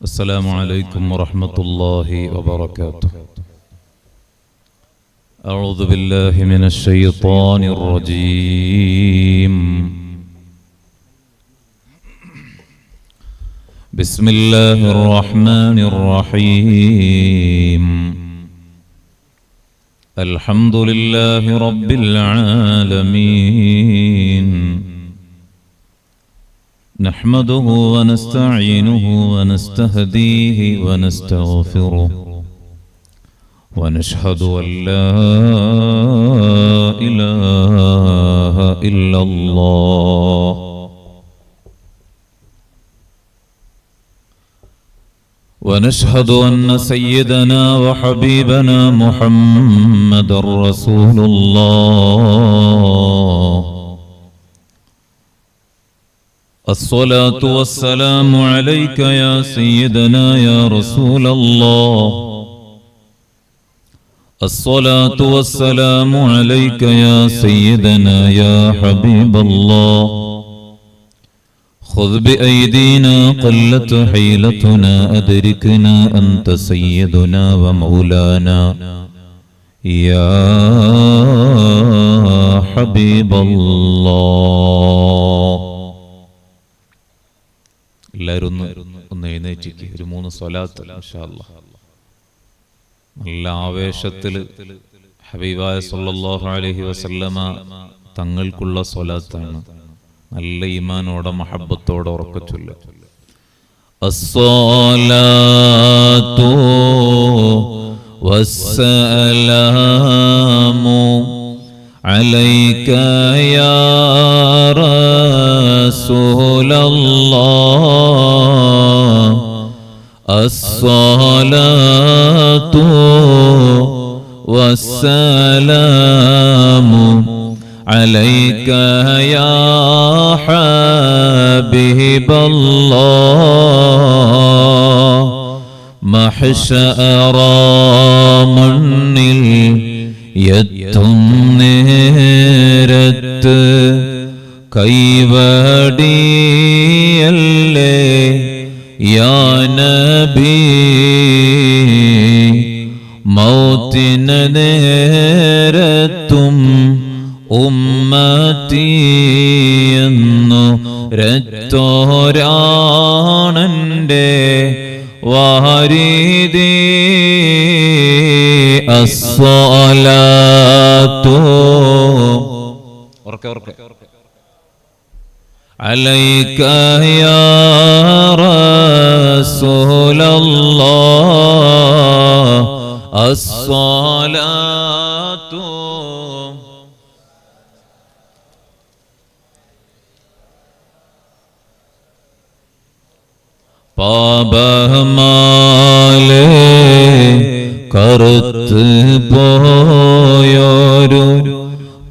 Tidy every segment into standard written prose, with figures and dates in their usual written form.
السلام عليكم ورحمة الله وبركاته. أعوذ بالله من الشيطان الرجيم. بسم الله الرحمن الرحيم. الحمد لله رب العالمين. نحمده ونستعينه ونستهديه ونستغفره ونشهد أن لا إله إلا الله ونشهد أن سيدنا وحبيبنا محمد رسول الله. الصلاة والسلام عليك يا سيدنا يا رسول الله. الصلاة والسلام عليك يا سيدنا يا حبيب الله. خذ بأيدينا قلت حيلتنا أدركنا أنت سيدنا ومولانا يا حبيب الله. എല്ലാവരും ഒന്ന് എഴുന്നേറ്റിക്ക്. ഒരു 3 സ്വലാത്ത് ഇൻഷാ അല്ലാഹ്. നല്ല ആവേശത്തിൽ ഹബീബായ സല്ലല്ലാഹു അലൈഹി വസല്ലമ തങ്ങൾക്കുള്ള സ്വലാത്താണ്. നല്ല ഈമാനോടെ മഹബ്ബത്തോടെ ഉറക്കെ ചൊല്ലുക. അസ്സലാത്തു വസ്സലാമു അലൈക യാ റസൂലല്ലാഹ്. അസ്സലാത്തു വസ്സലാമു عليك يا حبيب الله. محشر മണ്ണിൽ എത്തും നേരത്ത് കൈവടിയല്ലേ യാ നബി. മൗത്തിന് നേരത്തും ഉമ്മത്തിയെന്നു രത്തോരാണന്റെ വാരിദി. അസ്സലാത്തു അലൈക യാ റസൂലല്ലാഹ്. അസ്സലാത്തു പാപമാലേ കറുത്ത് പോയൊരു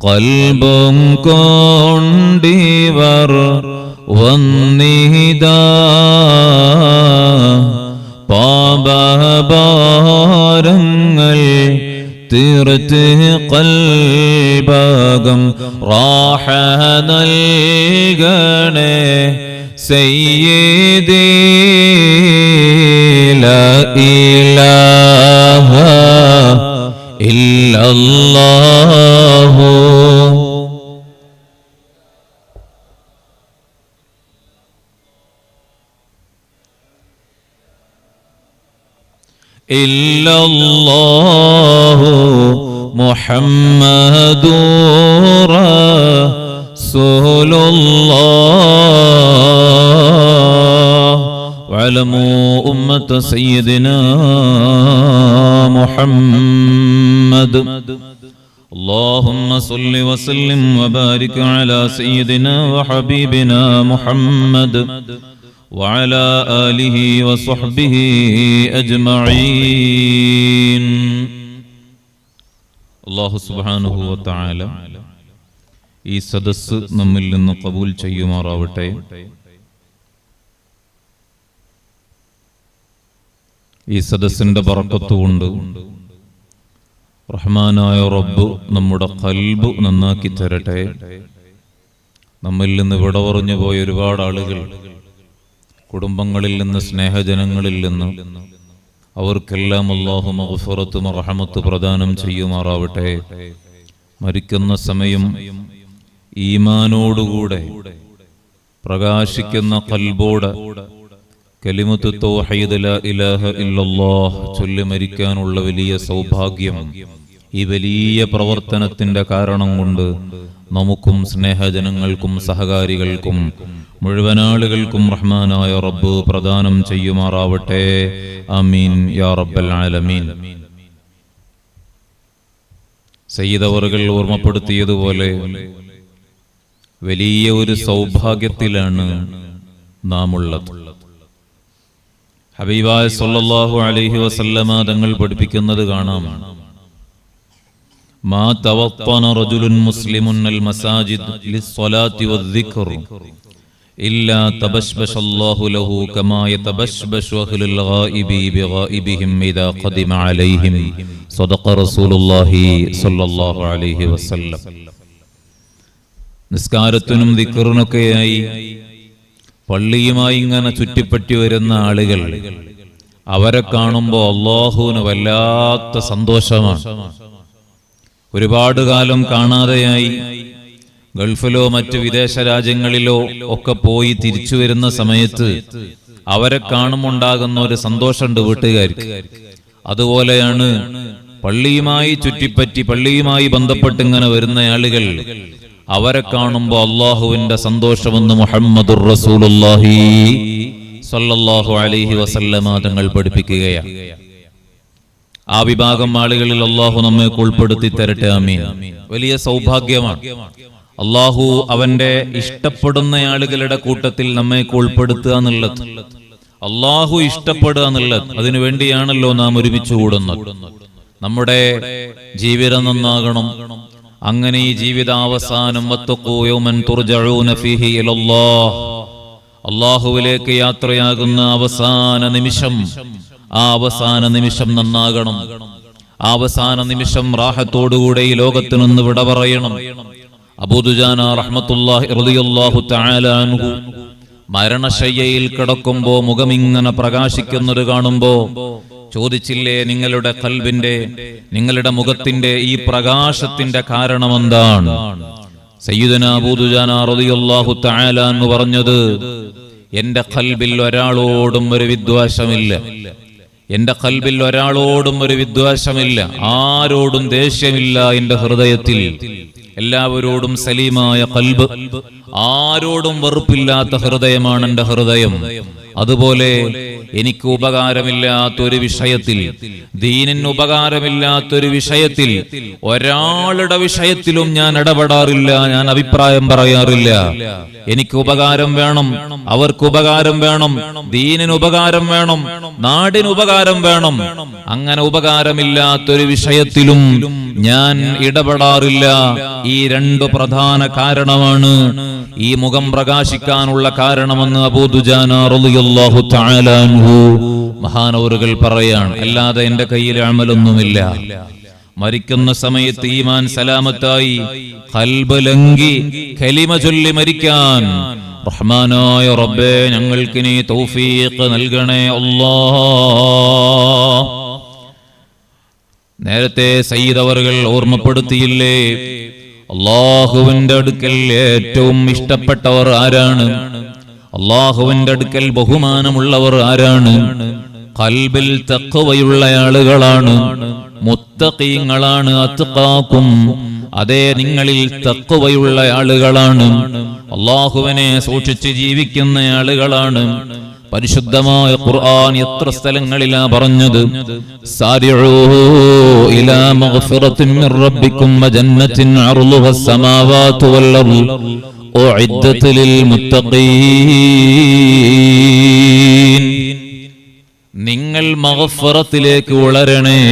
കൽബും കൊണ്ടിവർ വന്നിതാ. പാപഭാരങ്ങൾ തീർത്ത് കൽബകം റാഹ നൽകണേ സയ്യിദി. ലാ ഇലാഹ ഇല്ലല്ലാഹു ഇല്ലല്ലാഹു മുഹമ്മദുർ റസൂലുള്ളാഹ്. വഅലമു ഉമ്മത സയ്യിദിനാ മുഹമ്മദ്. اللهم صل وسلم وبارك على سيدنا وحبيبنا محمد وعلى آله وصحبه أجمعين. അല്ലാഹു സുബ്ഹാനഹു വ തആല ഈ സദസ്സ് നമ്മിൽ നിന്ന് ഖബൂൽ ചെയ്യുമാറാവട്ടെ. ഈ സദസ്സിന്റെ ബറക്കത്ത് കൊണ്ട് റഹ്മാനായ റബ്ബ് നമ്മുടെ ഖൽബ് നന്നാക്കി തരട്ടെ. നമ്മിൽ നിന്ന് വിട പറഞ്ഞു പോയ ഒരുപാട് ആളുകൾ കുടുംബങ്ങളിൽ നിന്ന്, സ്നേഹജനങ്ങളിൽ നിന്ന് അവർക്കെല്ലാം അല്ലാഹു മഗ്ഫിറത്തും റഹ്മത്ത് പ്രദാനം ചെയ്യുമാറാവട്ടെ. മരിക്കുന്ന സമയം ഈമാനോടുകൂടെ പ്രകാശിക്കുന്ന ഖൽബോടെ കലിമത്തു തൗഹീദ് ലാ ഇലാഹ ഇല്ലല്ലാഹ് ചൊല്ലി മരിക്കാനുള്ള വലിയ സൗഭാഗ്യം ഈ വലിയ പ്രവർത്തനത്തിന്റെ കാരണം കൊണ്ട് നമുക്കും സ്നേഹജനങ്ങൾക്കും സഹകാരികൾക്കും മുഴുവൻ ആളുകൾക്കും റഹ്മാനായ റബ്ബ് പ്രദാനം ചെയ്യുമാറാവട്ടെ. ആമീൻ യാ റബ്ബൽ ആലമീൻ. സയ്യിദ് അവറുകൾ ഓർമ്മപ്പെടുത്തിയതുപോലെ വലിയ ഒരു സൗഭാഗ്യത്തിലാണ് നാം ഉള്ളത്. ഹബീബായ സല്ലല്ലാഹു അലൈഹി വസല്ലമ തങ്ങൾ പഠിപ്പിക്കുന്നത് കാണാം, മാ തവത്തന റജുലുൻ മുസ്ലിമുൻ അൽ മസാജിദ് ലിസ്സലാത്തി വദ്ദിക്ർ ഇല്ലാ തബശ്ബശല്ലാഹു ലഹു കമാ യതബശ്ബശു അഹ്ലുൽ ഗായിബി ബിഗായിബിഹിം ഇദാ ഖദിമ അലൈഹിം. സദഖ റസൂലുള്ളാഹി സ്വല്ലല്ലാഹു അലൈഹി വസല്ലം. നിസ്കാരത്തിനും ദിക്റിനൊക്കെയായി പള്ളിയുമായി ഇങ്ങനെ ചുറ്റിപ്പറ്റി വരുന്ന ആളുകൾ, അവരെ കാണുമ്പോൾ അല്ലാഹുവിന് വല്ലാത്ത സന്തോഷമാണ്. ഒരുപാട് കാലം കാണാതെയായി ഗൾഫിലോ മറ്റു വിദേശ രാജ്യങ്ങളിലോ ഒക്കെ പോയി തിരിച്ചു വരുന്ന സമയത്ത് അവരെ കാണുമുണ്ടാകുന്ന ഒരു സന്തോഷമുണ്ട് വീട്ടുകാർക്ക്. അതുപോലെയാണ് പള്ളിയുമായി ചുറ്റിപ്പറ്റി പള്ളിയുമായി ബന്ധപ്പെട്ട് ഇങ്ങനെ വരുന്ന ആളുകൾ, അവരെ കാണുമ്പോൾ അല്ലാഹുവിന്റെ സന്തോഷമെന്ന് മുഹമ്മദുർ റസൂലുള്ളാഹി സ്വല്ലല്ലാഹു അലൈഹി വസല്ലമ തങ്ങൾ പഠിപ്പിക്കുകയാണ്. ആ വിഭാഗം ആളുകളിൽ അല്ലാഹു നമ്മെ ഉൾപ്പെടുത്തി തരട്ടെ. ആമീൻ. വലിയ സൗഭാഗ്യമാണ്. അല്ലാഹു അവന്റെ ഇഷ്ടപ്പെടുന്ന ആളുകളുടെ കൂട്ടത്തിൽ നമ്മെ ഉൾപ്പെടുത്തുക എന്നുള്ളത്, അല്ലാഹു ഇഷ്ടപ്പെടുക എന്നുള്ളത്, അതിനു വേണ്ടിയാണല്ലോ നാം ഒരുമിച്ച് കൂടുന്നത്. നമ്മുടെ ജീവിതം നന്നാകണം. അങ്ങനെ ഈ ജീവിതാവസാനം അല്ലാഹുവിലേക്ക് യാത്രയാകുന്ന അവസാന നിമിഷം, ആ അവസാന നിമിഷം നന്നാകണം. ആ അവസാന നിമിഷം റാഹത്തോടുകൂടെ ഈ ലോകത്ത് നിന്ന് വിട പറയണം. അബൂ ദുജാന റഹ്മത്തുള്ളാഹി റളിയല്ലാഹു തആല അൻഹു മരണശയ്യയിൽ കിടക്കുമ്പോ മുഖമിങ്ങനെ പ്രകാശിക്കുന്നത് കാണുമ്പോ ചോദിച്ചില്ലേ, നിങ്ങളുടെ ഖൽബിന്റെ, നിങ്ങളുടെ മുഖത്തിന്റെ ഈ പ്രകാശത്തിന്റെ കാരണം എന്താണ്? സയ്യിദുനാ അബൂ ദുജാന റളിയല്ലാഹു തആല അൻഹു പറഞ്ഞത്, എന്റെ ഖൽബിൽ ഒരാളോടും ഒരു വിദ്വേഷമില്ല, എന്റെ ഖൽബിൽ ഒരാളോടും ഒരു വിദ്വേഷമില്ല, ആരോടും ദേഷ്യമില്ല എന്റെ ഹൃദയത്തിൽ. എല്ലാവരോടും സലീമായ ഖൽബ്, ആരോടും വെറുപ്പില്ലാത്ത ഹൃദയമാണ് എന്റെ ഹൃദയം. അതുപോലെ എനിക്ക് ഉപകാരമില്ലാത്തൊരു വിഷയത്തിൽ, ദീനിന് ഉപകാരമില്ലാത്തൊരു വിഷയത്തിൽ, ഒരാളുടെ വിഷയത്തിലും ഞാൻ ഇടപെടാറില്ല, ഞാൻ അഭിപ്രായം പറയാറില്ല. എനിക്ക് ഉപകാരം വേണം, അവർക്ക് ഉപകാരം വേണം, ദീനിന് ഉപകാരം വേണം, നാടിന് ഉപകാരം വേണം. അങ്ങനെ ഉപകാരമില്ലാത്തൊരു വിഷയത്തിലും ഞാൻ ഇടപെടാറില്ല. ഈ രണ്ടു പ്രധാന കാരണമാണ് ഈ മുഖം പ്രകാശിക്കാനുള്ള കാരണമെന്ന് അബൂ ദുജാന റളിയല്ലാഹു തആല അൻഹു മഹാനവറുകൾ പറയാണ്. അല്ലാതെ എന്റെ കയ്യിൽ അമലൊന്നുമില്ല. മരിക്കുന്ന സമയത്ത് ഈമാൻ സലാമത്തായി ഖൽബ് ലംഘി കലിമ ചൊല്ലി മരിക്കാൻ റഹ്മാനായ റബ്ബേ ഞങ്ങൾക്ക് നീ തൗഫീഖ് നൽകണേ അല്ലാഹ്. നേരത്തെ സയ്യിദ് അവറുകൾ ഓർമ്മപ്പെടുത്തിയില്ലേ, അല്ലാഹുവിന്റെ അടുക്കൽ ഏറ്റവും ഇഷ്ടപ്പെട്ടവർ ആരാണ്? അല്ലാഹുവിന്റെ അടുക്കൽ ബഹുമാനമുള്ളവർ ആരാണ്? ഖൽബിൽ തഖ്വയുള്ള ആളുകളാണ്, മുത്തഖീങ്ങളാണ്. അത്ഖാക്കും, അതേ നിങ്ങളിൽ തഖ്വയുള്ള ആളുകളാണ്, അല്ലാഹുവിനെ സൂക്ഷിച്ച് ജീവിക്കുന്ന ആളുകളാണ്. പരിശുദ്ധമായ ഖുർആൻ എത്ര സ്ഥലങ്ങളിലാ പറഞ്ഞത്, സാരിഉ ഇലാ മഗ്ഫിറത്തിൻ മിർ റബ്ബിക്കും വജന്നത്തിൻ അർളുഹാ അസ്സമാവാതു വൽ അർള് ഉഇദ്ദത് ലിൽ മുത്തഖീൻ. നിങ്ങൾ മഗ്ഫിറത്തിലേക്ക് വളരണേ.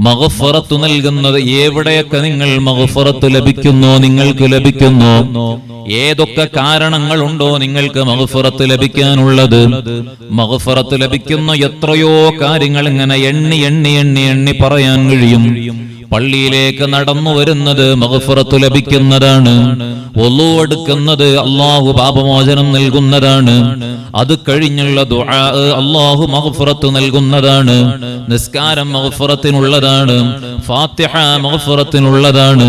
മഗ്ഫിറത്ത് നൽകുന്നത് എവിടെയൊക്കെ നിങ്ങൾ മഗ്ഫിറത്ത് ലഭിക്കുന്നോ, നിങ്ങൾക്ക് ലഭിക്കുന്നോ, ഏതൊക്കെ കാരണങ്ങളുണ്ടോ നിങ്ങൾക്ക് മഗ്ഫിറത്ത് ലഭിക്കാനുള്ളത്, മഗ്ഫിറത്ത് ലഭിക്കുന്ന എത്രയോ കാര്യങ്ങൾ ഇങ്ങനെ എണ്ണി എണ്ണി എണ്ണി എണ്ണി പറയാൻ കഴിയും. പള്ളിയിലേക്ക് നടന്നു വരുന്നത് മഗ്ഫിറത്ത് ലഭിക്കുന്നതാണ്. വുളു എടുക്കുന്നത് അല്ലാഹു പാപമോചനം നൽകുന്നതാണ്. അത് കഴിഞ്ഞുള്ള ദുആ അല്ലാഹു മഗ്ഫിറത്ത് നൽകുന്നതാണ്. നിസ്കാരം മഗ്ഫിറത്തിനുള്ളതാണ്. ഫാത്തിഹ മഗ്ഫിറത്തിനുള്ളതാണ്.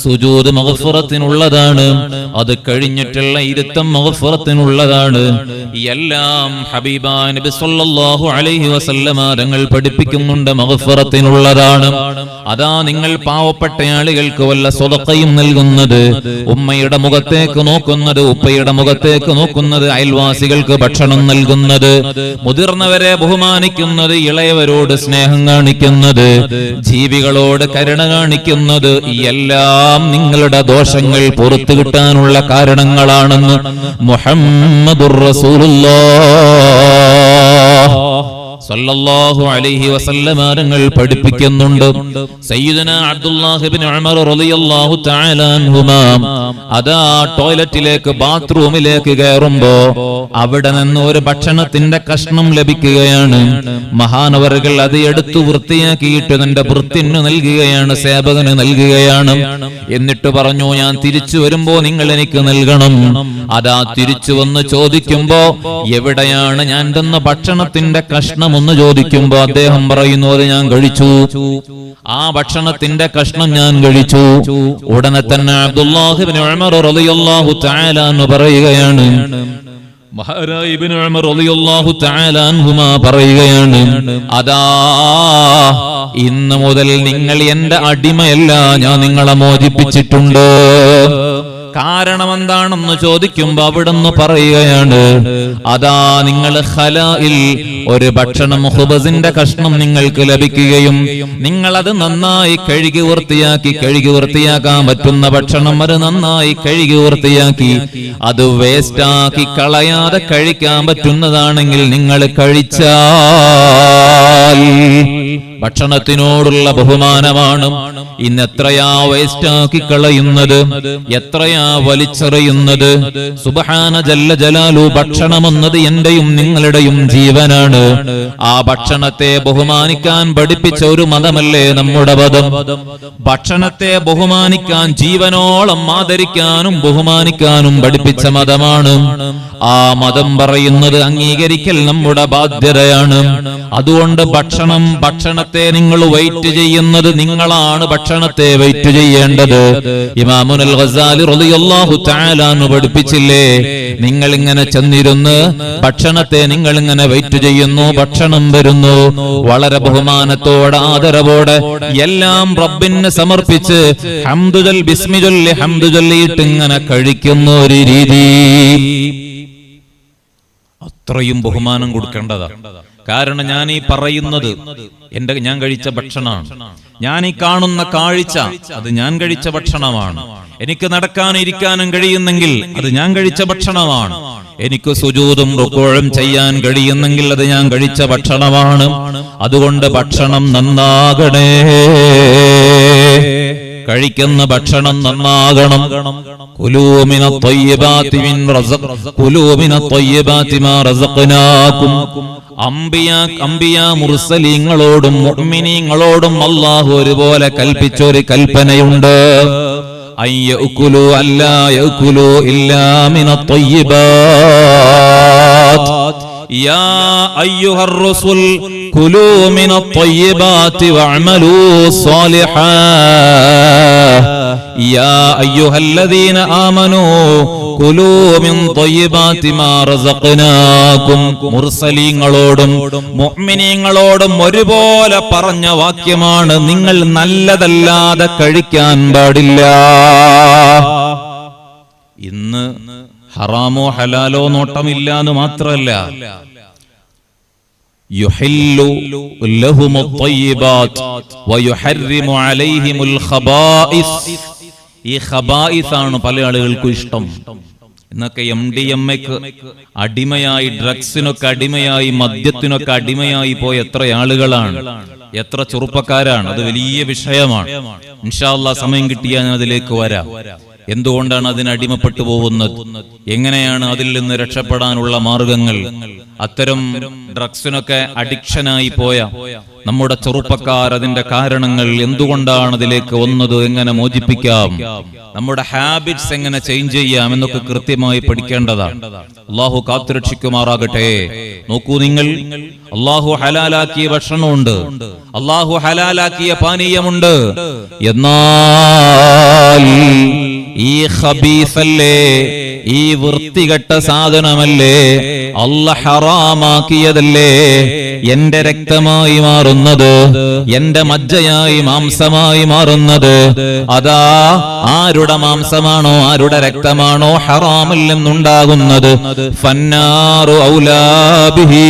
സുജൂദ് മഗ്ഫിറത്തിനുള്ളതാണ്. അത് കഴിഞ്ഞിട്ടുള്ള ഇരുത്തം മഗ്ഫിറത്തിനുള്ളതാണ്. എല്ലാം ഹബീബായ നബി സല്ലല്ലാഹു അലൈഹി വസല്ലമ തങ്ങൾ പഠിപ്പിക്കുന്നുണ്ട്, മഗ്ഫിറത്തിനുള്ളതാണ്. അതാ നിങ്ങൾ പാവപ്പെട്ട ആളുകൾക്ക് വല്ല സ്വതക്കയും നൽകുന്നത്, ഉമ്മയുടെ മുഖത്തേക്ക് നോക്കുന്നത്, ഉപ്പയുടെ മുഖത്തേക്ക് നോക്കുന്നത്, അയൽവാസികൾക്ക് ഭക്ഷണം നൽകുന്നത്, മുതിർന്നവരെ ബഹുമാനിക്കുന്നത്, ഇളയവരോട് സ്നേഹം കാണിക്കുന്നത്, ജീവികളോട് കരുണ കാണിക്കുന്നത്, എല്ലാം നിങ്ങളുടെ ദോഷങ്ങൾ പുറത്തു കിട്ടാനുള്ള കാരണങ്ങളാണെന്ന് മുഹമ്മദുർ റസൂലുള്ളാഹ് സല്ലല്ലാഹു അലൈഹി വസല്ലമ തങ്ങൾ പഠിപ്പിക്കുന്നുണ്ട്. സയ്യിദന അബ്ദുല്ലാഹ് ഇബ്നു ഉമർ റളിയല്ലാഹു തആല അൻഹുമാ അതാ ടോയ്ലറ്റിലേക്ക്, ബാത്റൂമിലേക്ക് കയറുമ്പോ അവിടെ നിന്ന് ഒരു ഭക്ഷണത്തിന്റെ കഷ്ണം ലഭിക്കുകയാണ്. മഹാനവറുകൾ അത് എടുത്തു വൃത്തിയാക്കിയിട്ട് തന്റെ ഭൃത്യന് നൽകുകയാണ്, സേവകന് നൽകുകയാണ്. എന്നിട്ട് പറഞ്ഞു, ഞാൻ തിരിച്ചു വരുമ്പോ നിങ്ങൾ എനിക്ക് നൽകണം. അതാ തിരിച്ചു വന്ന് ചോദിക്കുമ്പോ എവിടെയാണ് ഞാൻ തന്ന ഭക്ഷണത്തിന്റെ കഷ്ണം ഒന്ന് ചോദിക്കുമ്പോ അദ്ദേഹം പറയുന്നു, അത് ഞാൻ കഴിച്ചു, ആ ഭക്ഷണത്തിന്റെ കഷ്ണം ഞാൻ കഴിച്ചു. ഉടനെ തന്നെ അബ്ദുല്ലാഹ് ഇബ്നു ഉമർ റളിയല്ലാഹു തആല അൻഹു പറയുകയാണ്, മഹാനായ ഇബ്നു ഉമർ റളിയല്ലാഹു തആല അൻഹുമാ പറയുകയാണ്, അതാ ഇന്ന് മുതൽ നിങ്ങൾ എന്റെ അടിമയല്ല, ഞാൻ നിങ്ങളെ മോചിപ്പിച്ചിട്ടുണ്ട്. കാരണം എന്താണെന്ന് ചോദിക്കുമ്പോ അവിടുന്ന് പറയുകയാണ്, അതാ നിങ്ങൾ ഖലായിൽ ഒരു ഭക്ഷണം, ഖുബസിന്റെ കഷ്ണം നിങ്ങൾക്ക് ലഭിക്കുകയും നിങ്ങളത് നന്നായി കഴുകി വൃത്തിയാക്കാൻ പറ്റുന്ന ഭക്ഷണം അത് നന്നായി കഴുകി വൃത്തിയാക്കി അത് വേസ്റ്റാക്കി കളയാതെ കഴിക്കാൻ പറ്റുന്നതാണെങ്കിൽ നിങ്ങൾ കഴിച്ചാൽ ഭക്ഷണത്തിനോടുള്ള ബഹുമാനമാണ്. ഇന്ന് എത്രയാ വേസ്റ്റാക്കി കളയുന്നത്, എത്രയാ വലിച്ചെറിയുന്നത്. സുബ്ഹാന ജല്ല ജലാലു, ഭക്ഷണമെന്നത് എന്റെയും നിങ്ങളുടെയും ജീവനാണ്. ആ ഭക്ഷണത്തെ ബഹുമാനിക്കാൻ പഠിപ്പിച്ച ഒരു മതമല്ലേ നമ്മുടെ മതം. ഭക്ഷണത്തെ ബഹുമാനിക്കാൻ, ജീവനോളം ആദരിക്കാനും ബഹുമാനിക്കാനും പഠിപ്പിച്ച മതമാണ്. ആ മതം പറയുന്നത് അംഗീകരിക്കൽ നമ്മുടെ ബാധ്യതയാണ്. അതുകൊണ്ട് ഭക്ഷണത്തെ നിങ്ങൾ വെയിറ്റ് ചെയ്യുന്നത്, നിങ്ങളാണ് ഭക്ഷണത്തെ വെയിറ്റ് ചെയ്യേണ്ടത്. ഇമാമുൽ ഗസാലി റളിയല്ലാഹു തആല അൻഹു പഠിപ്പിച്ചില്ലേ, നിങ്ങൾ ഇങ്ങനെ ചെന്നിരുന്ന് ഭക്ഷണത്തെ നിങ്ങൾ ഇങ്ങനെ വെയിറ്റ് ചെയ്യുന്നു, ഭക്ഷണം വരുന്നു, വളരെ ബഹുമാനത്തോടെ ആദരവോടെ എല്ലാം റബ്ബിന് സമർപ്പിച്ച് ഹംദു ചൊല്ലി, ബിസ്മി ചൊല്ലി, ഹംദു ചൊല്ലിയിട്ട് ഇങ്ങനെ കഴിക്കുന്ന ഒരു രീതി, അത്രയും ബഹുമാനം കൊടുക്കേണ്ടതാണ്. കാരണം ഞാൻ ഈ പറയുന്നത് ഞാൻ കഴിച്ച ഭക്ഷണമാണ്. ഞാൻ ഈ കാണുന്ന കാഴ്ച അത് ഞാൻ കഴിച്ച ഭക്ഷണമാണ്. എനിക്ക് നടക്കാനും ഇരിക്കാനും കഴിയുന്നെങ്കിൽ അത് ഞാൻ കഴിച്ച ഭക്ഷണമാണ്. എനിക്ക് സുജൂദും റുകൂഉം ചെയ്യാൻ കഴിയുന്നെങ്കിൽ അത് ഞാൻ കഴിച്ച ഭക്ഷണമാണ്. അതുകൊണ്ട് ഭക്ഷണം നന്നാകണേ, കഴിക്കുന്ന ഭക്ഷണം നന്നാകണം. കുലൂ മിനത് ത്വയ്യിബാതി മാ റസഖ്നാകും. അംബിയാ മുർസലീങ്ങളോടും മുഅ്മിനീങ്ങളോടും അല്ലാഹു ഒരുപോലെ കൽപ്പിച്ചൊരു കൽപ്പനയുണ്ട്, അയ്യഅകുലു അല്ലാ യഅകുലു ഇല്ലാ മിനത് ത്വയ്യിബാത്. യാ അയ്യുഹർ റസൂൽ കുലൂ മിനത് ത്വയ്യിബാതി വഅമലൂ സ്വാലിഹാ. യാ അയ്യുഹല്ലദീന ആമനൂ കുലൂ മിൻ ത്വയ്യിബാതി മാ റസഖ്നാകും. മുർസലീങ്ങളോടും മുഅ്മിനീങ്ങളോടും ഒരുപോലെ പറഞ്ഞ വാക്യമാണ്, നിങ്ങൾ നല്ലതല്ലാതെ കഴിക്കാൻ പാടില്ല. ഇന്ന് ഹറാമോ ഹലാലോ നോട്ടമില്ല എന്ന് മാത്രമല്ല, യുഹില്ലു ലഹുമുത് ത്വയ്യിബാത് വയുഹർരിമു അലൈഹിമുൽ ഖബായിസ്. ഈ ഖബായിസ് ആണ് പല ആളുകൾക്കും ഇഷ്ടം. ഇന്നൊക്കെ MDMAക്ക് അടിമയായി, ഡ്രഗ്സിനൊക്കെ അടിമയായി, മദ്യത്തിനൊക്കെ അടിമയായി പോയ എത്ര ആളുകളാണ്, എത്ര ചെറുപ്പക്കാരാണ്. അത് വലിയ വിഷയമാണ്. ഇൻഷാ അല്ലാഹ് സമയം കിട്ടിയാൽ ഞാൻ അതിലേക്ക് വരാം. എന്തുകൊണ്ടാണ് അതിന് അടിമപ്പെട്ടു പോകുന്നത്, എങ്ങനെയാണ് അതിൽ നിന്ന് രക്ഷപ്പെടാനുള്ള മാർഗങ്ങൾ. അത്തരം ഡ്രഗ്സിനൊക്കെ അഡിക്ഷനായി പോയ നമ്മുടെ ചെറുപ്പക്കാർ അതിന്റെ കാരണങ്ങൾ എന്തുകൊണ്ടാണ് അതിലേക്ക് വന്നത്, എങ്ങനെ മോചിപ്പിക്കാം, നമ്മുടെ ഹാബിറ്റ്സ് എങ്ങനെ ചേഞ്ച് ചെയ്യാം എന്നൊക്കെ കൃത്യമായി പഠിക്കേണ്ടതാണ്. അള്ളാഹു കാത്തുരക്ഷിക്കുമാറാകട്ടെ. നോക്കൂ നിങ്ങൾ, അള്ളാഹു ഹലാലാക്കിയ ഭക്ഷണമുണ്ട്, അള്ളാഹു ഹലാലാക്കിയ പാനീയമുണ്ട്. എന്നാൽ ഈ ഖബീസല്ലേ, ഈ വൃത്തികെട്ട സാധനമല്ലേ, അല്ലാഹ് ഹറാമാക്കിയതല്ലേ എന്റെ രക്തമായി മാറുന്നത്, എന്റെ മജ്ജയായി മാംസമായി മാറുന്നത്. അതാ ആരുടെ മാംസമാണോ ആരുടെ രക്തമാണോ ഹറാമിൽ നിന്നുണ്ടാകുന്നത്, ഫന്നാറു ഔലാ ബിഹി.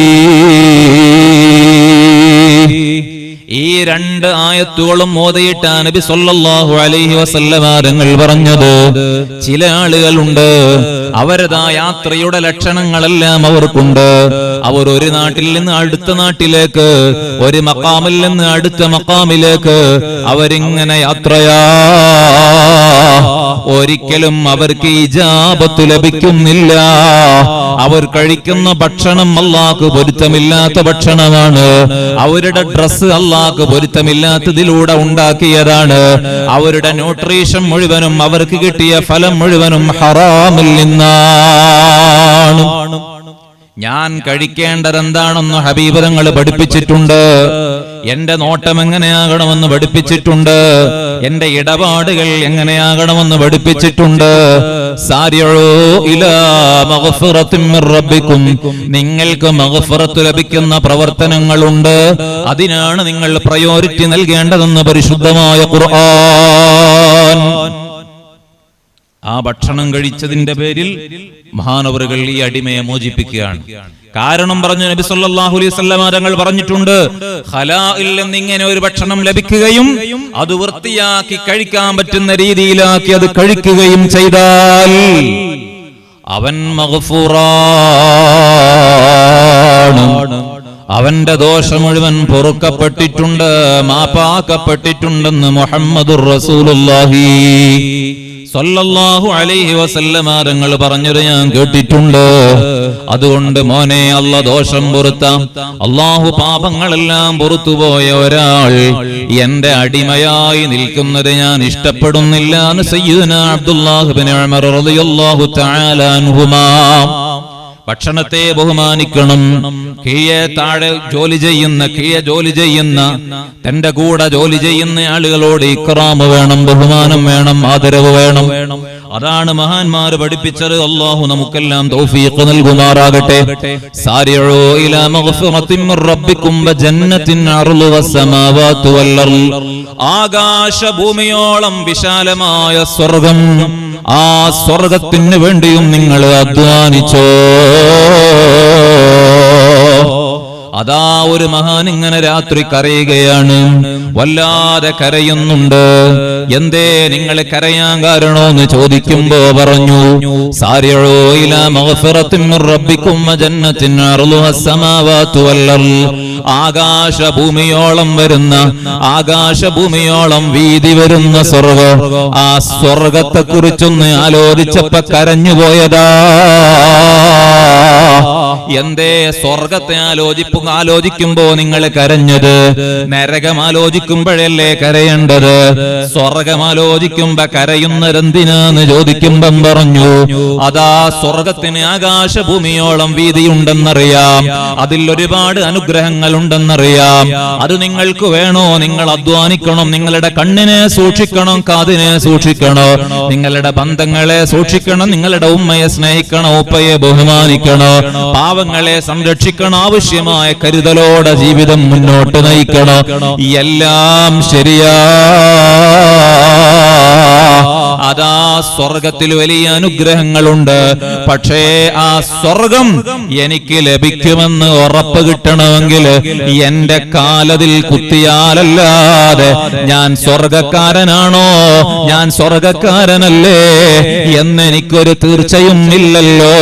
ഈ രണ്ട് ആയത്തുകളും ഓതിയിട്ട നബി സല്ലല്ലാഹു അലൈഹി വസല്ലമ തങ്ങൾ പറഞ്ഞത്, ചില ആളുകളുണ്ട്, അവരതാ യാത്രയുടെ ലക്ഷണങ്ങളെല്ലാം അവർക്കുണ്ട്. അവർ ഒരു നാട്ടിൽ നിന്ന് അടുത്ത നാട്ടിലേക്ക്, ഒരു മഖാമിൽ നിന്ന് അടുത്ത മഖാമിലേക്ക് അവരിങ്ങനെ യാത്രയാ. ഒരിക്കലും അവർക്ക് ഇജാബത്ത് ലഭിക്കുന്നില്ല. അവർ കഴിക്കുന്ന ഭക്ഷണം അല്ലാഹുക്ക് പൊരുത്തമില്ലാത്ത ഭക്ഷണമാണ്. അവരുടെ ഡ്രസ്സ് അല്ലാഹുക്ക് പൊരുത്തമില്ലാത്തതിലൂടെ ഉണ്ടാക്കിയതാണ്. അവരുടെ ന്യൂട്രീഷൻ മുഴുവനും, അവർക്ക് കിട്ടിയ ഫലം മുഴുവനും ഹറാമിൽ നിന്നാണ്. ഞാൻ കഴിക്കേണ്ടത് എന്താണെന്ന് ഹബീബ് തങ്ങൾ പഠിപ്പിച്ചിട്ടുണ്ട്. എന്റെ നോട്ടം എങ്ങനെയാകണമെന്ന് പഠിപ്പിച്ചിട്ടുണ്ട്. എന്റെ ഇടപാടുകൾ എങ്ങനെയാകണമെന്ന് പഠിപ്പിച്ചിട്ടുണ്ട്. സാരിഉ ഇലാ മഗ്ഫിറത്തിൻ മിർ റബ്ബിക്കും, നിങ്ങൾക്ക് മഗ്ഫിറത്ത് ലഭിക്കുന്ന പ്രവർത്തനങ്ങളുണ്ട്, അതിനാണ് നിങ്ങൾ പ്രയോറിറ്റി നൽകേണ്ടതെന്ന് പരിശുദ്ധമായ ഖുർആൻ. ആ ഭക്ഷണം കഴിച്ചതിന്റെ പേരിൽ മഹാനവറുകൾ ഈ അടിമയെ മോചിപ്പിക്കുകയാണ്. കാരണം പറഞ്ഞു നബി സല്ലല്ലാഹു അലൈഹി വസല്ലം തങ്ങൾ പറഞ്ഞിട്ടുണ്ട്, ഹലാലിൽ നിന്ന് ഇങ്ങനെ ഒരു ഭക്ഷണം ലഭിക്കുകയും അത് വൃത്തിയാക്കി കഴിക്കാൻ പറ്റുന്ന രീതിയിലാക്കി അത് കഴിക്കുകയും ചെയ്താൽ അവൻ മഗ്ഫൂറാണ്. അവന്റെ ദോഷം മുഴുവൻ പൊറുക്കപ്പെട്ടിട്ടുണ്ട്, മാപ്പാക്കപ്പെട്ടിട്ടുണ്ടെന്ന് മുഹമ്മദുർ റസൂലുള്ളാഹി സല്ലല്ലാഹു അലൈഹി വസല്ലമ തങ്ങൾ പറഞ്ഞത് ഞാൻ കേട്ടിട്ടുണ്ട്. അതുകൊണ്ട് മോനെ, അല്ലാഹു ദോഷം പൊറുത്താം, അല്ലാഹു പാപങ്ങളെല്ലാം പൊറുത്തുപോയ ഒരാൾ എന്റെ അടിമയായി നിൽക്കുന്നത് ഞാൻ ഇഷ്ടപ്പെടുന്നില്ല എന്ന് സയ്യിദുനാ അബ്ദുല്ലാഹ് ഇബ്നു ഉമർ റളിയല്ലാഹു തആല അൻഹുമാ. ഭക്ഷണത്തെ ബഹുമാനിക്കണം. കീഴെ താഴെ ജോലി ചെയ്യുന്ന തന്റെ കൂടെ ജോലി ചെയ്യുന്ന ആളുകളോട് ഇക്റാമ് വേണം, ബഹുമാനം വേണം, ആദരവ് വേണം. അതാണ് മഹാന്മാര് പഠിപ്പിച്ചത്. അല്ലാഹു നമുക്കെല്ലാം തൗഫീഖ് നൽകുമാറാകട്ടെ. സാരിഉ ഇലാ മഗ്ഫിറത്തിൻ മിർ റബ്ബിക്കും വജന്നത്തിൻ അർളുഹ സമാവാതു വൽ അർള്, ആകാശഭൂമിയോളം വിശാലമായ സ്വർഗ്ഗം, ആ സ്വർഗ്ഗത്തിന് വേണ്ടിയും നിങ്ങൾ അധ്വാനിച്ചോ. അതാ ഒരു മഹാൻ ഇങ്ങനെ രാത്രി കരയുകയാണ്, വല്ലാതെ കരയുന്നുണ്ട്. എന്തേ നിങ്ങൾ കരയാൻ കാരണോന്ന് ചോദിക്കുമ്പോ പറഞ്ഞു, സാരിഉ ഇലാ മഗ്ഫിറത്തിൻ മിർ റബ്ബിക്കും വജന്നത്തിൻ അർളുഹ സമാവാതു വൽ അർള്, ആകാശഭൂമിയോളം വീതി വരുന്ന സ്വർഗ്ഗം, ആ സ്വർഗ്ഗത്തെ കുറിച്ചൊന്ന് ആലോചിച്ചപ്പോ കരഞ്ഞുപോയതാ. എന്തേ സ്വർഗത്തെ ആലോചിക്കുമ്പോ നിങ്ങൾ കരഞ്ഞത്? നരകം ആലോചിക്കുമ്പോഴല്ലേ കരയേണ്ടത്? സ്വർഗം ആലോചിക്കുമ്പോ കരയുന്നതെന്തിനാന്ന് ചോദിക്കുമ്പം പറഞ്ഞു, അതാ സ്വർഗത്തിന് ആകാശഭൂമിയോളം വീതിയുണ്ടെന്നറിയാം, അതിൽ ഒരുപാട് അനുഗ്രഹങ്ങൾ ഉണ്ടെന്നറിയാം. അത് നിങ്ങൾക്ക് വേണോ? നിങ്ങൾ അധ്വാനിക്കണം. നിങ്ങളുടെ കണ്ണിനെ സൂക്ഷിക്കണം, കാതിനെ സൂക്ഷിക്കണം, നിങ്ങളുടെ ബന്ധങ്ങളെ സൂക്ഷിക്കണം, നിങ്ങളുടെ ഉമ്മയെ സ്നേഹിക്കണം, ഉപ്പയെ ബഹുമാനിക്കണം, പാവങ്ങളെ സംരക്ഷിക്കണം, ആവശ്യമായ കരുതലോടെ ജീവിതം മുന്നോട്ട് നയിക്കണം. എല്ലാം ശരിയാ. അതാ സ്വർഗത്തിൽ വലിയ അനുഗ്രഹങ്ങളുണ്ട്. പക്ഷേ ആ സ്വർഗം എനിക്ക് ലഭിക്കുമെന്ന് ഉറപ്പ് കിട്ടണമെങ്കിൽ എന്റെ കാലതിൽ കുത്തിയാലല്ലാതെ ഞാൻ സ്വർഗക്കാരനാണോ, ഞാൻ സ്വർഗക്കാരനല്ലേ എന്നെനിക്കൊരു തീർച്ചയും ഇല്ലല്ലോ.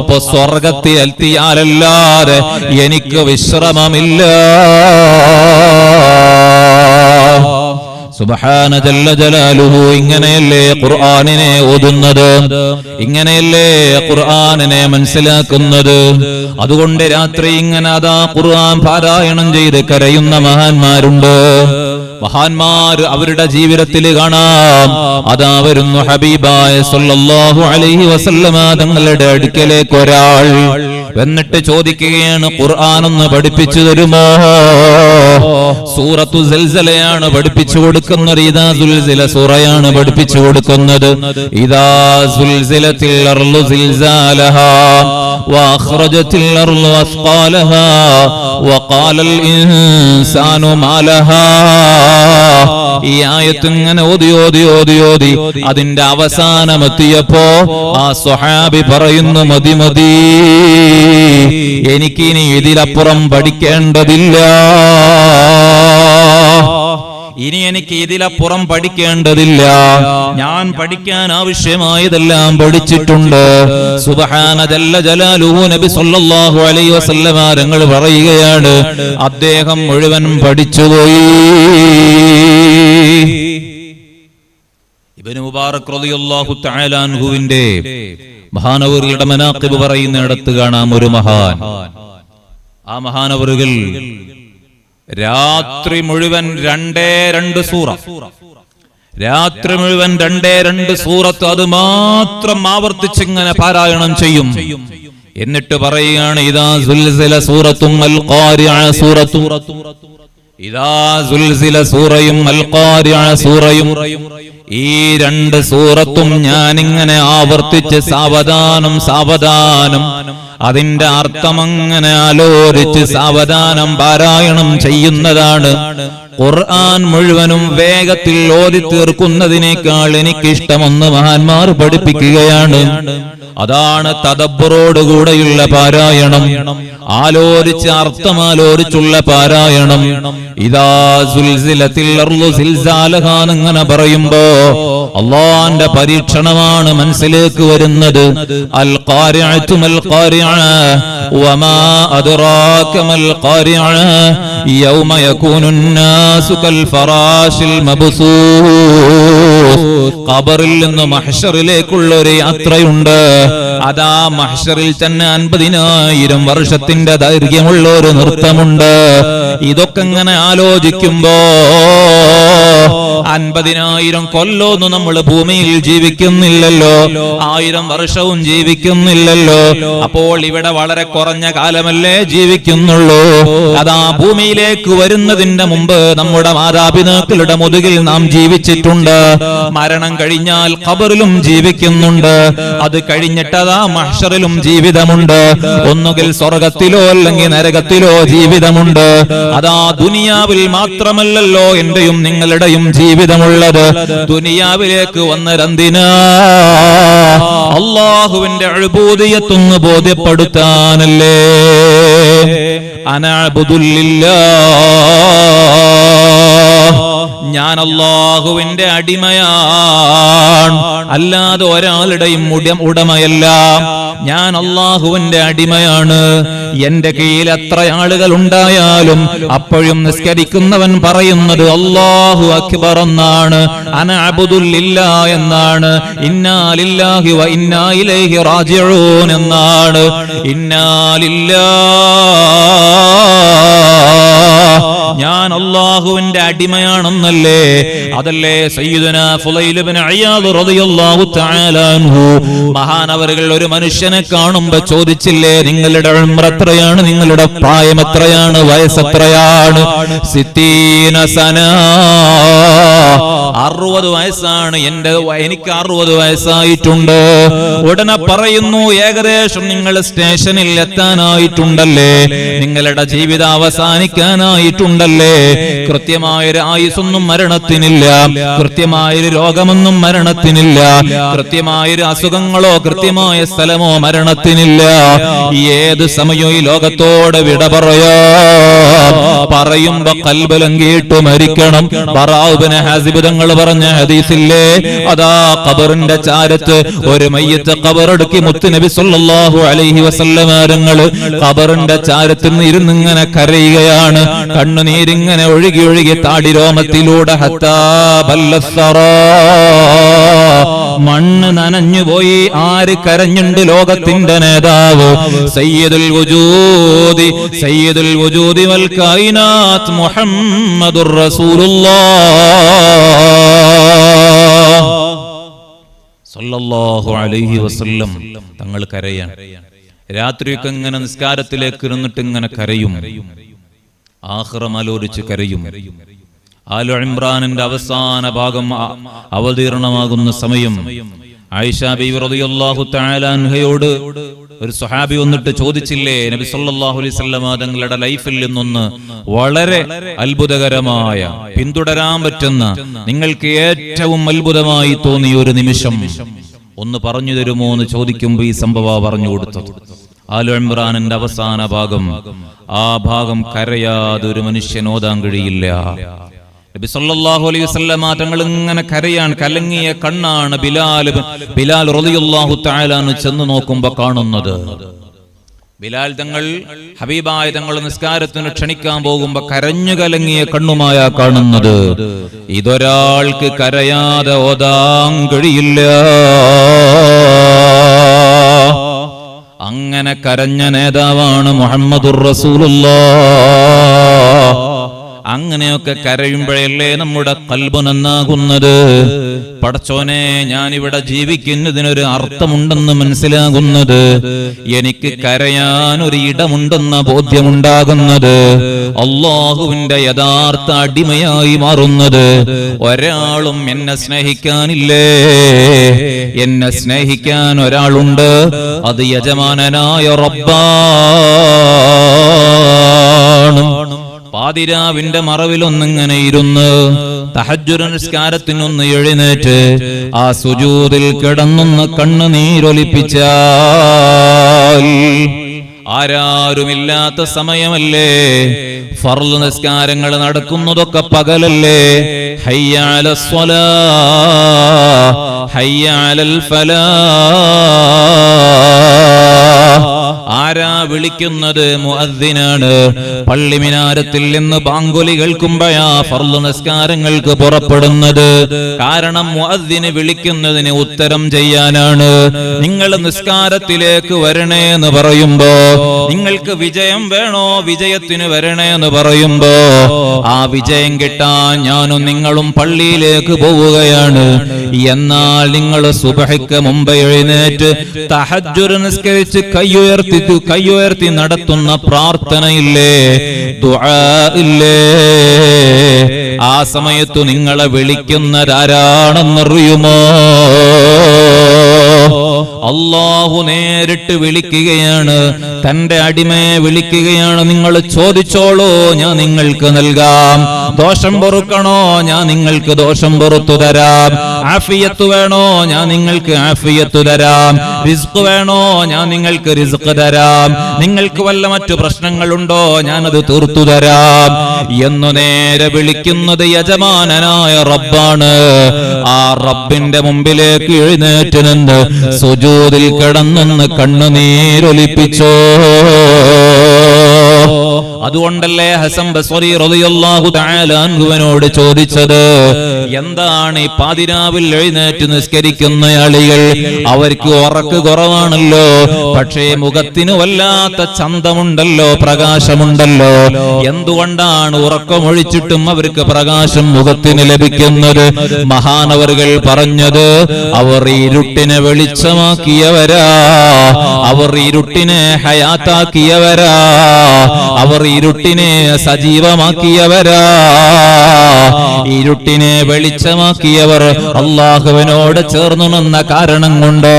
അപ്പൊ സ്വർഗത്തിൽ എത്തിയാലല്ലാതെ എനിക്ക് വിശ്രമമില്ല. സുബ്ഹാന ജല്ല ജലാലുഹു. ഇങ്ങനെയല്ലേ ഖുർആനിനെ ഓതുന്നത്, ഇങ്ങനെയല്ലേ ഖുർആനിനെ മനസ്സിലാക്കുന്നത്. അതുകൊണ്ട് രാത്രി ഇങ്ങനെ അതാ ഖുർആൻ പാരായണം ചെയ്ത് കരയുന്ന മഹാന്മാരുണ്ട്. മഹാന്മാർ അവരുടെ ജീവിതത്തിൽ കാണാം. അതാ വരുന്നു ഹബീബായ സല്ലല്ലാഹു അലൈഹി വസല്ലമ തങ്ങളുടെ അടുക്കലേക്ക് ഒരാൾ എന്നിട്ട് ചോദിക്കുകയാണ്, ഖുർആൻ ഒന്ന് പഠിപ്പിച്ചു തരുമോ? സൂറത്തു സിൽസിലയാണ് പഠിപ്പിച്ചു കൊടുക്കുന്നത്. ഇദാ സുൽസില സൂറയാണ് പഠിപ്പിച്ചു കൊടുക്കുന്നത്. ഇദാ സുൽസിലത്തിൽ അർളു സിൽസാലഹാ വഅഖ്റജത്തിൽ അർളു അസ്ഖാലഹാ വഖാലൽ ഇൻസാനു മാലഹാ. ഈ ആയത്ത് ഇങ്ങനെ ഓതി ഓതി ഓതി ഓതി അതിന്റെ അവസാനമെത്തിയപ്പോ ആ സ്വഹാബി പറയുന്നു, മതി മതി, എനിക്കിനി ഇതിലപ്പുറം പഠിക്കേണ്ടതില്ല, ഇനി എനിക്ക് ഇതിലപ്പുറം പഠിക്കേണ്ടതില്ല, ഞാൻ പഠിക്കാൻ ആവശ്യമായതെല്ലാം പഠിച്ചിട്ടുണ്ട്. സുബ്ഹാന ജല്ല ജലാലുഹു. നബി സല്ലല്ലാഹു അലൈഹി വസല്ലമ തങ്ങൾ പറയുകയാണ്, അദ്ദേഹം മുഴുവൻ പഠിച്ചുപോയി. ഇബ്നു മുബാറക് റളിയല്ലാഹു തആല അൻഹുവിന്റെ മഹാനവറുകളുടെ മനാഖിബ് പറയുന്നിടത്ത് കാണാം ഒരു മഹാൻ. ആ മഹാനവറുകൾ രാത്രി മുഴുവൻ 2 സൂറ, രാത്രി മുഴുവൻ 2 സൂറത്ത് അത് മാത്രം ആവർത്തിച്ചിങ്ങനെ പാരായണം ചെയ്യും. എന്നിട്ട് പറയുകയാണ്, ഇദാ സുൽസില സൂറത്തും അൽ ഖാരിഅ സൂറത്തും, ഇദാ സുൽസില സൂറയും അൽ ഖാരിഅ സൂറയും, ഈ 2 സൂറത്തും ഞാനിങ്ങനെ ആവർത്തിച്ച് സാവധാനം സാവധാനം അതിന്റെ അർത്ഥമങ്ങനെ ആലോചിച്ച് സാവധാനം പാരായണം ചെയ്യുന്നതാണ്. ഖുർആൻ മുഴുവനും വേഗത്തിൽ ഓതി തീർക്കുന്നതിനേക്കാൾ എനിക്കിഷ്ടമെന്ന് മഹാന്മാർ പഠിപ്പിക്കുകയാണ്. അതാണ് തദബ്ബറോടുകൂടെയുള്ള പാരായണം, ആലോചിച്ച് അർത്ഥമാലോചിച്ചുള്ള പാരായണം. ഇദാ സുൽസിലത്തിൽ അർളു സിൽസാലഹാ എന്നിങ്ങനെ പറയുമ്പോ അല്ലാഹുവിന്റെ പരീക്ഷണമാണ് മനസ്സിലേക്ക് വരുന്നത്. അൽ ഖാരിഅതു മൽ ഖാരിഅ വമാ അദ്റാക മൽ ഖാരിഅ യൗമ യകൂനുൻ നാസു കൽ ഫറാശിൽ മബ്സൂസ്. ഖബറിൽ നിന്ന് മഹ്ശറിലേക്കുള്ള ഒരു യാത്രയുണ്ട്. അതാ മഹ്ശറിൽ തന്നെ 50,000 വർഷത്തിന്റെ ദൈർഘ്യമുള്ള ഒരു നൃത്തമുണ്ട്. ഇതൊക്കെ ഇങ്ങനെ ആലോചിക്കുമ്പോ 50,000 കൊല്ലമൊന്നും നമ്മൾ ഭൂമിയിൽ ജീവിക്കുന്നില്ലല്ലോ, 1000 വർഷവും ജീവിക്കുന്നില്ലല്ലോ. അപ്പോൾ ഇവിടെ വളരെ കുറഞ്ഞ കാലമല്ലേ ജീവിക്കുന്നുള്ളൂ. അതാ ഭൂമിയിലേക്ക് വരുന്നതിന്റെ മുമ്പ് നമ്മുടെ മാതാപിതാക്കളുടെ മുതുകിൽ നാം ജീവിച്ചിട്ടുണ്ട്. മരണം കഴിഞ്ഞാൽ ഖബറിലും ജീവിക്കുന്നുണ്ട്. അത് കഴിഞ്ഞിട്ടതാ മഹ്ശറിലും ജീവിതമുണ്ട്. ഒന്നുകിൽ സ്വർഗത്തിലോ അല്ലെങ്കിൽ നരകത്തിലോ ജീവിതമുണ്ട്. അതാ ദുനിയാവിൽ മാത്രമല്ലല്ലോ എന്റെയും നിങ്ങളുടെയും ജീവിതമുള്ളത്. ദുനിയാവിലേക്ക് വന്നരെന്തിനാ? അല്ലാഹുവിന്റെ ഉബൂദിയത്തൊന്ന് ബോധ്യപ്പെടുത്താനല്ലേ. അനഅബ്ദുലില്ലാഹ്, ഞാൻ അല്ലാഹുവിന്റെ അടിമയാണ്, അല്ലാതെ ഒരാളുടെയും ഉടമയല്ല. ഞാൻ അല്ലാഹുവിന്റെ അടിമയാണ്. എന്റെ കീഴിൽ എത്ര ആളുകൾ ഉണ്ടായാലും അപ്പോഴും നിസ്കരിക്കുന്നവൻ പറയുന്നത് അല്ലാഹു അക്ബർ എന്നാണ്, അനഅബ്ദുലില്ലാ എന്നാണ്, ഇന്നാ ലില്ലാഹി വ ഇന്നാ ഇലൈഹി റാജിഊൻ എന്നാണ്. ഇന്നാ ലില്ലാഹ്, ഞാൻ അല്ലാഹുവിന്റെ അടിമയാണെന്നല്ലേ. അതല്ലേ സയ്യിദുനാ ഫുളൈൽ ഇബ്നു ഇയാദ് റളിയല്ലാഹു തആല അൻഹു മഹാനവറുകൾ ഒരു മനുഷ്യനെ കാണുമ്പോൾ ചോദിച്ചില്ലേ, നിങ്ങളുടെ ഉംറ എത്രയാണ്, നിങ്ങളുടെ പ്രായം എത്രയാണ്, വയസ്സെത്രയാണ്? 60 സന, 60 വയസ്സാണ്. എനിക്ക് 60 വയസ്സായിട്ടുണ്ട്. ഉടനെ പറയുന്നു, ഏകദേശം നിങ്ങൾ സ്റ്റേഷനിൽ എത്താനായിട്ടുണ്ടല്ലേ, നിങ്ങളുടെ ജീവിതം അവസാനിക്കാനായിട്ടുണ്ടല്ലേ. കൃത്യമായൊരു ആയുസ്സൊന്നും മരണത്തിനില്ല, കൃത്യമായൊരു രോഗമൊന്നും മരണത്തിനില്ല, കൃത്യമായൊരു അസുഖങ്ങളോ കൃത്യമായ സ്ഥലമോ മരണത്തിനില്ല. ഏത് സമയവും ഈ ലോകത്തോട് വിട പറയുമ്പോ കൽബലങ്കിയിട്ട് മരിക്കണം. ബറാഉ ഇബ്നു ഹാസിബ് തങ്ങൾ പറഞ്ഞ ഹദീസില്ലേ, അതാ ഖബറിന്റെ ചാരത്ത് ഒരു മയ്യിത്ത് ഖബറടക്കി മുത്തുനബി സല്ലല്ലാഹു അലൈഹി വസല്ലമ തങ്ങൾ ഖബറിന്റെ ചാരത്ത് ഇരുന്നിങ്ങനെ കരയുകയാണ്. കണ്ണുനീരിങ്ങനെ ഒഴുകി ഒഴുകി താടിരോമത്തിലൂടെ കാറ്റിലൂടെ ഹത്താ ബല്ലസ്സറ, മണ്ണ് നനഞ്ഞുപോയി. ആര് കരഞ്ഞുണ്ട്? ലോകത്തിന്റെ നേതാവ് സയ്യിദുൽ വജൂദി വൽ കായിനാത്ത് മുഹമ്മദുർ റസൂലുള്ളാഹ് സല്ലല്ലാഹു അലൈഹി വസല്ലം തങ്ങൾ കരയാൻ. രാത്രിയൊക്കെ ഇങ്ങനെ നിസ്കാരത്തിലേക്ക് ഇരുന്നിട്ട് ഇങ്ങനെ കരയും, ആഖിറം ആലോചിച്ച് കരയും. ആലു ഇംറാനിന്റെ അവസാന ഭാഗം അവതീർണമാകുന്ന സമയം ആയിഷ ബീവി റളിയല്ലാഹു തആല അൻഹയോട് ഒരു സ്വഹാബി വന്നിട്ട് ചോദിച്ചില്ലേ, നബി സല്ലല്ലാഹു അലൈഹി വസല്ലം തങ്ങളുടെ ലൈഫിൽ നിന്നൊന്ന് വളരെ അത്ഭുതകരമായ, പിന്തുടരാൻ പറ്റുന്ന, നിങ്ങൾക്ക് ഏറ്റവും അത്ഭുതമായി തോന്നിയ ഒരു നിമിഷം ഒന്ന് പറഞ്ഞു തരുമോ എന്ന് ചോദിക്കുമ്പോൾ ഈ സംഭവം പറഞ്ഞു കൊടുത്തത്. ആലു ഇംറാനിന്റെ അവസാന ഭാഗം, ആ ഭാഗം കരയാതെ ഒരു മനുഷ്യൻ ഓതാൻ കഴിയില്ല. നബി സല്ലല്ലാഹു അലൈഹി വസല്ലം തങ്ങൾ ഇങ്ങനെ കരയാൻ, കലങ്ങിയ കണ്ണാണ് ബിലാൽ റളിയല്ലാഹു തആല ചെന്ന് നോക്കുമ്പോ കാണുന്നത്. ബിലാൽ തങ്ങൾ ഹബീബായ തങ്ങൾ നിസ്കാരത്തിന് ക്ഷണിക്കാൻ പോകുമ്പോ കരഞ്ഞു കലങ്ങിയ കണ്ണുമായ കാണുന്നത്. ഇതൊരാൾക്ക് കരയാതെ ഓതാൻ കഴിയില്ല. അങ്ങനെ കരഞ്ഞ നേതാവാണ് മുഹമ്മദുർ റസൂലുള്ളാഹ്. അങ്ങനെയൊക്കെ കരയുമ്പോഴല്ലേ നമ്മുടെ ഖൽബ് നന്നാകുന്നത്. പടച്ചോനെ, ഞാനിവിടെ ജീവിക്കുന്നതിനൊരു അർത്ഥമുണ്ടെന്ന് മനസ്സിലാകുന്നത്, എനിക്ക് കരയാൻ ഒരു ഇടമുണ്ടെന്ന ബോധ്യമുണ്ടാകുന്നത്, അല്ലാഹുവിന്റെ യഥാർത്ഥ അടിമയായി മാറുന്നത്. ഒരാളും എന്നെ സ്നേഹിക്കാനില്ലേ? എന്നെ സ്നേഹിക്കാൻ ഒരാളുണ്ട്, അത് യജമാനനായ റബ്ബാണ്. പാതിരാവിന്റെ മറവിലൊന്നിങ്ങനെ ഇരുന്ന് തഹജ്ജുദ് നിസ്കാരത്തിനൊന്ന് എഴുന്നേറ്റ് ആ സുജൂദിൽ കിടന്നൊന്ന് കണ്ണുനീരൊലിപ്പിച്ചാൽ, ആരാരുമില്ലാത്ത സമയമല്ലേ, ഫർള് നിസ്കാരങ്ങൾ നടക്കുന്നതൊക്കെ പകലല്ലേ, ഹയ്യ അലസ് സ്വലാഹ് ഹയ്യ അലൽ ഫലാഹ്, ആരാ വിളിക്കുന്നത്? മുഅദ്ദിനാണ്. പള്ളി മിനാരത്തിൽ നിന്ന് ബാങ്കുലി കേൾക്കുമ്പോഴാ ഫർള് നിസ്കാരങ്ങൾക്ക് പുറപ്പെടുന്നത്. കാരണം മുഅദ്ദിന് വിളിക്കുന്നതിന് ഉത്തരം ചെയ്യാനാണ്. നിങ്ങൾ നിസ്കാരത്തിലേക്ക് വരണേ എന്ന് പറയുമ്പോ, നിങ്ങൾക്ക് വിജയം വേണോ, വിജയത്തിന് വരണേ എന്ന് പറയുമ്പോ, ആ വിജയം കിട്ടാൻ ഞാനും നിങ്ങളും പള്ളിയിലേക്ക് പോവുകയാണ്. എന്നാൽ നിങ്ങൾ സുബ്ഹിക്ക് മുമ്പ് എഴുന്നേറ്റ് തഹജ്ജുദ് നിസ്കരിച്ച് കയ്യുയർത്തി നടത്തുന്ന പ്രാർത്ഥനയില്ലേ, ദുആ ഇല്ലേ, ആ സമയത്ത് നിങ്ങളെ വിളിക്കുന്നതാരാണെന്നറിയുമോ? അല്ലാഹു നേരിട്ട് വിളിക്കുകയാണ്, തന്റെ അടിമയെ വിളിക്കുകയാണ്. നിങ്ങൾ ചോദിച്ചോളൂ, ഞാൻ നിങ്ങൾക്ക് നൽകാം. ദോഷം പൊറുക്കണോ, ഞാൻ നിങ്ങൾക്ക് ദോഷം പൊറുത്തു തരാം. ആഫിയത്ത് വേണോ, ഞാൻ നിങ്ങൾക്ക് ആഫിയത്ത് തരാം. റിസ്ക് വേണോ, ഞാൻ നിങ്ങൾക്ക് റിസ്ക് തരാം. നിങ്ങൾക്ക് വല്ല മറ്റു പ്രശ്നങ്ങളുണ്ടോ, ഞാനത് തീർത്തു തരാം എന്നു നേരെ വിളിക്കുന്നത് യജമാനനായ റബ്ബാണ്. ആ റബ്ബിന്റെ മുമ്പിലേക്ക് എഴുന്നേറ്റ് നിന്ന് സുജൂദിൽ കിടന്നെന്ന് കണ്ണുനീരൊലിപ്പിച്ചോ. അതുകൊണ്ടല്ലേ ഹസൻ ബസ്രി റളിയല്ലാഹു തആല അൻഹുവിനോട് ചോദിച്ചത്, എന്താണ് ഈ പാതിരാവിൽ എഴുന്നേറ്റ് നിസ്കരിക്കുന്ന ആളുകൾ, അവർക്ക് ഉറക്ക് കുറവാണല്ലോ, പക്ഷേ മുഖത്തിന് വല്ലാത്ത ചന്തമുണ്ടല്ലോ, പ്രകാശമുണ്ടല്ലോ, എന്തുകൊണ്ടാണ് ഉറക്കമൊഴിച്ചിട്ടും അവർക്ക് പ്രകാശം മുഖത്തിന് ലഭിക്കുന്നത്? മഹാനവറുകൾ പറഞ്ഞത്, അവർ ഇരുട്ടിനെ വെളിച്ചമാക്കിയവരാ, അവർ ഇരുട്ടിനെ ഹയാത്താക്കിയവരാ, അവർ ഇരുട്ടിനെ സജീവമാക്കിയവരാ, ഇരുട്ടിനെ വെളിച്ചമാക്കിയവർ അല്ലാഹുവിനോട് ചേർന്നു നിന്ന കാരണം കൊണ്ട്.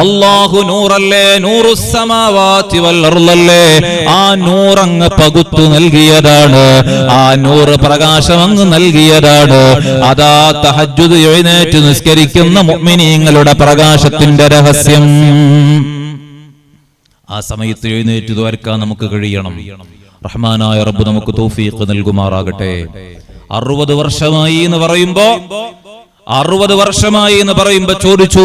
അല്ലാഹു നൂറല്ലേ, നൂറുസ്സമാവാതി വൽ അർളല്ലേ, ആ നൂറങ്ങ് പകുത്തു നൽകിയതാണ്, ആ നൂറ് പ്രകാശം അങ്ങ് നൽകിയതാണ്. അതാ തഹജ്ജുദ് എഴുന്നേറ്റ് നിസ്കരിക്കുന്ന മുഅ്മിനീങ്ങളുടെ പ്രകാശത്തിന്റെ രഹസ്യം. ആ സമയത്ത് എഴുന്നേറ്റ് ദ്വാരക്കാൻ നമുക്ക് കഴിയണം. റഹ്മാനായ റബ്ബ് നമുക്ക് തൗഫീഖ് നൽകുമാറാകട്ടെ. 60 വർഷമായി എന്ന് പറയുമ്പോ 60 വർഷമായി എന്ന് പറയുമ്പോ ചോദിച്ചു,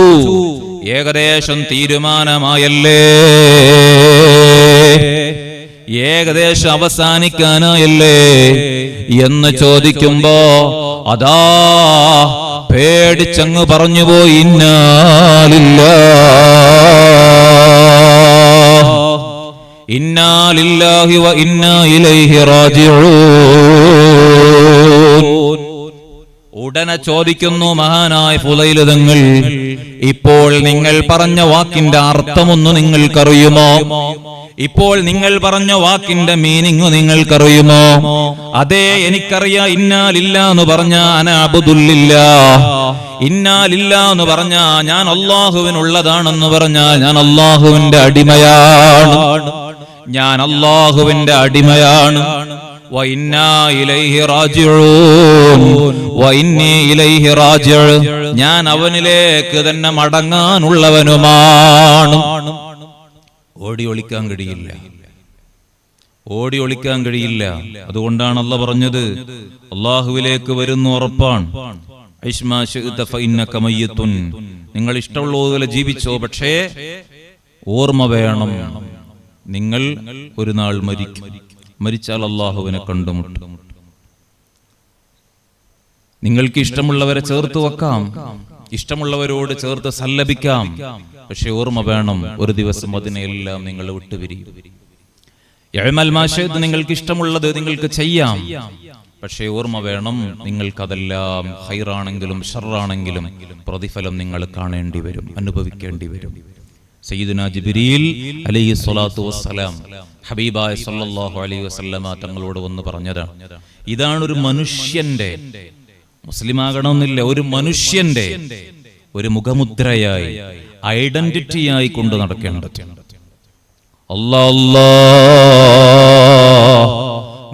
ഏകദേശം തീരുമാനമായല്ലേ? ഏകദേശം അവസാനിക്കാനായല്ലേ എന്ന് ചോദിക്കുമ്പോ അതാ പേടിച്ചങ്ങ് പറഞ്ഞുപോയി, ഇന്നാ ലില്ലാഹി വ ഇന്നാ ഇലൈഹി റാജിഊൻ. ഉടനെ ചോദിക്കുന്നു മഹാനായ ഫുളൈൽ തങ്ങൾ, ഇപ്പോൾ നിങ്ങൾ പറഞ്ഞ വാക്കിന്റെ അർത്ഥമൊന്ന് നിങ്ങൾക്കറിയുമോ? ഇപ്പോൾ നിങ്ങൾ പറഞ്ഞ വാക്കിന്റെ മീനിങ് നിങ്ങൾക്കറിയുമോ? അതെ, എനിക്കറിയാം. ഇന്നാ ലില്ലാഹ് എന്ന് പറഞ്ഞ അന അബ്ദുല്ലില്ലാഹ്, ഇന്നാ ലില്ലാഹ് എന്ന് പറഞ്ഞ ഞാൻ അല്ലാഹുവിനുള്ളതാണെന്ന് പറഞ്ഞാൽ ഞാൻ അല്ലാഹുവിന്റെ അടിമയാണ്, ഞാൻ അല്ലാഹുവിന്റെ അടിമയാണ്. വ ഇന്നാ ഇലൈഹി റാജിഊൻ, വ ഇന്നി ഇലൈഹി റാജിഉ, ഞാൻ അവനിലേക്ക് തന്നെ മടങ്ങാനുള്ളവനുമാണ്. ഓടി ഒളിക്കാൻ കഴിയില്ല, ഓടി ഒളിക്കാൻ കഴിയില്ല. അതുകൊണ്ടാണ് അല്ലാഹ് പറഞ്ഞത്, അല്ലാഹുവിലേക്ക് വരുന്നു ഉറപ്പാണ്. ഇശ്മാ ശിഅത ഫഇന്നക മയ്യിതുൻ, നിങ്ങൾ ഇഷ്ടമുള്ളതുപോലെ ജീവിച്ചോ, പക്ഷേ ഓർമ്മ വേണം, നിങ്ങൾ ഒരു നാൾ മരിക്കും. മരിച്ചാൽ അല്ലാഹുവിനെ കണ്ടുമുട്ടും. നിങ്ങൾക്ക് ഇഷ്ടമുള്ളവരെ ചേർത്ത് വെക്കാം, ഇഷ്ടമുള്ളവരോട് ചേർത്ത് സല്ലപിക്കാം, പക്ഷെ ഓർമ്മ വേണം, ഒരു ദിവസം അതിനെല്ലാം നിങ്ങൾ വിട്ടുപിരിയും. യഅമൽ മാ ശിഅത, നിങ്ങൾക്ക് ഇഷ്ടമുള്ളത് നിങ്ങൾക്ക് ചെയ്യാം, പക്ഷേ ഓർമ്മ വേണം, നിങ്ങൾക്കതെല്ലാം ഖൈറാണെങ്കിലും ഷർറാണെങ്കിലും പ്രതിഫലം നിങ്ങൾ കാണേണ്ടി വരും, അനുഭവിക്കേണ്ടി വരും. സയ്യിദുനാ ജിബ്രീൽ അലൈഹി സ്വലാത്തു വസ്സലാം ഹബീബായ സല്ലല്ലാഹു അലൈഹി വസല്ലമ തങ്ങളോട് വന്ന് പറഞ്ഞതാണ്, ഇതാണ് ഒരു മനുഷ്യന്റെ, മുസ്ലിമാകണമെന്നില്ല, ഒരു മനുഷ്യന്റെ ഒരു മുഖമുദ്രയായി, ഐഡന്റിറ്റിയായി കൊണ്ട് നടക്കേണ്ടത്.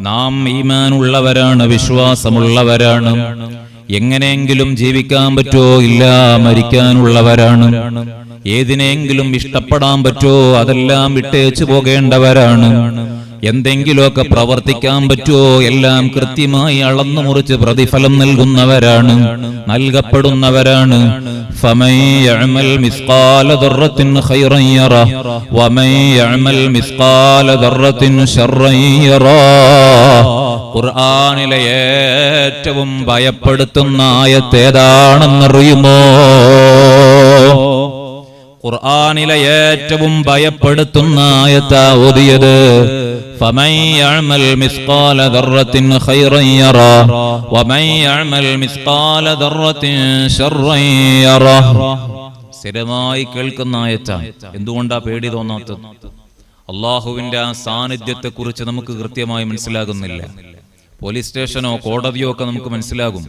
നാം ഈമാനുള്ളവരാണ്, വിശ്വാസമുള്ളവരാണ്. എങ്ങനെയെങ്കിലും ജീവിക്കാൻ പറ്റോ? ഇല്ല, മരിക്കാനുള്ളവരാണ്. ഏതിനെങ്കിലും ഇഷ്ടപ്പെടാൻ പറ്റോ? അതെല്ലാം വിട്ടേച്ചു പോകേണ്ടവരാണ്. എന്തെങ്കിലുമൊക്കെ പ്രവർത്തിക്കാൻ പറ്റുമോ? എല്ലാം കൃത്യമായി അളന്നു മുറിച്ച് പ്രതിഫലം നൽകുന്നവരാണ്, നൽകപ്പെടുന്നവരാണ്. فمن يعمل مثقال ذرة خيرا يره ومن يعمل مثقال ذرة شرا يره. ഖുർആനിലെ ഏറ്റവും ഭയപ്പെടുത്തുന്ന ആയത്ത് ഏതാണെന്നറിയുമോ? ഖുർആനിലെ ഏറ്റവും ഭയപ്പെടുത്തുന്ന ആയത്താ ഓതിയത്. فمن يعمل مثقال ذرة خيرا يره ومن يعمل مثقال ذرة شرا يره. സ്ഥിരമായി കേൾക്കുന്ന ആയത്താണ്. എന്തുകൊണ്ടാ പേടി തോന്നാത്തത്? അള്ളാഹുവിന്റെ ആ സാന്നിധ്യത്തെ കുറിച്ച് നമുക്ക് കൃത്യമായി മനസ്സിലാകുന്നില്ല. പോലീസ് സ്റ്റേഷനോ കോടതിയോ ഒക്കെ നമുക്ക് മനസ്സിലാകും,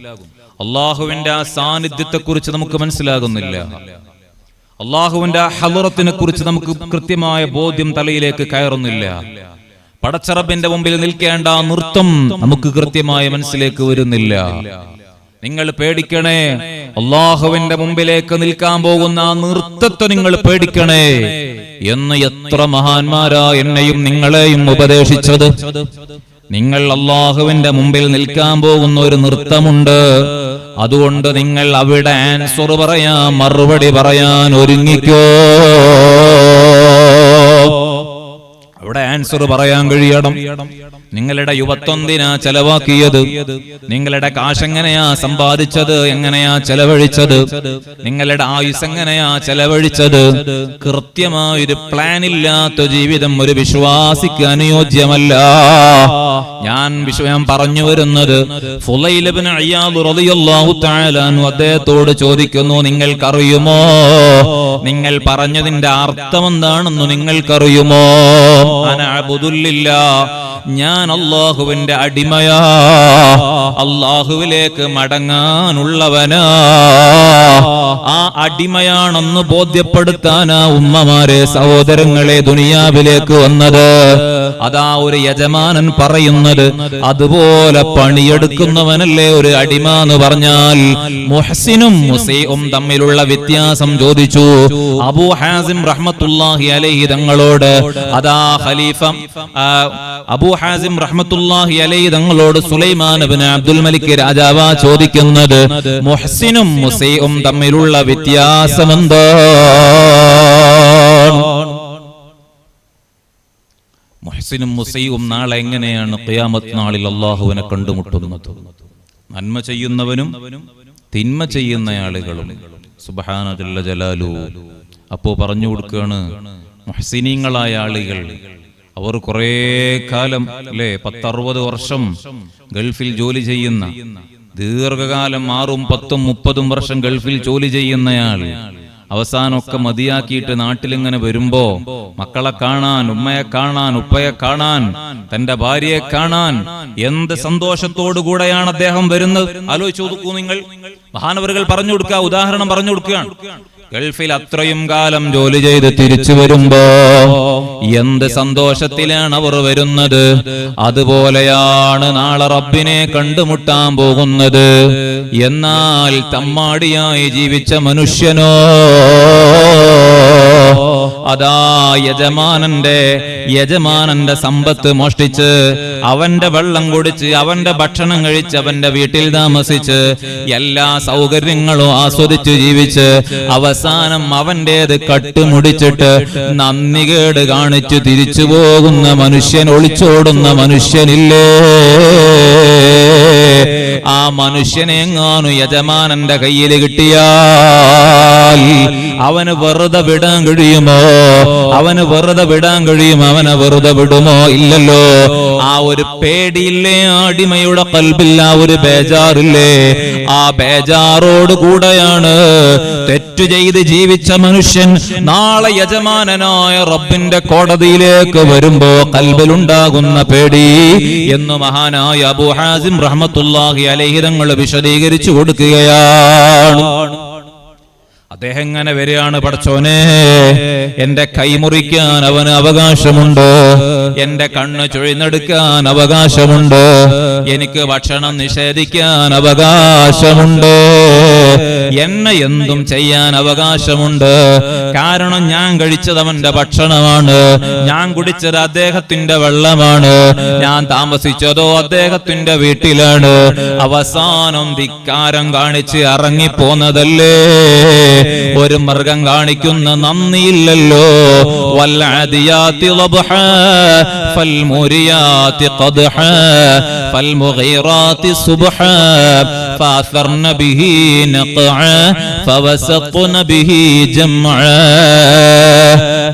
അള്ളാഹുവിന്റെ ആ സാന്നിധ്യത്തെ കുറിച്ച് നമുക്ക് മനസ്സിലാകുന്നില്ല. അള്ളാഹുവിന്റെ ആ ഹളറത്തിനെ കുറിച്ച് നമുക്ക് കൃത്യമായ ബോധ്യം തലയിലേക്ക് കയറുന്നില്ല. പടച്ചറബിന്റെ മുമ്പിൽ നിൽക്കേണ്ട നൃത്തം നമുക്ക് കൃത്യമായ മനസ്സിലേക്ക് വരുന്നില്ല. നിങ്ങൾ പേടിക്കണേ, അള്ളാഹുവിന്റെ മുമ്പിലേക്ക് നിൽക്കാൻ പോകുന്ന ആ നൃത്തത്തെ നിങ്ങൾ പേടിക്കണേ എന്ന് എത്ര മഹാന്മാരാ എന്നെയും നിങ്ങളെയും ഉപദേശിച്ചത്. നിങ്ങൾ അള്ളാഹുവിന്റെ മുമ്പിൽ നിൽക്കാൻ പോകുന്ന ഒരു നൃത്തമുണ്ട്. അതുകൊണ്ട് നിങ്ങൾ അവിടെ ആൻസർ പറയാൻ, മറുപടി പറയാൻ ഒരുങ്ങിക്കോ. അവിടെ ആൻസർ പറയാൻ കഴിയണം. നിങ്ങളുടെ യുവത്വന്തിനാ ചെലവാക്കിയത്? നിങ്ങളുടെ കാശ് എങ്ങനെയാ സമ്പാദിച്ചത്? എങ്ങനെയാ ചെലവഴിച്ചത്? നിങ്ങളുടെ ആയുസ് എങ്ങനെയാ ചെലവഴിച്ചത്? കൃത്യമായൊരു പ്ലാൻ ഇല്ലാത്ത ജീവിതം ഒരു വിശ്വാസിക്ക് അനുയോജ്യമല്ല. ഞാൻ പറഞ്ഞു വരുന്നത്, ഫുളൈൽ ഇബ്നു ഇയാദ് റളിയല്ലാഹു തആല അൻഹു അദ്ദേഹത്തോട് ചോദിക്കുന്നു, നിങ്ങൾക്കറിയുമോ, നിങ്ങൾ പറഞ്ഞതിന്റെ അർത്ഥം എന്താണെന്ന് നിങ്ങൾക്കറിയുമോ? അന അബ്ദുല്ലില്ലാഹ്, ഞാൻ അല്ലാഹുവിന്റെ അടിമയാ, അല്ലാഹുവിലേക്ക് മടങ്ങാനുള്ളവനാ. ആ അടിമയാണെന്ന് ബോധ്യപ്പെടുത്താനാ ഉമ്മമാരെ, സഹോദരങ്ങളെ ദുനിയാവിലേക്ക് വന്നത്. അതാ ഒരു യജമാനൻ പറയുന്നത്. അതുപോലെ പണിയെടുക്കുന്നവനല്ലേ ഒരു അടിമ എന്ന് പറഞ്ഞാൽ. മുഹ്സിനും മുസീഉം തമ്മിലുള്ള വ്യത്യാസം ചോദിച്ചു അബൂ ഹാസിം റഹ്മത്തുള്ളാഹി അലൈഹി തങ്ങളോട്. അതാ ഖലീഫ അബൂ ഹാസിം റഹ്മത്തുള്ളാഹി അലൈഹി തങ്ങളോട് സുലൈമാൻ ഇബ്നു അബ്ദുൽ മലിക് രാജാവാ ചോദിക്കുന്നത്, മുഹ്സിനും മുസീഉം തമ്മിലുള്ള വ്യത്യാസം എന്താണ്? മുഹ്സിനും മുസയ്യും നാളെ എങ്ങനെയാണ് ഖിയാമത്ത് നാളിൽ അല്ലാഹുവിനെ കണ്ടുമുട്ടുന്നത്? നന്മ ചെയ്യുന്നവനും തിന്മ ചെയ്യുന്ന ആളുകളും സുബ്ഹാന ജല്ല ജലാലു. അപ്പോ പറഞ്ഞു കൊടുക്കുകയാണ്, മുഹ്സിനീങ്ങളായ ആളുകൾ അവർ കുറേ കാലം 10-60 വർഷം ഗൾഫിൽ ജോലി ചെയ്യുന്ന, ദീർഘകാലം 6, 10, 30 വർഷം ഗൾഫിൽ ജോലി ചെയ്യുന്നയാൾ അവസാനമൊക്കെ മതിയാക്കിയിട്ട് നാട്ടിലിങ്ങനെ വരുമ്പോ മക്കളെ കാണാൻ, ഉമ്മയെ കാണാൻ, ഉപ്പയെ കാണാൻ, തന്റെ ഭാര്യയെ കാണാൻ എന്ത് സന്തോഷത്തോടു കൂടെയാണ് അദ്ദേഹം വരുന്നത്. ആലോചിച്ചു നോക്കൂ നിങ്ങൾ. മഹാനവറുകൾ പറഞ്ഞു കൊടുക്കുക, ഉദാഹരണം പറഞ്ഞു കൊടുക്കുകയാണ്. ഗൾഫിൽ അത്രയും കാലം ജോലി ചെയ്ത് തിരിച്ചു വരുമ്പോ എന്ത് സന്തോഷത്തിലാണ് അവർ വരുന്നത്. അതുപോലെയാണ് നാളെ റബ്ബിനെ കണ്ടുമുട്ടാൻ പോകുന്നത്. എന്നാൽ തമ്മാടിയായി ജീവിച്ച മനുഷ്യനോ അതാ യജമാനന്റെ സമ്പത്ത് മോഷ്ടിച്ച്, അവന്റെ വെള്ളം കുടിച്ച്, അവന്റെ ഭക്ഷണം കഴിച്ച്, അവന്റെ വീട്ടിൽ താമസിച്ച്, എല്ലാ സൗകര്യങ്ങളും ആസ്വദിച്ച് ജീവിച്ച് അവസാനം അവന്റേത് കട്ടുമുടിച്ചിട്ട് നന്ദികേട് കാണിച്ചു തിരിച്ചു പോകുന്ന മനുഷ്യൻ, ഒളിച്ചോടുന്ന മനുഷ്യനില്ലേ? ആ മനുഷ്യനെങ്ങാനും യജമാനന്റെ കയ്യിൽ കിട്ടിയാൽ അവന് വെറുതെ വിടാൻ കഴിയുമോ? അവന് വെറുതെ വിടാൻ കഴിയുമോ? അവനെ വെറുതെ വിടുമോ? ഇല്ലല്ലോ. ആ ഒരു പേടിയില്ലേ അടിമയുടെ ഖൽബിൽ? ആ ഒരു ബേജാറില്ലേ? ആ ബേജാറോട് കൂടെയാണ് തെറ്റു ചെയ്ത് ജീവിച്ച മനുഷ്യൻ നാളെ യജമാനനായ റബ്ബിന്റെ കോടതിയിലേക്ക് വരുമ്പോ ഖൽബിലുണ്ടാകുന്ന പേടി എന്ന് മഹാനായ അബൂ ഹാസിം റഹ്മത്തുള്ളാഹി അലൈഹി തങ്ങൾ വിശദീകരിച്ചു കൊടുക്കുകയാണ്. അദ്ദേഹം ഇങ്ങനെ വരികയാണ്, പടച്ചോനെ എന്റെ കൈമുറിക്കാൻ അവന് അവകാശമുണ്ട്, എന്റെ കണ്ണ് ചുഴിഞ്ഞെടുക്കാൻ അവകാശമുണ്ട്, എനിക്ക് ഭക്ഷണം നിഷേധിക്കാൻ അവകാശമുണ്ട്, എന്നെ എന്തും ചെയ്യാൻ അവകാശമുണ്ട്. കാരണം ഞാൻ കഴിച്ചത് അവന്റെ ഭക്ഷണമാണ്, ഞാൻ കുടിച്ചത് അദ്ദേഹത്തിന്റെ വെള്ളമാണ്, ഞാൻ താമസിച്ചതോ അദ്ദേഹത്തിന്റെ വീട്ടിലാണ്. അവസാനം ധിക്കാരം കാണിച്ച് ഇറങ്ങിപ്പോന്നതല്ലേ? ഒരു മൃഗം കാണിക്കുന്ന നന്ദിയില്ലല്ലോ. വൽആദിയാതി ളബ്ഹാ ഫൽമുരിയാതി ഖദ്ഹാ ഫൽമുഗീറാതി സുബ്ഹാ ഫഅസർന ബിഹി നഖഅ ഫവസഖ്ന ബിഹി ജംഅ.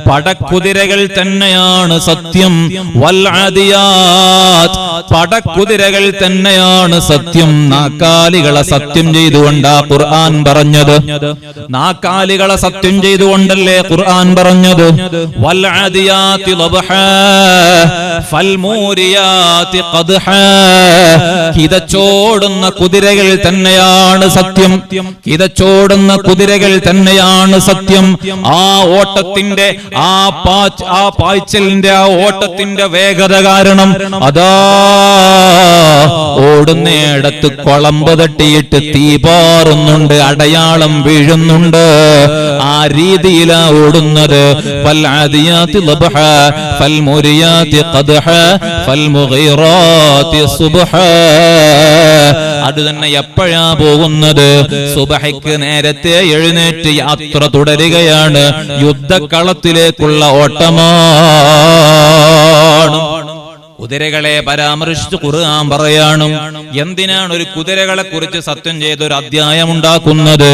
പടക്കുതിരകൾ തന്നെയാണ് സത്യം. വൽആദിയാത്, പടക്കുതിരകൾ തന്നെയാണ് സത്യം. നാക്കാലികളെ സത്യം ചെയ്തുകൊണ്ടാ ഖുർആൻ പറഞ്ഞത്. നാക്കാലികളെ സത്യം ചെയ്തുകൊണ്ടല്ലേ ഖുർആൻ പറഞ്ഞത്. വൽആദിയാതി ളബ്ഹാ ഫൽമൂരിയാതി ഖദ്ഹാ. കിതച്ചോടുന്ന കുതിരകൾ തന്നെയാണ് സത്യം. കിതച്ചോടുന്ന കുതിരകൾ തന്നെയാണ് സത്യം. ആ ഓട്ടത്തിന്റെ ആ പായ്ച്ചലിന്റെ ആ ഓട്ടത്തിന്റെ വേഗത കാരണം അതാ ഓടുന്നയിടത്ത് കുളമ്പ് തട്ടിയിട്ട് തീ പാറുന്നുണ്ട്, അടയാളം വീഴുന്നുണ്ട്. ആ രീതിയിലാ ഓടുന്നത്. ഫൽആദിയാതി ളബ്ഹാ ഫൽമുരിയാതി ഖദ്ഹാ ഫൽമുഗീറാതി സുബ്ഹാ. അത് തന്നെ എപ്പോഴാ പോകുന്നത്? സുബഹയ്ക്ക് നേരത്തെ എഴുന്നേറ്റ് യാത്ര തുടരുകയാണ്. യുദ്ധക്കളത്തിലേക്കുള്ള ഓട്ടമാണ്. കുതിരകളെ പരാമർശിച്ച് ഖുർആൻ പറയാണ്. എന്തിനാണ് ഒരു കുതിരകളെ കുറിച്ച് സത്യം ചെയ്ത് ഒരു അധ്യായം ഉണ്ടാക്കുന്നത്?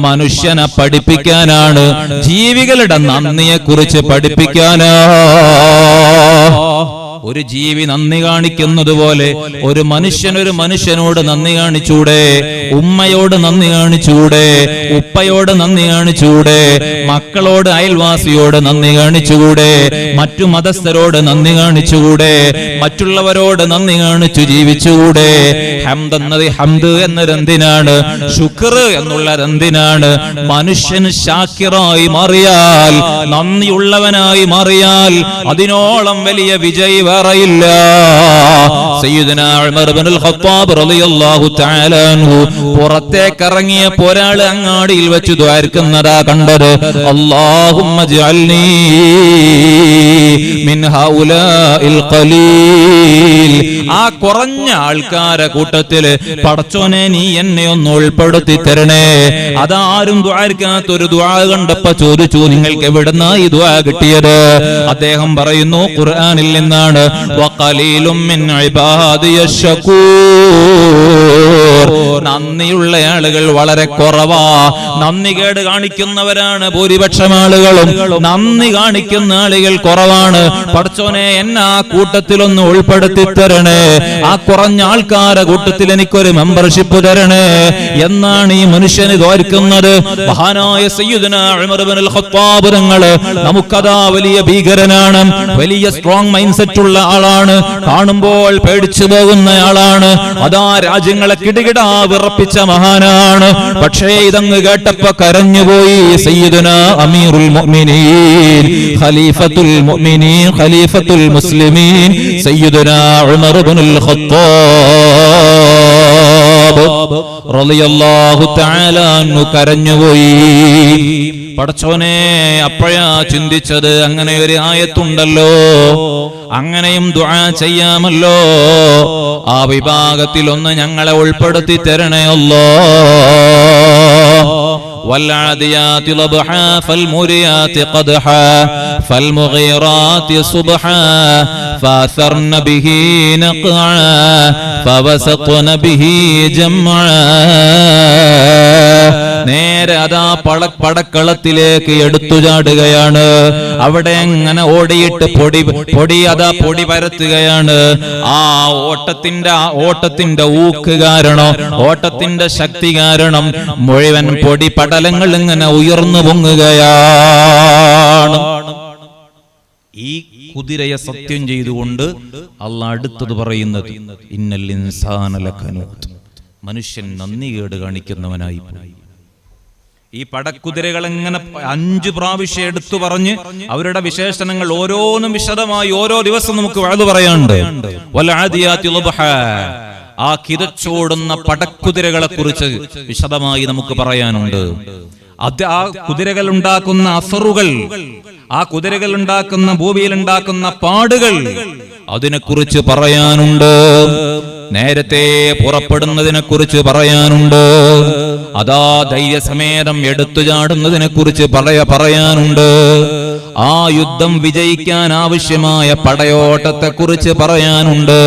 മനുഷ്യനെ പഠിപ്പിക്കാനാണ്. ജീവികളുടെ നന്ദിയെ കുറിച്ച് പഠിപ്പിക്കാനാ. ഒരു ജീവി നന്ദി കാണിക്കുന്നത് പോലെ ഒരു മനുഷ്യനോട് നന്ദി കാണിച്ചൂടെ? ഉമ്മയോട് നന്ദി കാണിച്ചൂടെ? ഉപ്പയോട് നന്ദി കാണിച്ചൂടെ? മക്കളോട്, അയൽവാസിയോട് നന്ദി കാണിച്ചുകൂടെ? മറ്റു മതസ്ഥരോട് നന്ദി കാണിച്ചുകൂടെ? മറ്റുള്ളവരോട് നന്ദി കാണിച്ചു ജീവിച്ചുകൂടെ? ഹംദ് എന്നതെന്തിനാണ്? ശുക്ർ എന്നുള്ളതെന്തിനാണ്? മനുഷ്യൻ ശാക്കിറായി മാറിയാൽ, നന്ദിയുള്ളവനായി മാറിയാൽ അതിനോളം വലിയ വിജയി വേറെയില്ല. സയ്യിദുനാ ഉമർ ഇബ്നുൽ ഖത്താബ് റളിയല്ലാഹു തആല അൻഹു പുറത്തേക്ക് ഇറങ്ങിയ ഒരാൾ അങ്ങാടിയിൽ വെച്ച് ദുആർക്കുന്നതാ കണ്ടത്. അല്ലാഹുമ്മ ജഅൽനീ മിൻ ഹൗലാഇൽ ഖലീൽ, ആ കുറഞ്ഞ ആൾക്കാരെ കൂട്ടത്തില് പടച്ചോനെ നീ എന്നെ ഒന്ന് ഉൾപ്പെടുത്തി തരണേ. അതാരും ദുആർക്കാത്തൊരു ദുആ കണ്ടപ്പോ ചോദിച്ചു, നിങ്ങൾക്ക് എവിടുന്നാ ഈ ദുആ കിട്ടിയത്? അദ്ദേഹം പറയുന്നു, ഖുർആനിൽ നിന്നാണ്. വഖലീലും മിൻ ഇബാദിയശ് ശകൂർ, നന്ദിയുള്ള ആളുകൾ വളരെ കുറവാ. നന്ദികേട് കാണിക്കുന്നവരാണ് ഭൂരിപക്ഷം ആളുകളും, നന്ദി കാണിക്കുന്ന ആളുകൾ കുറവാണ്. പടച്ചോനെ എന്നെ ആ കൂട്ടത്തിലൊന്ന് ഉൾപ്പെടുത്തി തരണേ, ആ കുറഞ്ഞ ആൾക്കാരെ കൂട്ടത്തിൽ എനിക്കൊരു മെമ്പർഷിപ്പ് തരണേ എന്നാണ് ഈ മനുഷ്യന് ദ്വാരിക്കുന്നത്. മഹാനായ സയ്യിദുനാ ഉമർ ഇബ്നുൽ ഖത്താബ് തങ്ങള് നമുക്കതാ വലിയ ഭീകരനാണ്, വലിയ സ്ട്രോങ് മൈൻഡ് സെറ്റ് ഉള്ള ആളാണ്, കാണുമ്പോൾ പേടിച്ചു പോകുന്നയാളാണ്. അതാ രാജ്യങ്ങളെ കിടുകിടാ വിറപ്പിച്ച മഹാനാണ്. പക്ഷേ ഇതങ്ങ് കേട്ടപ്പോ കരഞ്ഞുപോയി. സയ്യിദുനാ അമീറുൽ മുഅ്മിനീൻ, ഖലീഫത്തുൽ മുഅ്മിനീൻ, ഖലീഫത്തുൽ മുസ്ലിമീൻ സയ്യിദുനാ ഉമർ ഇബ്നുൽ ഖത്താബ് റളിയല്ലാഹു തആല അൻഹു കരഞ്ഞുപോയി. പടച്ചോനെ അപ്പോഴാ ചിന്തിച്ചത്, അങ്ങനെ ഒരു ആയത്തുണ്ടല്ലോ, അങ്ങനെയും ദുആ ചെയ്യാമല്ലോ. ആ വിഭാഗത്തിൽ ഒന്ന് ഞങ്ങളെ ഉൾപ്പെടുത്തി തരണേ അല്ലാഹ്. والعاديات ضبحا فالموريات قدحا فالمغيرات صبحا فاثرن به نقعا فوسطن به جمعا. നേരെ അതാ പടക്കളത്തിലേക്ക് എടുത്തു ചാടുകയാണ്. അവിടെ അങ്ങനെ ഓടിയിട്ട് പൊടി പരത്തുകയാണ്. ആ ഓട്ടത്തിന്റെ ഊക്ക് കാരണം, ഓട്ടത്തിന്റെ ശക്തി കാരണം മുഴുവൻ പൊടി പടലങ്ങൾ ഇങ്ങനെ ഉയർന്നു പൊങ്ങുകയാണ്. ഈ കുതിരയെ സത്യം ചെയ്തുകൊണ്ട് അല്ലാഹ് അടുത്തത് പറയുന്നത്, ഇന്നൽ ഇൻസാന ലകനൂത്, മനുഷ്യൻ നന്ദികേട് കാണിക്കുന്നവനായി. ഈ പടക്കുതിരകൾ എങ്ങനെ 5 പ്രാവശ്യം എടുത്തു പറഞ്ഞ് അവരുടെ വിശേഷണങ്ങൾ ഓരോന്നും വിശദമായി ഓരോ ദിവസം നമുക്ക് വഅദ് പറയാനുണ്ട്. വൽആദിയാതി ളബ്ഹാ, ആ കിതച്ചോടുന്ന പടക്കുതിരകളെ കുറിച്ച് വിശദമായി നമുക്ക് പറയാനുണ്ട്. അത് ആ കുതിരകൾ ഉണ്ടാക്കുന്ന അസറുകൾ, ആ കുതിരകൾ ഉണ്ടാക്കുന്ന ഭൂമിയിൽ ഉണ്ടാക്കുന്ന പാടുകൾ, അതിനെക്കുറിച്ച് പറയാനുണ്ട്. നേരത്തെ പുറപ്പെടുന്നതിനെ കുറിച്ച് പറയാനുണ്ട്. അതാ ധൈര്യസമേതം എടുത്തു ചാടുന്നതിനെ കുറിച്ച് പറയാനുണ്ട്. ആ യുദ്ധം വിജയിക്കാൻ ആവശ്യമായ പടയോട്ടത്തെ കുറിച്ച് പറയാനുണ്ട്.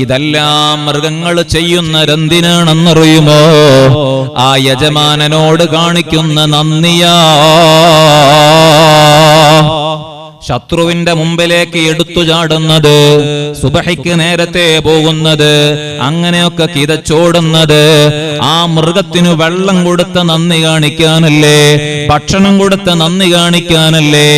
ഇതെല്ലാം മൃഗങ്ങൾ ചെയ്യുന്നതെന്തിനാണെന്നറിയുമോ? ആ യജമാനനോട് കാണിക്കുന്ന നന്ദിയാ. ശത്രുവിന്റെ മുമ്പിലേക്ക് എടുത്തു ചാടുന്നത്, സുബഹിക്ക് നേരത്തെ പോകുന്നത്, അങ്ങനെയൊക്കെ കിതച്ചോടുന്നത് ആ മൃഗത്തിനു വെള്ളം കൊടുത്ത നന്ദി കാണിക്കാനല്ലേ, ഭക്ഷണം കൊടുത്ത നന്ദി കാണിക്കാനല്ലേ,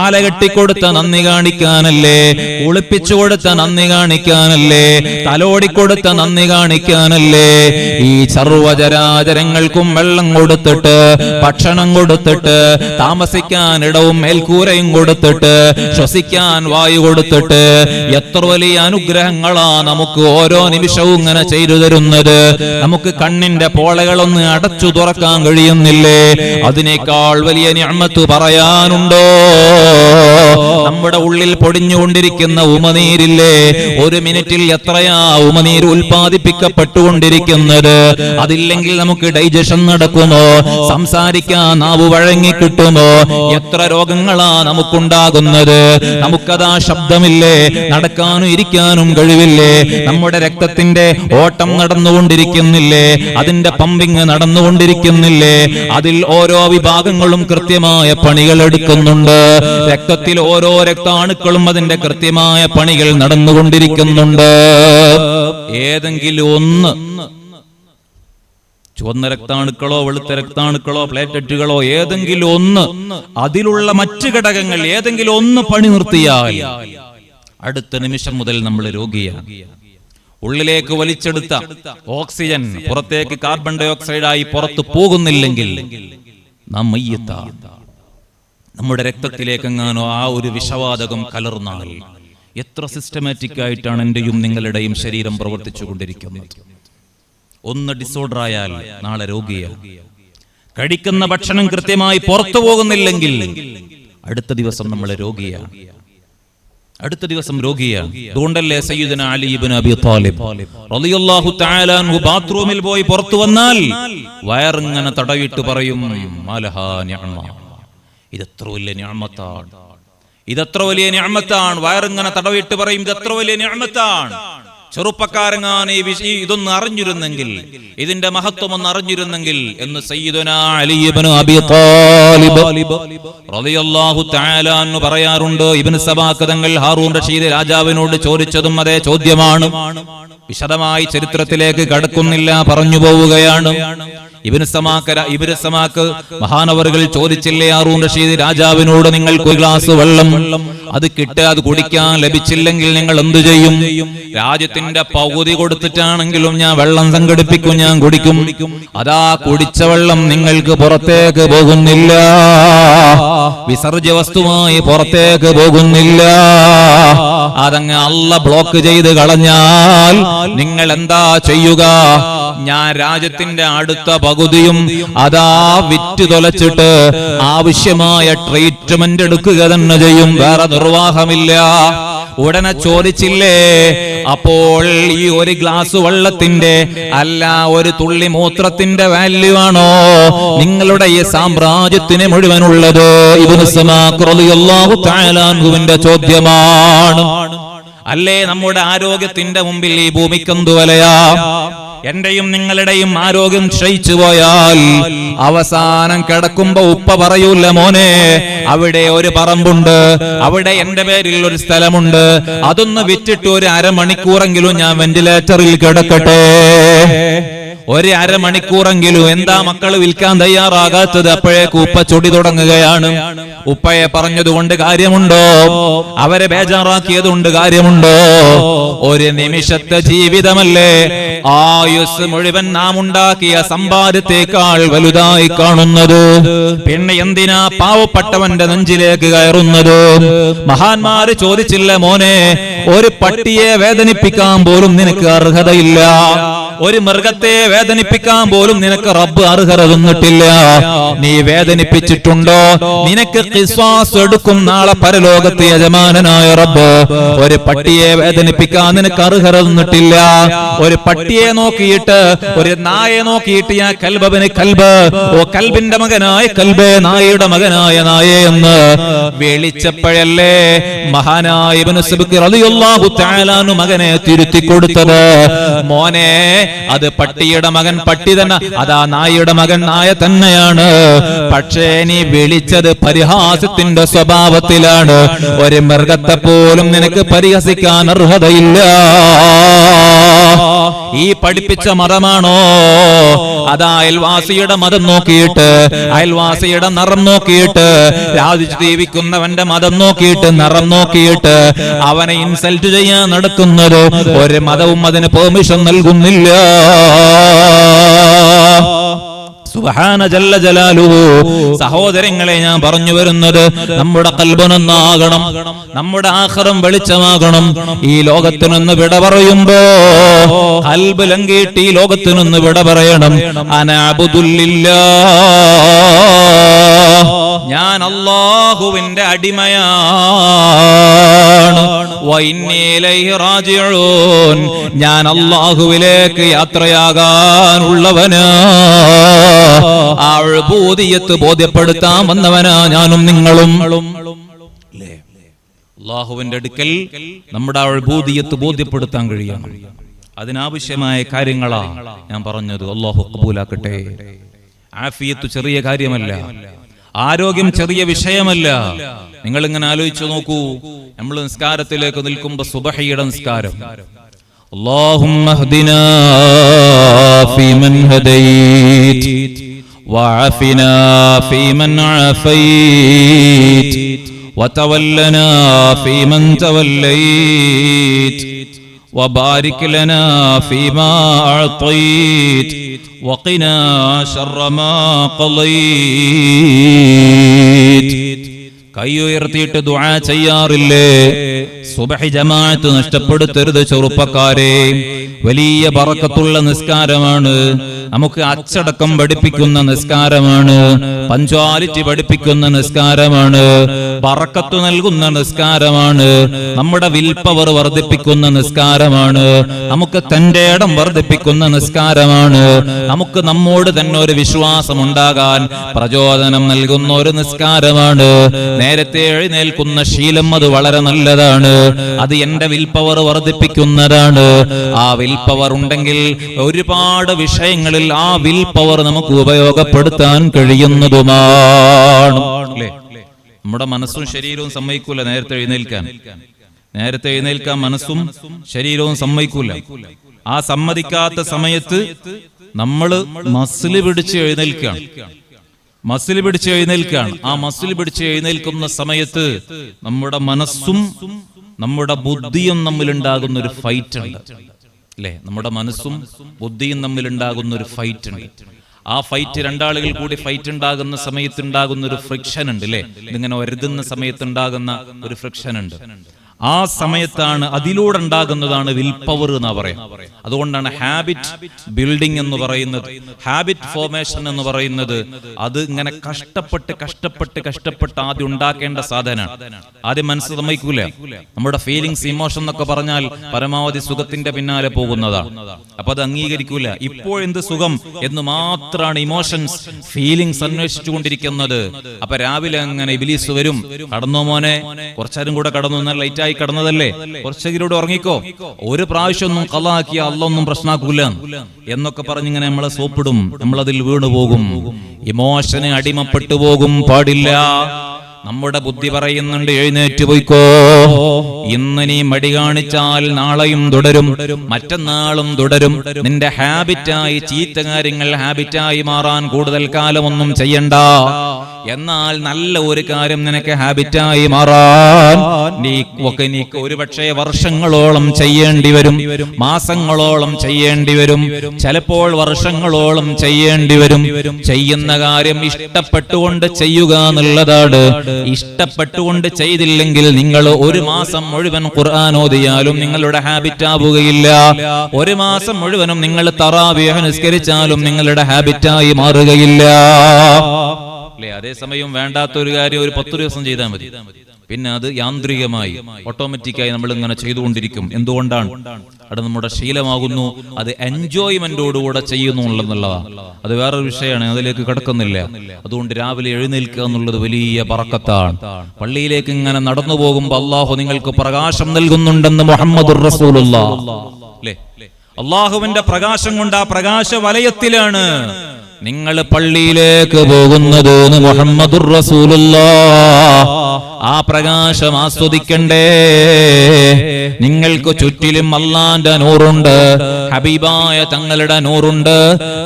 ആല കെട്ടിക്കൊടുത്ത നന്ദി കാണിക്കാനല്ലേ, കുളിപ്പിച്ചു കൊടുത്ത നന്ദി കാണിക്കാനല്ലേ, തലോടിക്കൊടുത്ത നന്ദി കാണിക്കാനല്ലേ. ഈ സർവ്വചരാചരങ്ങൾക്കും വെള്ളം കൊടുത്തിട്ട്, ഭക്ഷണം കൊടുത്തിട്ട്, താമസിക്കാൻ ഇടവും മേൽക്കൂരയും കൊടുത്തിട്ട്, ശ്വസിക്കാൻ വായു കൊടുത്തിട്ട്, എത്ര വലിയ അനുഗ്രഹങ്ങളാ നമുക്ക് ഓരോ നിമിഷവും ഇങ്ങനെ ചെയ്തു തരുന്നത്. നമുക്ക് കണ്ണിന്റെ പോളകളൊന്ന് അടച്ചു തുറക്കാൻ കഴിയുന്നില്ലേ? അതിനേക്കാൾ വലിയ നിഅമത്ത് പറയാനുണ്ടോ? നമ്മുടെ ഉള്ളിൽ പൊടിഞ്ഞുകൊണ്ടിരിക്കുന്ന ഉമനീരില്ലേ, 1 മിനിറ്റിൽ എത്രയാ ഉമനീര് ഉൽപ്പാദിപ്പിക്കപ്പെട്ടുകൊണ്ടിരിക്കുന്നത്. അതില്ലെങ്കിൽ നമുക്ക് ഡൈജഷൻ നടക്കുമോ? സംസാരിക്കാൻ നാവ് വഴങ്ങി കിട്ടുമോ? എത്ര രോഗങ്ങളാ നമുക്കുണ്ടാകുന്നത്. നമുക്കതാ ശബ്ദമില്ലേ, നടക്കാനും ഇരിക്കാനും കഴിവില്ലേ, നമ്മുടെ രക്തത്തിന്റെ ഓട്ടം നടന്നുകൊണ്ടിരിക്കുന്നില്ലേ, അതിന്റെ പമ്പിങ് നടന്നുകൊണ്ടിരിക്കുന്നില്ലേ, അതിൽ ഓരോ വിഭാഗങ്ങളും കൃത്യമായ പണികൾ എടുക്കുന്നുണ്ട്. രക്തത്തിൽ ഓരോ രക്താണുക്കളും അതിന്റെ കൃത്യമായ പണികൾ നടന്നുകൊണ്ടിരിക്കുന്നുണ്ട്. ഏതെങ്കിലും ഒന്ന്, ചുവന്ന രക്താണുക്കളോ വെളുത്ത രക്താണുക്കളോ പ്ലേറ്ററ്റുകളോ ഏതെങ്കിലും ഒന്ന്, അതിലുള്ള മറ്റു ഘടകങ്ങൾ ഏതെങ്കിലും ഒന്ന് പണി നിർത്തിയാൽ അടുത്ത നിമിഷം മുതൽ നമ്മൾ രോഗിയാണ്. ഉള്ളിലേക്ക് വലിച്ചെടുത്ത ഓക്സിജൻ പുറത്തേക്ക് കാർബൺ ഡൈ ഓക്സൈഡായി പുറത്തു പോകുന്നില്ലെങ്കിൽ നാം മയ്യത്താണ്. നമ്മുടെ രക്തത്തിലേക്കെങ്ങാനോ ആ ഒരു വിഷവാതകം കലർന്നാൽ എത്ര സിസ്റ്റമാറ്റിക് ആയിട്ടാണ് എന്റെയും നിങ്ങളുടെയും ശരീരം പ്രവർത്തിച്ചു കൊണ്ടിരിക്കുന്നത്. ഒന്ന് ഡിസോർഡർ ആയാൽ നാളെ രോഗിയാണ്. കഴിക്കുന്ന ഭക്ഷണം കൃത്യമായി പുറത്തു പോകുന്നില്ലെങ്കിൽ അടുത്ത ദിവസം നമ്മൾ രോഗിയാണ്. അതുകൊണ്ടല്ലേ സയ്യിദുന അലി ഇബ്നു അബി ത്വാലിബ് റളിയല്ലാഹു തആല അൻഹു ബാത്റൂമിൽ പോയി പുറത്തു വന്നാൽ വയറിങ്ങനെ തടവിട്ട് പറയും, മാലഹാ നിഅമ, ഇതെത്ര വലിയ നിഅമത്താണ്, ഇതെത്ര വലിയ നിഅമത്താണ്. വയറിങ്ങനെ തടവിട്ട് പറയും, ഇതെത്ര വലിയ നിഅമത്താണ്. ചെറുപ്പക്കാരങ്ങാൻ ഇതൊന്ന് അറിഞ്ഞിരുന്നെങ്കിൽ, ഇതിന്റെ മഹത്വം ഒന്ന് അറിഞ്ഞിരുന്നെങ്കിൽ എന്ന് സയ്യിദുനാ അലി ഇബ്നു അബി ത്വാലിബ് റളിയല്ലാഹു തആല അൻഹു പറയാറുണ്ട്. ഇബ്നു സബാഖ് തങ്ങൾ ഹാറൂൻ റഷീദ് രാജാവിനോട് ചോദിച്ചതും അതേ ചോദ്യമാണ്. വിശദമായി ചരിത്രത്തിലേക്ക് കടക്കുന്നില്ല, പറഞ്ഞു പോവുകയാണ്. ഇബ്നു സമാക്ക് മഹാനവറുകൾ ചോദിച്ചില്ലേ ഹാറൂൻ റഷീദ് രാജാവിനോട്, നിങ്ങൾക്ക് ഒരു ഗ്ലാസ് വെള്ളം അത് അത് കുടിക്കാൻ ലഭിച്ചില്ലെങ്കിൽ നിങ്ങൾ എന്തു ചെയ്യും? രാജ്യത്തിന്റെ പകുതി കൊടുത്തിട്ടാണെങ്കിലും ഞാൻ വെള്ളം സംഘടിപ്പിക്കും, ഞാൻ കുടിക്കും. അതാ കുടിച്ച വെള്ളം നിങ്ങൾക്ക് പുറത്തേക്ക് പോകുന്നില്ല, വിസർജ്യ വസ്തുവായി പുറത്തേക്ക് പോകുന്നില്ല. അതങ്ങ് അല്ലാഹ് ബ്ലോക്ക് ചെയ്ത് കളഞ്ഞാൽ നിങ്ങൾ എന്താ ചെയ്യുക? ഞാൻ രാജ്യത്തിന്റെ അടുത്ത പകുതിയും അതാ വിറ്റ് തൊലച്ചിട്ട് ആവശ്യമായ ട്രീറ്റ്മെന്റ് എടുക്കുക തന്നെ ചെയ്യും, വേറെ നിർവാഹമില്ല. ഉടനെ ചോദിച്ചില്ലേ, അപ്പോൾ ഈ ഒരു ഗ്ലാസ് വെള്ളത്തിന്റെ അല്ല ഒരു തുള്ളി മൂത്രത്തിന്റെ വാല്യൂ ആണോ നിങ്ങളുടെ ഈ സാമ്രാജ്യത്തിന് മുഴുവനുള്ളത്? ഇബ്നു സമാഖ് റളിയല്ലാഹു തആല അൻഹുവിന്റെ ചോദ്യമാണ്. അല്ലേ നമ്മുടെ ആരോഗ്യത്തിന്റെ മുമ്പിൽ ഈ ഭൂമിക്കെന്തു വിലയാ? എന്റെയും നിങ്ങളുടെയും ആരോഗ്യം ക്ഷയിച്ചു പോയാൽ അവസാനം കിടക്കുമ്പോ ഉപ്പ പറയൂല, മോനെ അവിടെ ഒരു പറമ്പുണ്ട്, അവിടെ എന്റെ പേരിൽ ഒരു സ്ഥലമുണ്ട്, അതൊന്ന് വിറ്റിട്ട് ഒരു അരമണിക്കൂറെങ്കിലും ഞാൻ വെന്റിലേറ്ററിൽ കിടക്കട്ടെ. ഒരു അരമണിക്കൂറെങ്കിലും. എന്താ മക്കള് വിൽക്കാൻ തയ്യാറാകാത്തത്? അപ്പോഴേക്ക് ഉപ്പ ചൊടി തുടങ്ങുകയാണ്. ഉപ്പയെ പറഞ്ഞതുകൊണ്ട് കാര്യമുണ്ടോ? അവരെ ബേജാറാക്കിയത് കൊണ്ട് കാര്യമുണ്ടോ? ഒരു നിമിഷത്തെ ജീവിതമല്ലേ ആയുസ് മുഴുവൻ നാം ഉണ്ടാക്കിയ സമ്പാദ്യത്തെക്കാൾ വലുതായി കാണുന്നത്. പിന്നെ എന്തിനാ പാവപ്പെട്ടവന്റെ നെഞ്ചിലേക്ക് കയറുന്നത്? മഹാന്മാര് ചോദിച്ചില്ല, മോനെ ഒരു പട്ടിയെ വേദനിപ്പിക്കാൻ പോലും നിനക്ക് അർഹതയില്ല, ഒരു മൃഗത്തെ വേദനിപ്പിക്കാൻ പോലും നിനക്ക് റബ്ബ് അർഹത തന്നിട്ടില്ല. നീ വേദനിപ്പിച്ചിട്ടുണ്ടോ? നിനക്ക് ഖിസ്വാസ് എടുക്കും നാളെ പരലോകത്ത് യജമാനനായ റബ്ബ്. ഒരു പട്ടിയെ വേദനിപ്പിക്കാൻ നിനക്ക് അർഹത തന്നിട്ടില്ല. ഒരു പട്ടിയെ നോക്കിയിട്ട്, ഒരു നായെ നോക്കിയിട്ട് യാ കൽബിന് കൽബ്, ഓ കൽബിന്റെ മകനായ കൽബേ, നായയുടെ മകനായ നായേ എന്ന് വിളിച്ചപ്പോഴല്ലേ മഹാനായ ഇബ്നു സബക്ക് റളിയല്ലാഹു തആല അൻഹു മകനെ തിരുത്തി കൊടുത്തത്. മോനെ അത് പട്ടിയുടെ മകൻ പട്ടി തന്നെ, അതാ നായയുടെ മകൻ നായ തന്നെയാണ്. പക്ഷേ നീ വിളിച്ചത് പരിഹാസത്തിന്റെ സ്വഭാവത്തിലാണ്. ഒരു മൃഗത്തെ പോലും നിനക്ക് പരിഹസിക്കാൻ അർഹതയില്ല. ഈ പഠിപ്പിച്ച മതമാണോ? അതാ അയൽവാസിയുടെ മതം നോക്കിയിട്ട്, അയൽവാസിയുടെ നിറം നോക്കിയിട്ട്, രാജിച്ച് ജീവിക്കുന്നവന്റെ മതം നോക്കിയിട്ട്, നിറം നോക്കിയിട്ട് അവനെ ഇൻസൾട്ട് ചെയ്യാൻ നടക്കുന്നത് ഒരു മതവും അതിന് പെർമിഷൻ നൽകുന്നില്ല. സുബ്ഹാന ജല്ല ജലാലുഹു. സഹോദരങ്ങളെ, ഞാൻ പറഞ്ഞു വരുന്നത് നമ്മുടെ ഖൽബ് നന്നാകണം, നമ്മുടെ ആഖിറം വെളിച്ചമാകണം. ഈ ലോകത്തിൽ നിന്ന് വിട പറയുമ്പോ ഖൽബ് ലംഘിയിട്ട് ഈ ലോകത്തിൽ നിന്ന് വിട പറയണം. അനഅബ്ദുലില്ലാഹ്, ഞാൻ അല്ലാഹുവിന്റെ അടിമയാണ്. വഇന്നീ ഇലൈഹി റാജിഊൻ, ഞാൻ അല്ലാഹുവിലേക്ക് യാത്രയാകാനുള്ളവനാ. ആ ഉബൂദിയത്ത് ബോധ്യപ്പെടുത്താൻ വന്നവനാ ഞാനും നിങ്ങളും. അല്ലാഹുവിന്റെ അടുക്കൽ നമ്മുടെ ഉബൂദിയത്ത് ബോധ്യപ്പെടുത്താൻ കഴിയണം. അതിനാവശ്യമായ കാര്യങ്ങളാ ഞാൻ പറഞ്ഞത്. അല്ലാഹു ഖബൂലാക്കട്ടെ. ആഫിയത്ത് ചെറിയ കാര്യമല്ല, ആരോഗ്യം ചെറിയ വിഷയമല്ല. നിങ്ങൾ ഇങ്ങനെ ആലോചിച്ചു നോക്കൂ, നമ്മൾ നിസ്കാരത്തിലേക്ക് നിൽക്കുമ്പോ സുബഹിയുടെ നിസ്കാരം, اللهم اهدنا فيمن هديت وعافنا فيمن عافيت وتولنا فيمن توليت وبارك لنا فيما أعطيت وقنا شر ما قضيت. കൈ ഉയർത്തിയിട്ട് ദുആ ചെയ്യാറില്ലേ? സുബ്ഹി ജമാഅത്ത് നഷ്ടപ്പെടുത്തരുത് ചെറുപ്പക്കാരെ. വലിയ ബറക്കത്തുള്ള നിസ്കാരമാണ്. നമുക്ക് അച്ചടക്കം പഠിപ്പിക്കുന്ന നിസ്കാരമാണ്. പഞ്ച്വാലിറ്റി പഠിപ്പിക്കുന്ന നിസ്കാരമാണ്. ബറക്കത്ത് നൽകുന്ന നിസ്കാരമാണ്. നമ്മുടെ വിൽ പവർ വർദ്ധിപ്പിക്കുന്ന നിസ്കാരമാണ്. നമുക്ക് തന്റെ ഇടം വർദ്ധിപ്പിക്കുന്ന നിസ്കാരമാണ്. നമുക്ക് നമ്മോട് തന്നെ ഒരു വിശ്വാസം ഉണ്ടാകാൻ പ്രചോദനം നൽകുന്ന ഒരു നിസ്കാരമാണ്. നേരത്തെ എഴുന്നേൽക്കുന്ന ശീലം അത് വളരെ നല്ലതാണ്. അത് എന്റെ വിൽ പവർ വർദ്ധിപ്പിക്കുന്നതാണ്. ആ വിൽ പവർ ഉണ്ടെങ്കിൽ ഒരുപാട് വിഷയങ്ങളിൽ ആ വിൽ പവർ നമുക്ക് ഉപയോഗപ്പെടുത്താൻ കഴിയുന്നതുമാണ്. നമ്മുടെ മനസ്സും ശരീരവും സമ്മതിക്കൂല നേരത്തെ എഴുന്നേൽക്കാൻ മനസ്സും ശരീരവും സമ്മതിക്കൂല. ആ സമ്മതിക്കാത്ത സമയത്ത് നമ്മള് മസില് പിടിച്ച് എഴുന്നേൽക്കുകയാണ്. ആ മസിൽ പിടിച്ച് എഴുന്നേൽക്കുന്ന സമയത്ത് നമ്മുടെ മനസ്സും നമ്മുടെ ബുദ്ധിയും തമ്മിലുണ്ടാകുന്ന ഒരു ഫൈറ്റ് ഉണ്ട് അല്ലെ? നമ്മുടെ മനസ്സും ബുദ്ധിയും തമ്മിലുണ്ടാകുന്ന ഒരു ഫൈറ്റ് ഉണ്ട്. ആ ഫൈറ്റ് രണ്ടാളുകൾ കൂടി ഫൈറ്റ് ഉണ്ടാകുന്ന സമയത്ത് ഉണ്ടാകുന്ന ഒരു ഫ്രിക്ഷൻ ഉണ്ട് അല്ലെ? ഇതിങ്ങനെ ഒരുതുന്ന സമയത്ത് ഉണ്ടാകുന്ന ഒരു ഫ്രിക്ഷൻ ഉണ്ട്. ആ സമയത്താണ്, അതിലൂടെ ഉണ്ടാകുന്നതാണ് വിൽ പവർ എന്ന് പറയാം. അതുകൊണ്ടാണ് ഹാബിറ്റ് ബിൽഡിംഗ് എന്ന് പറയുന്നത്, ഹാബിറ്റ് ഫോർമേഷൻ എന്ന് പറയുന്നത്. അത് ഇങ്ങനെ കഷ്ടപ്പെട്ട് ആദ്യം ഉണ്ടാക്കേണ്ട സാധനമാണ്. ആദ്യം മനസ്സ് സമ്മതിക്കൂല. നമ്മുടെ ഫീലിങ്സ്, ഇമോഷൻ എന്നൊക്കെ പറഞ്ഞാൽ പരമാവധി സുഖത്തിന്റെ പിന്നാലെ പോകുന്നതാണ്. അപ്പൊ അത് അംഗീകരിക്കൂല. ഇപ്പോഴെന്ത് സുഖം എന്ന് മാത്രമാണ് ഇമോഷൻസ്, ഫീലിങ്സ് അന്വേഷിച്ചു കൊണ്ടിരിക്കുന്നത്. അപ്പൊ രാവിലെ അങ്ങനെ ഇബ്ലീസ് വരും, കടന്നോ മോനെ, കുറച്ചാരും കൂടെ കടന്നു, എന്നാൽ ലൈറ്റ് ആയി കടന്നതല്ലേ, കുറച്ചെങ്കിലൂടെ ഉറങ്ങിക്കോ, ഒരു പ്രാവശ്യം ഒന്നും കളാക്കിയ അല്ലൊന്നും പ്രശ്നാക്കൂല എന്നൊക്കെ പറഞ്ഞിങ്ങനെ നമ്മളെ സോപ്പിടും. നമ്മളതിൽ വീണുപോകും, ഇമോഷന് അടിമപ്പെട്ടു പോകും. പാടില്ല. നമ്മുടെ ബുദ്ധി പറയുന്നുണ്ട്, എഴുന്നേറ്റ് പോയിക്കോ. ഇന്ന് നീ മടി കാണിച്ചാൽ നാളെയും തുടരും, മറ്റന്നാളും തുടരും. നിന്റെ ഹാബിറ്റായി ചീത്ത കാര്യങ്ങൾ ഹാബിറ്റായി മാറാൻ കൂടുതൽ കാലമൊന്നും ചെയ്യണ്ട. എന്നാൽ നല്ല ഒരു കാര്യം നിനക്ക് ഹാബിറ്റായി മാറാൻ നീ ഒരുപക്ഷെ വർഷങ്ങളോളം ചെയ്യേണ്ടി വരും, മാസങ്ങളോളം ചെയ്യേണ്ടി വരും, ചിലപ്പോൾ വർഷങ്ങളോളം ചെയ്യേണ്ടി വരും. ചെയ്യുന്ന കാര്യം ഇഷ്ടപ്പെട്ടുകൊണ്ട് ചെയ്യുക എന്നുള്ളതാണ്. ഇഷ്ടപ്പെട്ടുകൊണ്ട് ചെയ്തില്ലെങ്കിൽ നിങ്ങൾ ഒരു മാസം മുഴുവൻ ഖുർആൻ ഓതിയാലും നിങ്ങളുടെ ഹാബിറ്റ് ആവുകയില്ല. ഒരു മാസം മുഴുവനും നിങ്ങൾ തറാവീഹ് നിസ്കരിച്ചാലും നിങ്ങളുടെ ഹാബിറ്റായി മാറുകയില്ല. അതേസമയം വേണ്ടാത്ത ഒരു കാര്യം ഒരു 10 ദിവസം ചെയ്താൽ മതി, പിന്നെ അത് യാന്ത്രികമായി ഓട്ടോമാറ്റിക്കായി നമ്മൾ ഇങ്ങനെ ചെയ്തുകൊണ്ടിരിക്കും. എന്തുകൊണ്ടാണ്? അത് നമ്മുടെ ശീലമാകുന്നു. അത് എൻജോയ്മെന്റോടുകൂടെ ചെയ്യുന്നു എന്നുള്ളതാണ്. അത് വേറൊരു വിഷയമാണ്, അതിലേക്ക് കടക്കുന്നില്ല. അതുകൊണ്ട് രാവിലെ എഴുന്നേൽക്കുക എന്നുള്ളത് വലിയ ബറക്കത്താണ്. പള്ളിയിലേക്ക് ഇങ്ങനെ നടന്നു പോകുമ്പോൾ അള്ളാഹു നിങ്ങൾക്ക് പ്രകാശം നൽകുന്നുണ്ടെന്ന് മുഹമ്മദുർ റസൂലുള്ളാഹ് അല്ലേ? അള്ളാഹുവിന്റെ പ്രകാശം കൊണ്ട് ആ പ്രകാശ വലയത്തിലാണ് നിങ്ങൾ പള്ളിയിലേക്ക് പോകുന്നത്. മുഹമ്മദുർ റസൂലുള്ളാഹ് ആ പ്രകാശം ആസ്വദിക്കണ്ടേ? നിങ്ങൾക്ക് ചുറ്റിലും അല്ലാഹുവിന്റെ നൂറുണ്ട്, ഹബീബായ തങ്ങളുടെ നൂറുണ്ട്.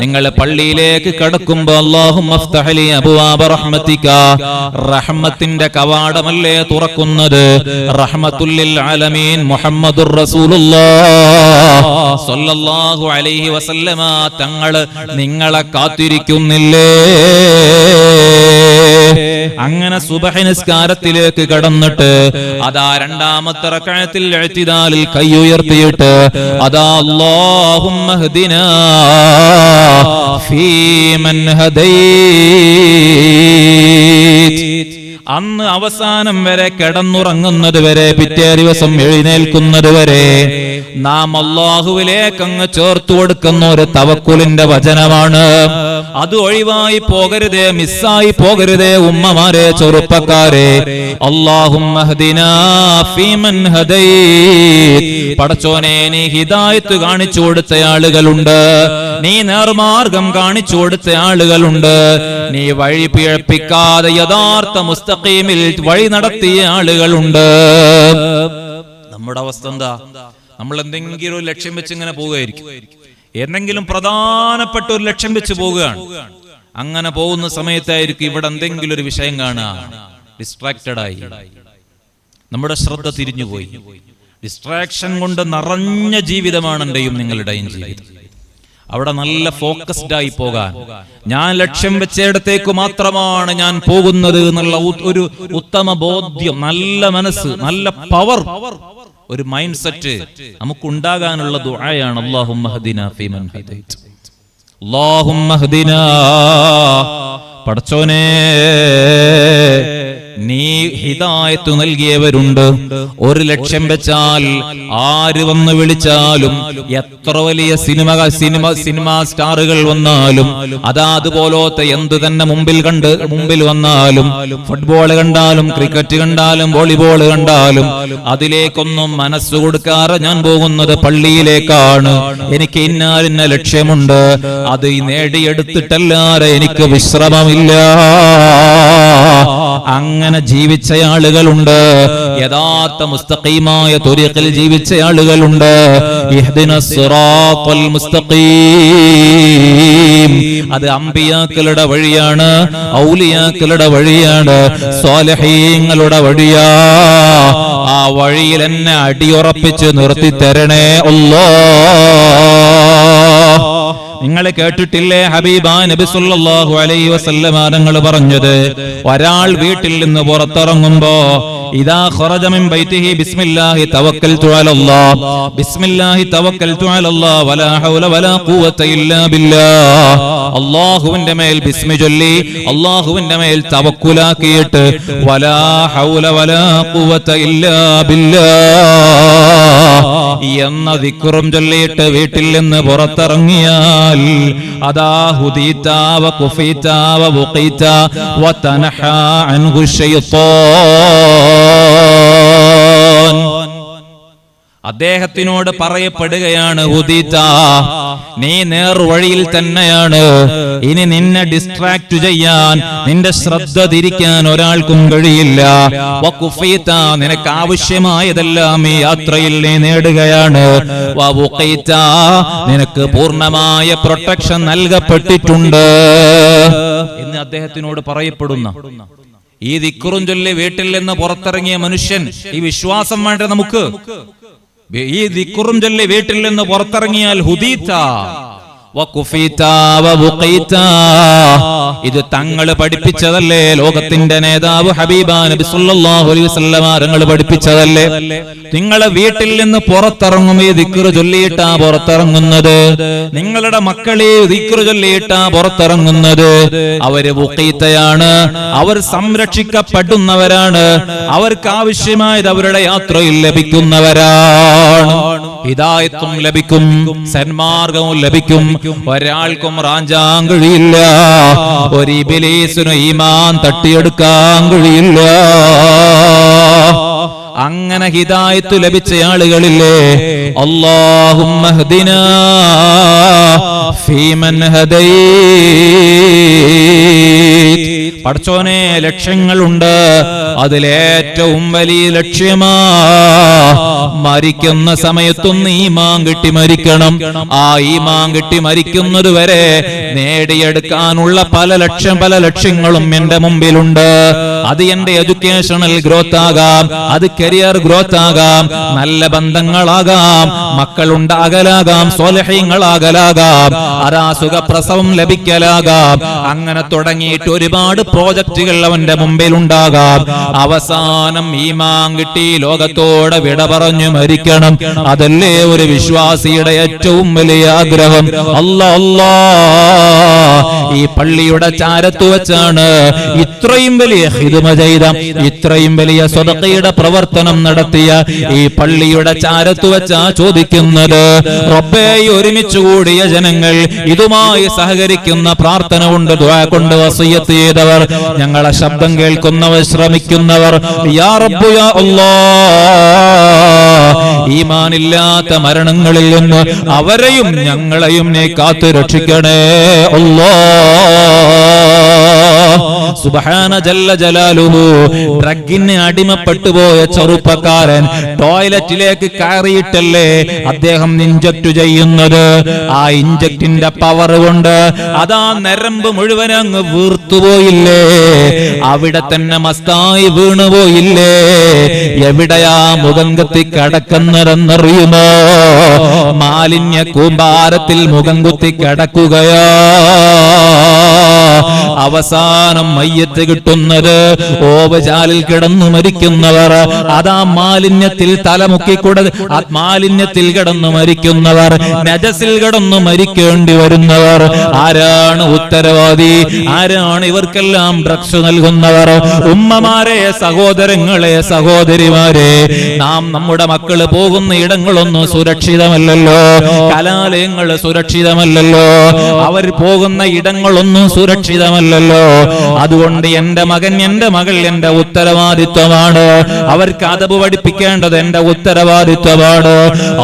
നിങ്ങൾ പള്ളിയിലേക്ക് കടക്കുമ്പോൾ അല്ലാഹുമ്മ ഫ്തഹ് ലി അബ്വാബ റഹ്മതിക, റഹ്മത്തിന്റെ കവാടമല്ലേ തുറക്കുന്നത്? റഹ്മത്തുൽ ലിൽ ആലമീൻ മുഹമ്മദുർ റസൂലുള്ളാഹ് സ്വല്ലല്ലാഹു അലൈഹി വസല്ലമ തങ്ങൾ നിങ്ങളെ കാത്തിരിക്കുന്നില്ലേ? അങ്ങനെ സുബ്ഹി നിസ്കാരത്തിലേക്ക് കടന്നിട്ട് അതാ രണ്ടാമത്തെ റക്അത്തിൽ ഇഅ്തിദാലിൽ കൈ ഉയർത്തിയിട്ട് അതാ അല്ലാഹുമ്മ ഹ്ദിനാ ഫീമൻ ഹദൈത്. അന്ന് അവസാനം വരെ കിടന്നുറങ്ങുന്നത് വരെ, പിറ്റേ ദിവസം എഴുന്നേൽക്കുന്നത് വരെ നാം അല്ലാഹുവിലേക്ക് അങ്ങ് ചേർത്തു കൊടുക്കുന്ന ഒരു തവക്കുലിന്റെ വചനമാണ്. അത് ഒഴിവായി പോകരുതേ, മിസ്സായി പോകരുതേ ഉമ്മമാരെ, ചെറുപ്പക്കാരെ. അല്ലാഹുമ്മ ഹ്ദിനാ ഫീമൻ ഹദൈത്. പടച്ചോനെ, നീ ഹിദായത്ത് കാണിച്ചു കൊടുത്ത ആളുകളുണ്ട്, നീ നേർമാർഗം കാണിച്ചു കൊടുത്ത ആളുകളുണ്ട്, നീ വഴി പിഴപ്പിക്കാതെ യഥാർത്ഥ മുസ്തഖീമിൽ വഴി നടത്തിയ ആളുകളുണ്ട്. നമ്മുടെ അവസ്ഥ എന്താ? നമ്മൾ എന്തെങ്കിലും ഒരു ലക്ഷ്യം വെച്ച് ഇങ്ങനെ പോവുകയായിരിക്കും, എന്തെങ്കിലും പ്രധാനപ്പെട്ട ഒരു ലക്ഷ്യം വെച്ച് പോവുകയാണ്. അങ്ങനെ പോകുന്ന സമയത്തായിരിക്കും ഇവിടെ എന്തെങ്കിലും ഒരു വിഷയം കാണുക, ഡിസ്ട്രാക്റ്റഡ് ആയി, നമ്മുടെ ശ്രദ്ധ തിരിഞ്ഞുപോയി. ഡിസ്ട്രാക്ഷൻ കൊണ്ട് നിറഞ്ഞ ജീവിതമാണ് എന്റെയും നിങ്ങളുടെയും ജീവിതം. അവിടെ നല്ല ഫോക്കസ്ഡ് ആയി പോകാൻ, ഞാൻ ലക്ഷ്യം വെച്ചിടത്തേക്ക് മാത്രമാണ് ഞാൻ പോകുന്നത് എന്നുള്ള ഒരു ഉത്തമ ബോധ്യം, നല്ല മനസ്സ്, നല്ല പവർ, ഒരു മൈൻഡ് സെറ്റ് നമുക്കുണ്ടാകാനുള്ള ദുആയാണ് അല്ലാഹുമ്മ ഹദിനാ ഫീമൻ ഹദൈത്, അല്ലാഹുമ്മ ഹദിനാ. പടച്ചോനേ, നീ ഹിദായത്ത് നൽകിയവരുണ്ട്. ഒരു ലക്ഷ്യം വെച്ചാൽ ആര് വന്ന് വിളിച്ചാലും, എത്ര വലിയ സിനിമാ സ്റ്റാറുകൾ വന്നാലും, അതുപോലത്തെ എന്ത് തന്നെ മുമ്പിൽ വന്നാലും, ഫുട്ബോൾ കണ്ടാലും ക്രിക്കറ്റ് കണ്ടാലും വോളിബോൾ കണ്ടാലും അതിലേക്കൊന്നും മനസ്സ് കൊടുക്കാറ് ഞാൻ പോകുന്നത് പള്ളിയിലേക്കാണ്, എനിക്ക് ഇന്ന ലക്ഷ്യമുണ്ട്, അത് നേടിയെടുത്തിട്ടല്ലാതെ എനിക്ക് വിശ്രമമില്ല. അങ്ങനെ ജീവിച്ച ആളുകളുണ്ട്, യഥാർത്ഥ മുസ്തഖീമായ ത്വരീഖിൽ ജീവിച്ച ആളുകളുണ്ട്. ഇഹ്ദിനസ് സിറാത്തൽ മുസ്തഖീം, അത് അമ്പിയാക്കളുടെ വഴിയാണ്, ഔലിയാക്കളുടെ വഴിയാണ്, സ്വാലിഹീങ്ങളുടെ വഴിയാ. ആ വഴിയിൽ എന്നെ അടിയുറപ്പിച്ച് നിർത്തി തരണേ അല്ലാഹ്. നിങ്ങൾ കേട്ടിട്ടില്ലേ ഹബീബാ നബി സല്ലല്ലാഹു അലൈഹി വസല്ലമ തങ്ങൾ പറഞ്ഞത്, ഒരാൾ വീട്ടിൽ നിന്ന് പുറത്തിറങ്ങുമ്പോ ഇദാ ഖറജ മിൻ ബൈതിഹി ബിസ്മില്ലാഹി തവക്കൽതു അലല്ലാഹ്, ബിസ്മില്ലാഹി തവക്കൽതു അലല്ലാഹ് വലാ ഹൗല വലാ ഖുവത ഇല്ലാ ബില്ലാഹ്. അല്ലാഹുവിന്റെ മേൽ ബിസ്മി ചൊല്ലി, അല്ലാഹുവിന്റെ മേൽ തവക്കുലാക്കിയിട്ട് വലാ ഹൗല വലാ ഖുവത ഇല്ലാ ബില്ലാഹ് എന്ന ദിക്റും ചൊല്ലിയിട്ട് വീട്ടിൽ നിന്ന് പുറത്തിറങ്ങിയാൽ അതാ ഹുദീതാ വ കുഫീതാ വ ബുഖീതാ വ തനഹാ അൻഹു ശൈത്താൻ. അദ്ദേഹത്തിനോട് പറയപ്പെടുകയാണ്, ഹുദീതാ, നീ നേർവഴിയിൽ തന്നെയാണ്, ഇനി നിന്നെ ഡിസ്ട്രാക്ട് ചെയ്യാൻ, നിന്റെ ശ്രദ്ധ തിരിക്കാൻ ഒരാൾക്കും കഴിയില്ല. വഖുഫീതാ, നിനക്ക് ആവശ്യമായതെല്ലാം ഈ യാത്രയിൽ നീ നേടുകയാണ്. വബുഖീതാ, നിനക്ക് പൂർണ്ണമായ പ്രൊട്ടക്ഷൻ നൽകപ്പെട്ടിട്ടുണ്ട് എന്ന് അദ്ദേഹത്തിനോട് പറയപ്പെടുന്ന ഈ ദിക്റും ചൊല്ലി വീട്ടിൽ നിന്ന് പുറത്തിറങ്ങിയ മനുഷ്യൻ, ഈ വിശ്വാസം വേണ്ട നമുക്ക്. ഈ ദിക്റും ചൊല്ലി വീട്ടിൽ നിന്ന് പുറത്തിറങ്ങിയാൽ ഹുദീതാ വഖുഫീതാ വബുഖീതാ, ഇത് തങ്ങൾ പഠിപ്പിച്ചതല്ലേ, ലോകത്തിന്റെ നേതാവ് ഹബീബാ നബി സല്ലല്ലാഹു അലൈഹി വസല്ലമ തങ്ങൾ പഠിപ്പിച്ചതല്ലേ. നിങ്ങളെ വീട്ടിൽ നിന്ന് പുറത്തിറങ്ങും ഈ ദിക്ർ ചൊല്ലിയിട്ടാ പുറത്തിറങ്ങുന്നത്, നിങ്ങളുടെ മക്കളെ ദിക്ർ ചൊല്ലിയിട്ടാ പുറത്തിറങ്ങുന്നത്. അവര് ബുഖീതയാണ്, അവർ സംരക്ഷിക്കപ്പെടുന്നവരാണ്, അവർക്ക് ആവശ്യമായത് അവരുടെ യാത്രയിൽ ലഭിക്കുന്നവരാണ്. ഹിദായത്തും ലഭിക്കും, സന്മാർഗവും ലഭിക്കും. ഒരാൾക്കും റാഞ്ചാൻ കഴിയില്ല, ഒരു ഇബ്ലീസിനും ഈമാൻ തട്ടിയെടുക്കാൻ കഴിയില്ല. അങ്ങനെ ഹിദായത്ത് ലഭിച്ച ആളുകളില്ലേ, അല്ലാഹുമ്മ ഹദിനാ ഫീമൻ ഹദൈത്. പടച്ചോനെ, ലക്ഷ്യങ്ങളുണ്ട്, അതിലേറ്റവും വലിയ ലക്ഷ്യമാ മരിക്കുന്ന സമയത്തൊന്ന് ഈമാൻ കിട്ടി മരിക്കണം. ആ ഈമാൻ കിട്ടി മരിക്കുന്നത് വരെ നേടിയെടുക്കാനുള്ള പല ലക്ഷ്യങ്ങളും എന്റെ മുമ്പിലുണ്ട്. അത് എന്റെ എഡ്യൂക്കേഷണൽ ഗ്രോത്ത് ആകാം, അത് കരിയർ ഗ്രോത്ത് ആകാം, നല്ല ബന്ധങ്ങളാകാം, മക്കളുണ്ടാകലാകാം, സ്വാലിഹീങ്ങളാകലാകാം, അതാ സുഖപ്രസവം ലഭിക്കലാകാം. അങ്ങനെ തുടങ്ങിയിട്ട് ഒരുപാട് പ്രോജക്റ്റുകൾ അവന്റെ മുമ്പിൽ ഉണ്ടാകാം. അവസാനം ഈമാൻ കിട്ടി ലോകത്തോടെ വിട പറഞ്ഞു മരിക്കണം. അതല്ലേ ഒരു വിശ്വാസിയുടെ ഏറ്റവും വലിയ ആഗ്രഹം. അല്ലാ, ഈ പള്ളിയുടെ ചാരത്ത് വെച്ചാണ് ഇത്രയും വലിയ ഖിദ്മ ചെയ്ത, ഇത്രയും വലിയ സ്വതഖയുടെ പ്രവർത്തനം നടത്തിയ ഈ പള്ളിയുടെ ചാരത്ത് വെച്ചാ ചോദിക്കുന്നത്, റബ്ബേ, ഒരുമിച്ച് കൂടിയ ജനങ്ങൾ, ഇതുമായി സഹകരിക്കുന്ന പ്രാർത്ഥന കൊണ്ട് ദുആ കൊണ്ട് വസിയത്ത് ചെയ്തവർ, ഞങ്ങളെ ശബ്ദം കേൾക്കുന്നവർ, ശ്രമിക്കുന്നവർ, യാ റബ്ബ് യാ അല്ലാഹ്, ഈമാനില്ലാത്ത മരണങ്ങളിൽ നിന്ന് അവരെയും ഞങ്ങളെയും നീ കാത്തു രക്ഷിക്കണേ അല്ലാഹ്. സുബ്ഹാന ജല്ല ജലാലുഹു. ഡ്രഗിന് അടിമപ്പെട്ടു പോയ ചെറുപ്പക്കാരൻ ടോയ്ലറ്റിലേക്ക് കയറിയിട്ടല്ലേ അദ്ദേഹം ഇഞ്ചക്ട് ചെയ്യുന്നത്. ആ ഇഞ്ചക്റ്റിന്റെ പവർ കൊണ്ട് അതാ നരമ്പ് മുഴുവൻ അങ്ങ് വീർത്തുപോയില്ലേ, അവിടെ തന്നെ മസ്തായി വീണുപോയില്ലേ. എവിടെയാ മുഖം കുത്തി കിടക്കുന്നതെന്നറിയുമോ? മാലിന്യ കൂമ്പാരത്തിൽ മുഖം കുത്തി കിടക്കുകയോ. അവസാനം മയ്യത്ത് കിട്ടുന്നത് ഓവചാലിൽ കിടന്നു മരിക്കുന്നവർ, അതാ മാലിന്യത്തിൽ തലമുക്കിക്കൂട, മാലിന്യത്തിൽ കിടന്നു മരിക്കുന്നവർ, നജസിൽ കിടന്നു മരിക്കേണ്ടി വരുന്നവർ. ആരാണ് ഉത്തരവാദി? ആരാണ് ഇവർക്കെല്ലാം ഡ്രഗ്സ് നൽകുന്നവർ? ഉമ്മമാരെ, സഹോദരങ്ങളെ, സഹോദരിമാരെ, നാം നമ്മുടെ മക്കള് പോകുന്ന ഇടങ്ങളൊന്നും സുരക്ഷിതമല്ലല്ലോ. കലാലയങ്ങൾ സുരക്ഷിതമല്ലല്ലോ. അവർ പോകുന്ന ഇടങ്ങളൊന്നും സുരക്ഷിതമല്ലല്ലോ. അതുകൊണ്ട് എന്റെ മകൻ, എന്റെ മകൾ എന്റെ ഉത്തരവാദിത്വമാണ്. അവർക്ക് അദബ് പഠിപ്പിക്കേണ്ടത് എന്റെ ഉത്തരവാദിത്വമാണ്.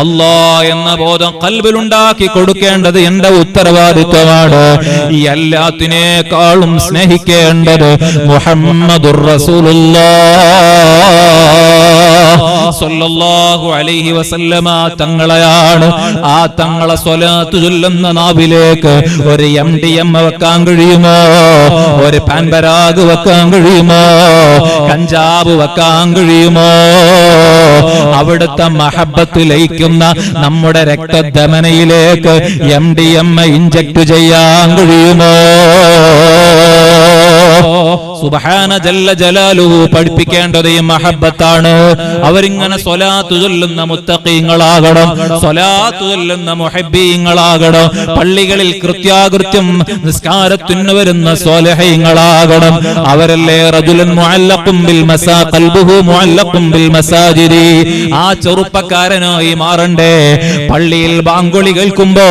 അല്ലാഹ് എന്ന ബോധം ഖൽബിലുണ്ടാക്കി കൊടുക്കേണ്ടത് എന്റെ ഉത്തരവാദിത്വമാണ്. ഈ എല്ലാത്തിനേക്കാളും സ്നേഹിക്കേണ്ടത് മുഹമ്മദുർ റസൂലുള്ളാഹ് സ്വല്ലല്ലാഹു അലൈഹി വസല്ലമ തങ്ങളെയാണ്. ആ തങ്ങളെ സ്വലാത്ത് ചൊല്ലുന്ന നാവിലേക്ക് ഒരു MDM വെക്കാൻ കഴിയുമോ? ഒരു പാൻപരാഗ് വെക്കാൻ കഴിയുമോ? കഞ്ചാവ് വെക്കാൻ കഴിയുമോ? അവിടുത്തെ മഹബത്ത് ലയിക്കുന്ന നമ്മുടെ രക്തധമനിയിലേക്ക് MDM ഇഞ്ചക്ട് ചെയ്യാൻ കഴിയുമോ? സുബ്ഹാന ജല്ല ജലാലുഹു പഠിപ്പിക്കേണ്ടത് ഈ മഹബത്താണ്. അവരിങ്ങനെ സ്വലാത്ത് ചൊല്ലുന്ന മുത്തഖീങ്ങളാകണം, സ്വലാത്ത് ചൊല്ലുന്ന മുഹബ്ബീങ്ങളാകണം, പള്ളികളിൽ കൃത്യാകൃത്യം നിസ്കാരത്തിന് വരുന്ന സ്വാലിഹീങ്ങളാകണം. അവരല്ലേ റജുലുൻ മുഅല്ലഖും ബിൽ മസാ ഖൽബുഹു മുഅല്ലഖും ബിൽ മസാജിദി. ആ ചെറുപ്പക്കാരനായി മാറണ്ടേ. പള്ളിയിൽ ബാങ്കുളി കേൾക്കുമ്പോ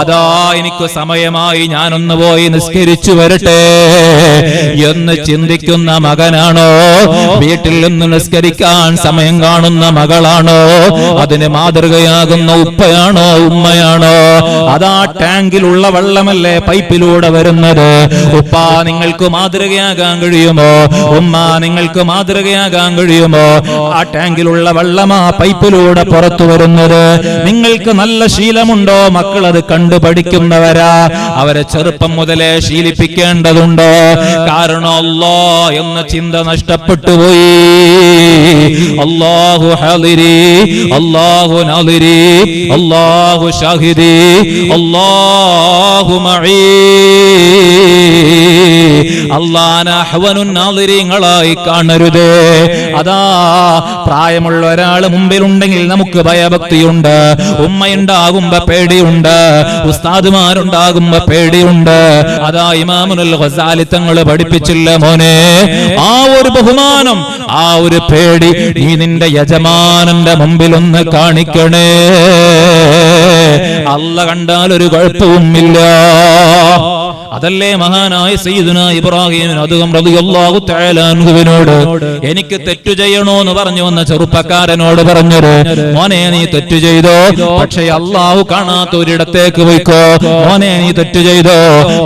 അതാ എനിക്ക് സമയമായി, ഞാനൊന്ന് പോയി നിസ്കരിച്ചു വരട്ടെ എന്ന് ചിന്തിക്കുന്ന മകനാണോ? വീട്ടിൽ നിന്ന് നിസ്കരിക്കാൻ സമയം കാണുന്ന മകളാണോ? അതിന് മാതൃകയാകുന്ന ഉപ്പയാണോ, ഉമ്മയാണോ? അതാ ടാങ്കിലുള്ള വെള്ളമല്ലേ പൈപ്പിലൂടെ വരുന്നത്. ഉപ്പ നിങ്ങൾക്ക് മാതൃകയാകാൻ കഴിയുമോ? ഉമ്മ നിങ്ങൾക്ക് മാതൃകയാകാൻ കഴിയുമോ? ആ ടാങ്കിലുള്ള വെള്ളമാ പൈപ്പിലൂടെ പുറത്തു വരുന്നത്. നിങ്ങൾക്ക് നല്ല ശീലമുണ്ടോ? മക്കൾ അത് കണ്ടു പഠിക്കുന്നവരാ. അവരെ ചെറുപ്പം മുതലേ ശീലിപ്പിക്കേണ്ടതുണ്ടോ? കാരണം അല്ലാഹ് എന്ന ചിന്ത നഷ്ടപ്പെട്ടു പോയി. അല്ലാഹു ഹാദിരി, അല്ലാഹു നാദിരി, അല്ലാഹു ഷാഹിദി, അല്ലാഹു മഈ. അല്ലാഹനെ അഹ്വനുൻ നാദിരീങ്ങളായി കാണരുതേ. അതാ പ്രായമുള്ള ഒരാൾ മുമ്പിലുണ്ടെങ്കിൽ നമുക്ക് ഭയഭക്തിയുണ്ട്. ഉമ്മയുണ്ടാകുമ്പോ പേടിയുണ്ട്, ഉസ്താദുമാരുണ്ടാകുമ്പോ പേടിയുണ്ട്. അതാ ഇമാമുൽ ഗസാലി തങ്ങൾ പഠിപ്പിച്ചില്ല മോനെ, ആ ഒരു ബഹുമാനം, ആ ഒരു പേടി നീ നിന്റെ യജമാനന്റെ മുമ്പിൽ ഒന്ന് കാണിക്കണേ. അല്ലാഹ് കണ്ടാൽ ഒരു കുഴപ്പവുമില്ല. അതല്ലേ മഹാനായ സയ്യിദുനാ ഇബ്രാഹിം അദ്ഹം റളിയല്ലാഹു തആല അൻഹുവിനോട് എനിക്ക് തെറ്റു ചെയ്യണോന്ന് പറഞ്ഞു വന്ന ചെറുപ്പക്കാരനോട് പറഞ്ഞത്, മോനെ നീ തെറ്റു ചെയ്തോ, പക്ഷേ അല്ലാഹു കാണാത്ത ഒരിടത്തേക്ക് പോയിക്കോ. മോനെ നീ തെറ്റു ചെയ്തോ,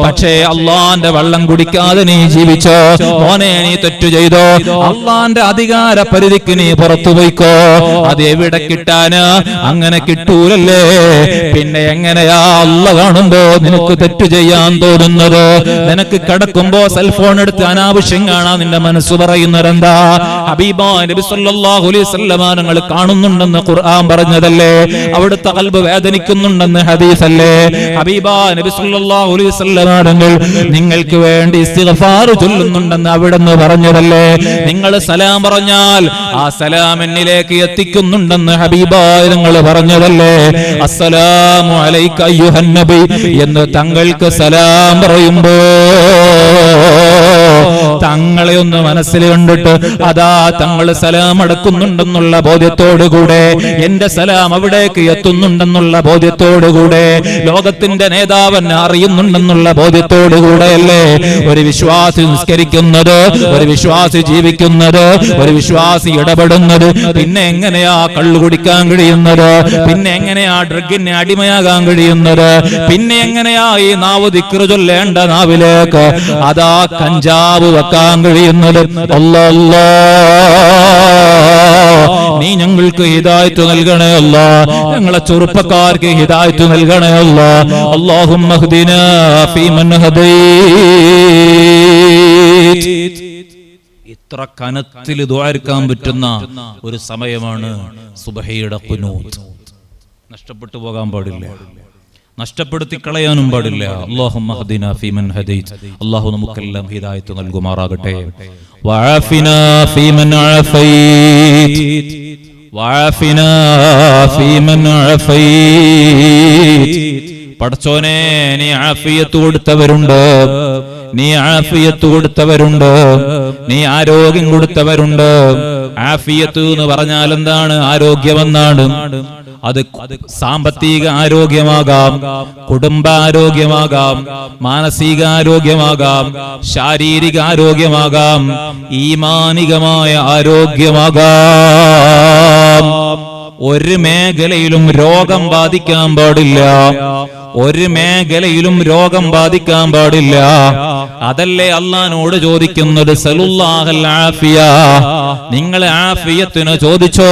പക്ഷേ അല്ലാഹുവിന്റെ വെള്ളം കുടിക്കാതെ നീ ജീവിച്ചോ. മോനെ നീ തെറ്റു ചെയ്തോ, അല്ലാഹുവിന്റെ അധികാര പരിധിക്ക് നീ പുറത്തു പോയിക്കോ. അത് എവിടെ കിട്ടാനാ? അങ്ങനെ കിട്ടൂലല്ലേ. പിന്നെ എങ്ങനെയാ അല്ലാഹ് കാണുമ്പോ നിനക്ക് തെറ്റു ചെയ്യാൻ തോന്നുന്നത്? നിനക്ക് കിടക്കുമ്പോ സെൽഫോൺ എടുത്ത് അനാവശ്യം കാണാൻ നിന്റെ മനസ്സ് പറയുന്നത് എന്താ? ഹബീബായ നബി സല്ലല്ലാഹു അലൈഹി വസല്ലം നിങ്ങൾ കാണുന്നുണ്ടെന്ന് ഖുർആൻ പറഞ്ഞതല്ലേ. അവിടുത്തെ ഖൽബ് വേദനിക്കുന്നുണ്ടെന്ന് ഹദീസല്ലേ. ഹബീബായ നബി സല്ലല്ലാഹു അലൈഹി വസല്ലം നിങ്ങൾക്ക് വേണ്ടി ഇസ്തിഗ്ഫാർ ചൊല്ലുന്നുണ്ടെന്ന് അവിടുന്ന് പറഞ്ഞതല്ലേ. നിങ്ങൾ സലാം പറഞ്ഞാൽ ആ സലാം എന്നിലേക്ക് എത്തിക്കുന്നുണ്ടെന്ന് ഹബീബായ നിങ്ങൾ പറഞ്ഞതല്ലേ. അസ്സലാമു അലൈക അയ്യുഹൻ നബി എന്ന് തങ്ങൾക്ക് സലാം പറയുമ്പോ തങ്ങളെ ഒന്ന് മനസ്സിൽ കണ്ടിട്ട് അതാ തങ്ങൾ സലാം അടക്കുന്നുണ്ടെന്നുള്ള ബോധ്യത്തോടുകൂടെ, എന്റെ സലാം അവിടേക്ക് എത്തുന്നുണ്ടെന്നുള്ള ബോധ്യത്തോടുകൂടെ, ലോകത്തിന്റെ നേതാവെന്നെ അറിയുന്നുണ്ടെന്നുള്ള ബോധ്യത്തോടുകൂടെയല്ലേ ഒരു വിശ്വാസി നിസ്കരിക്കുന്നത്, ഒരു വിശ്വാസി ജീവിക്കുന്നത്, ഒരു വിശ്വാസി ഇടപെടുന്നത്. പിന്നെ എങ്ങനെയാ കള്ളു കുടിക്കാൻ കഴിയുന്നത്? പിന്നെ എങ്ങനെയാ ഡ്രഗിന് അടിമയാകാൻ കഴിയുന്നത്? പിന്നെ എങ്ങനെയാ ഈ നാവ് ദിക്ർ ചൊല്ലേണ്ട നാവിലേക്ക് അതാ കഞ്ചാവ് വെക്കാൻ കഴിയുന്നത്. അല്ലാ, നീ ഞങ്ങൾക്ക് ഹിദായത്ത് നൽകണേ അല്ലാ, ഞങ്ങളെ ചെറുപ്പക്കാർക്ക് ഹിദായത്ത് നൽകണേ അല്ലാ. അല്ലാഹുമ്മ ഹ്ദിനാ ഫീമൻ ഹദൈത്. ഇത്ര കനത്തിൽ ദുആർക്കാൻ പറ്റുന്ന ഒരു സമയമാണ് സുബ്ഹിയുടെ ഖുനൂത്ത്. നഷ്ടപ്പെട്ടു പോകാൻ പാടില്ല, നഷ്ടപ്പെടുത്തി കളയാനും പാടില്ല. അല്ലാഹുമ്മ ഹ്ദിനാ ഫീമൻ ഹദൈത്. അല്ലാഹു നമുക്കെല്ലാം ഹിദായത്ത് നൽകുമാറാകട്ടെ. വഅഫിനാ ഫീമൻ അഫൈത്, വഅഫിനാ ഫീമൻ അഫൈത്. പടച്ചോനെ, നീ ആഫിയത്ത് കൊടുത്തവരുണ്ട്, നീ ആഫിയത്ത് കൊടുത്തവരുണ്ട്, നീ ആരോഗ്യം കൊടുത്തവരുണ്ട്. ആഫിയത്ത് എന്ന് പറഞ്ഞാൽ എന്താണ്? ആരോഗ്യമെന്നാണ്. അത് സാമ്പത്തിക ആരോഗ്യമാകാം, കുടുംബാരോഗ്യമാകാം, മാനസികാരോഗ്യമാകാം, ശാരീരിക ആരോഗ്യമാകാം, ഈമാനികമായ ആരോഗ്യമാകാം. ഒരു മേഖലയിലും രോഗം ബാധിക്കാൻ പാടില്ല, ഒരു മേഖലയിലും രോഗം ബാധിക്കാൻ പാടില്ല. അതല്ലേ അള്ളാഹുവോട് ചോദിക്കുന്നത്, സലുല്ലാഹൽ ആഫിയ, നിങ്ങൾ ആഫിയത്തിന് ചോദിച്ചോ.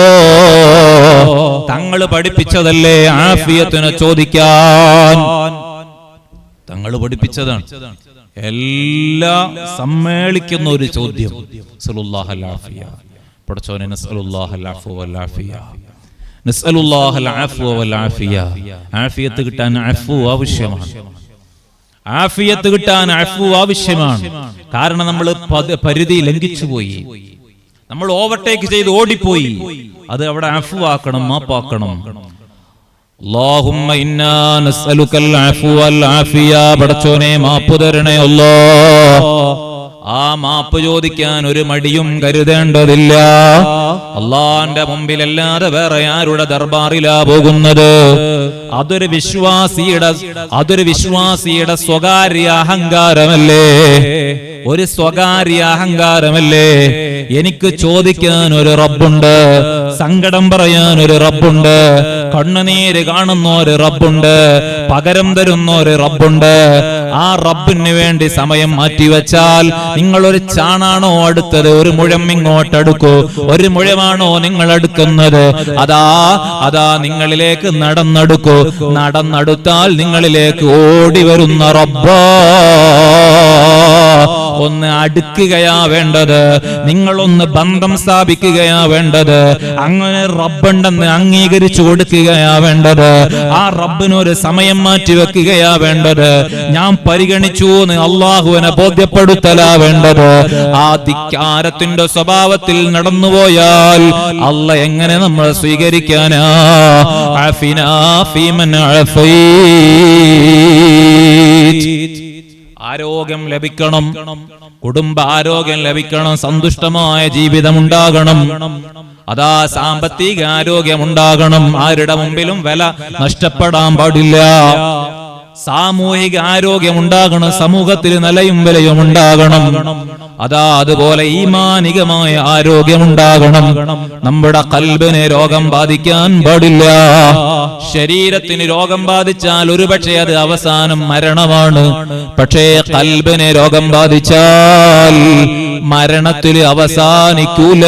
തങ്ങൾ പഠിപ്പിച്ചതല്ലേ ആഫിയത്തിന് ചോദിക്കാൻ, തങ്ങൾ പഠിപ്പിച്ചതാണ്. എല്ലാം സമ്മേളിക്കുന്ന ഒരു ചോദ്യം, സലുല്ലാഹൽ ആഫിയ. പടച്ചോനെ, നസ്അലുല്ലാഹൽ അഫ്വ വൽ ആഫിയ, നസ്അലുല്ലാഹൽ അഫ്വ വൽ ആഫിയ. ആഫിയത്ത് കിട്ടാൻ അഫ്വ ആവശ്യമാണ്, ആഫിയത്ത് കിട്ടാൻ അഫ്വ ആവശ്യമാണ്. കാരണം നമ്മൾ പരിധി ലംഘിച്ചു പോയി, നമ്മൾ ഓവർടേക്ക് ചെയ്ത് ഓടിപ്പോയി. അത് അവിടെ അഫ്വ ആക്കണം, മാപ്പാക്കണം. അല്ലാഹുമ്മ ഇന്നാ നസ്അലുക്കൽ അഫ്വ വൽ ആഫിയ. പടച്ചോനെ, മാപ്പ് തരണേ അല്ലാഹ്. ആ മാപ്പ് ചോദിക്കാൻ ഒരു മടിയും കരുതേണ്ടതില്ല. അള്ളാന്റെ മുമ്പിലല്ലാതെ വേറെ ആരുടെ ദർബാറിലാ പോകുന്നത്? അതൊരു വിശ്വാസിയുടെ സ്വകാര്യ അഹങ്കാരമല്ലേ, ഒരു സ്വകാര്യ അഹങ്കാരമല്ലേ? എനിക്ക് ചോദിക്കാൻ ഒരു റബ്ബുണ്ട്, സങ്കടം പറയാൻ ഒരു റബ്ബുണ്ട്, കണ്ണുനീര് കാണുന്ന ഒരു റബ്ബുണ്ട്, പകരം തരുന്ന ഒരു റബ്ബുണ്ട്. ആ റബ്ബിന് വേണ്ടി സമയം മാറ്റിവെച്ചാൽ നിങ്ങൾ ഒരു ചാണാണോ അടുത്തത്? ഒരു മുഴം ഇങ്ങോട്ട് അടുക്കൂ, ഒരു മുഴമാണോ നിങ്ങൾ അടുക്കുന്നത്? അതാ നിങ്ങളിലേക്ക് നടന്നെടുക്കൂ. നടന്നെടുത്താൽ നിങ്ങളിലേക്ക് ഓടി വരുന്ന റബ്ബാ. ഒന്ന് അടുക്കുകയാ വേണ്ടത്, നിങ്ങളൊന്ന് ബന്ധം സ്ഥാപിക്കുകയാ വേണ്ടത്. അങ്ങനെ റബ്ബുണ്ടെന്ന് അംഗീകരിച്ചു കൊടുക്കുകയാ വേണ്ടത്. ആ റബ്ബിനൊരു സമയം മാറ്റി വെക്കുകയാ വേണ്ടത്. ഞാൻ പരിഗണിച്ചു എന്ന് അള്ളാഹുവിനെ ബോധ്യപ്പെടുത്തലാ വേണ്ടത്. ആ ധിക്കാരത്തിന്റെ സ്വഭാവത്തിൽ നടന്നുപോയാൽ അള്ളാഹ് എങ്ങനെ നമ്മളെ സ്വീകരിക്കാനാ? അഫിനാ ഫീമൻ അഫൈത്. ആരോഗ്യം ലഭിക്കണം, കുടുംബ ആരോഗ്യം ലഭിക്കണം, സന്തുഷ്ടമായ ജീവിതം ഉണ്ടാകണം. അതാ സാമ്പത്തിക ആരോഗ്യം ഉണ്ടാകണം. ആരുടെ മുമ്പിലും വില നഷ്ടപ്പെടാൻ പാടില്ല. സാമൂഹിക ആരോഗ്യം ഉണ്ടാകണം, സമൂഹത്തിൽ നിലയും വിലയും ഉണ്ടാകണം. അതുപോലെ ഈമാനികമായ ആരോഗ്യം ഉണ്ടാകണം. നമ്മുടെ ഖൽബിനെ രോഗം ബാധിക്കാൻ പാടില്ല. ശരീരത്തിന് രോഗം ബാധിച്ചാൽ ഒരുപക്ഷെ അത് അവസാനം മരണമാണ്. പക്ഷേ ഖൽബിനെ രോഗം ബാധിച്ചാൽ മരണത്തിൽ അവസാനിക്കൂല.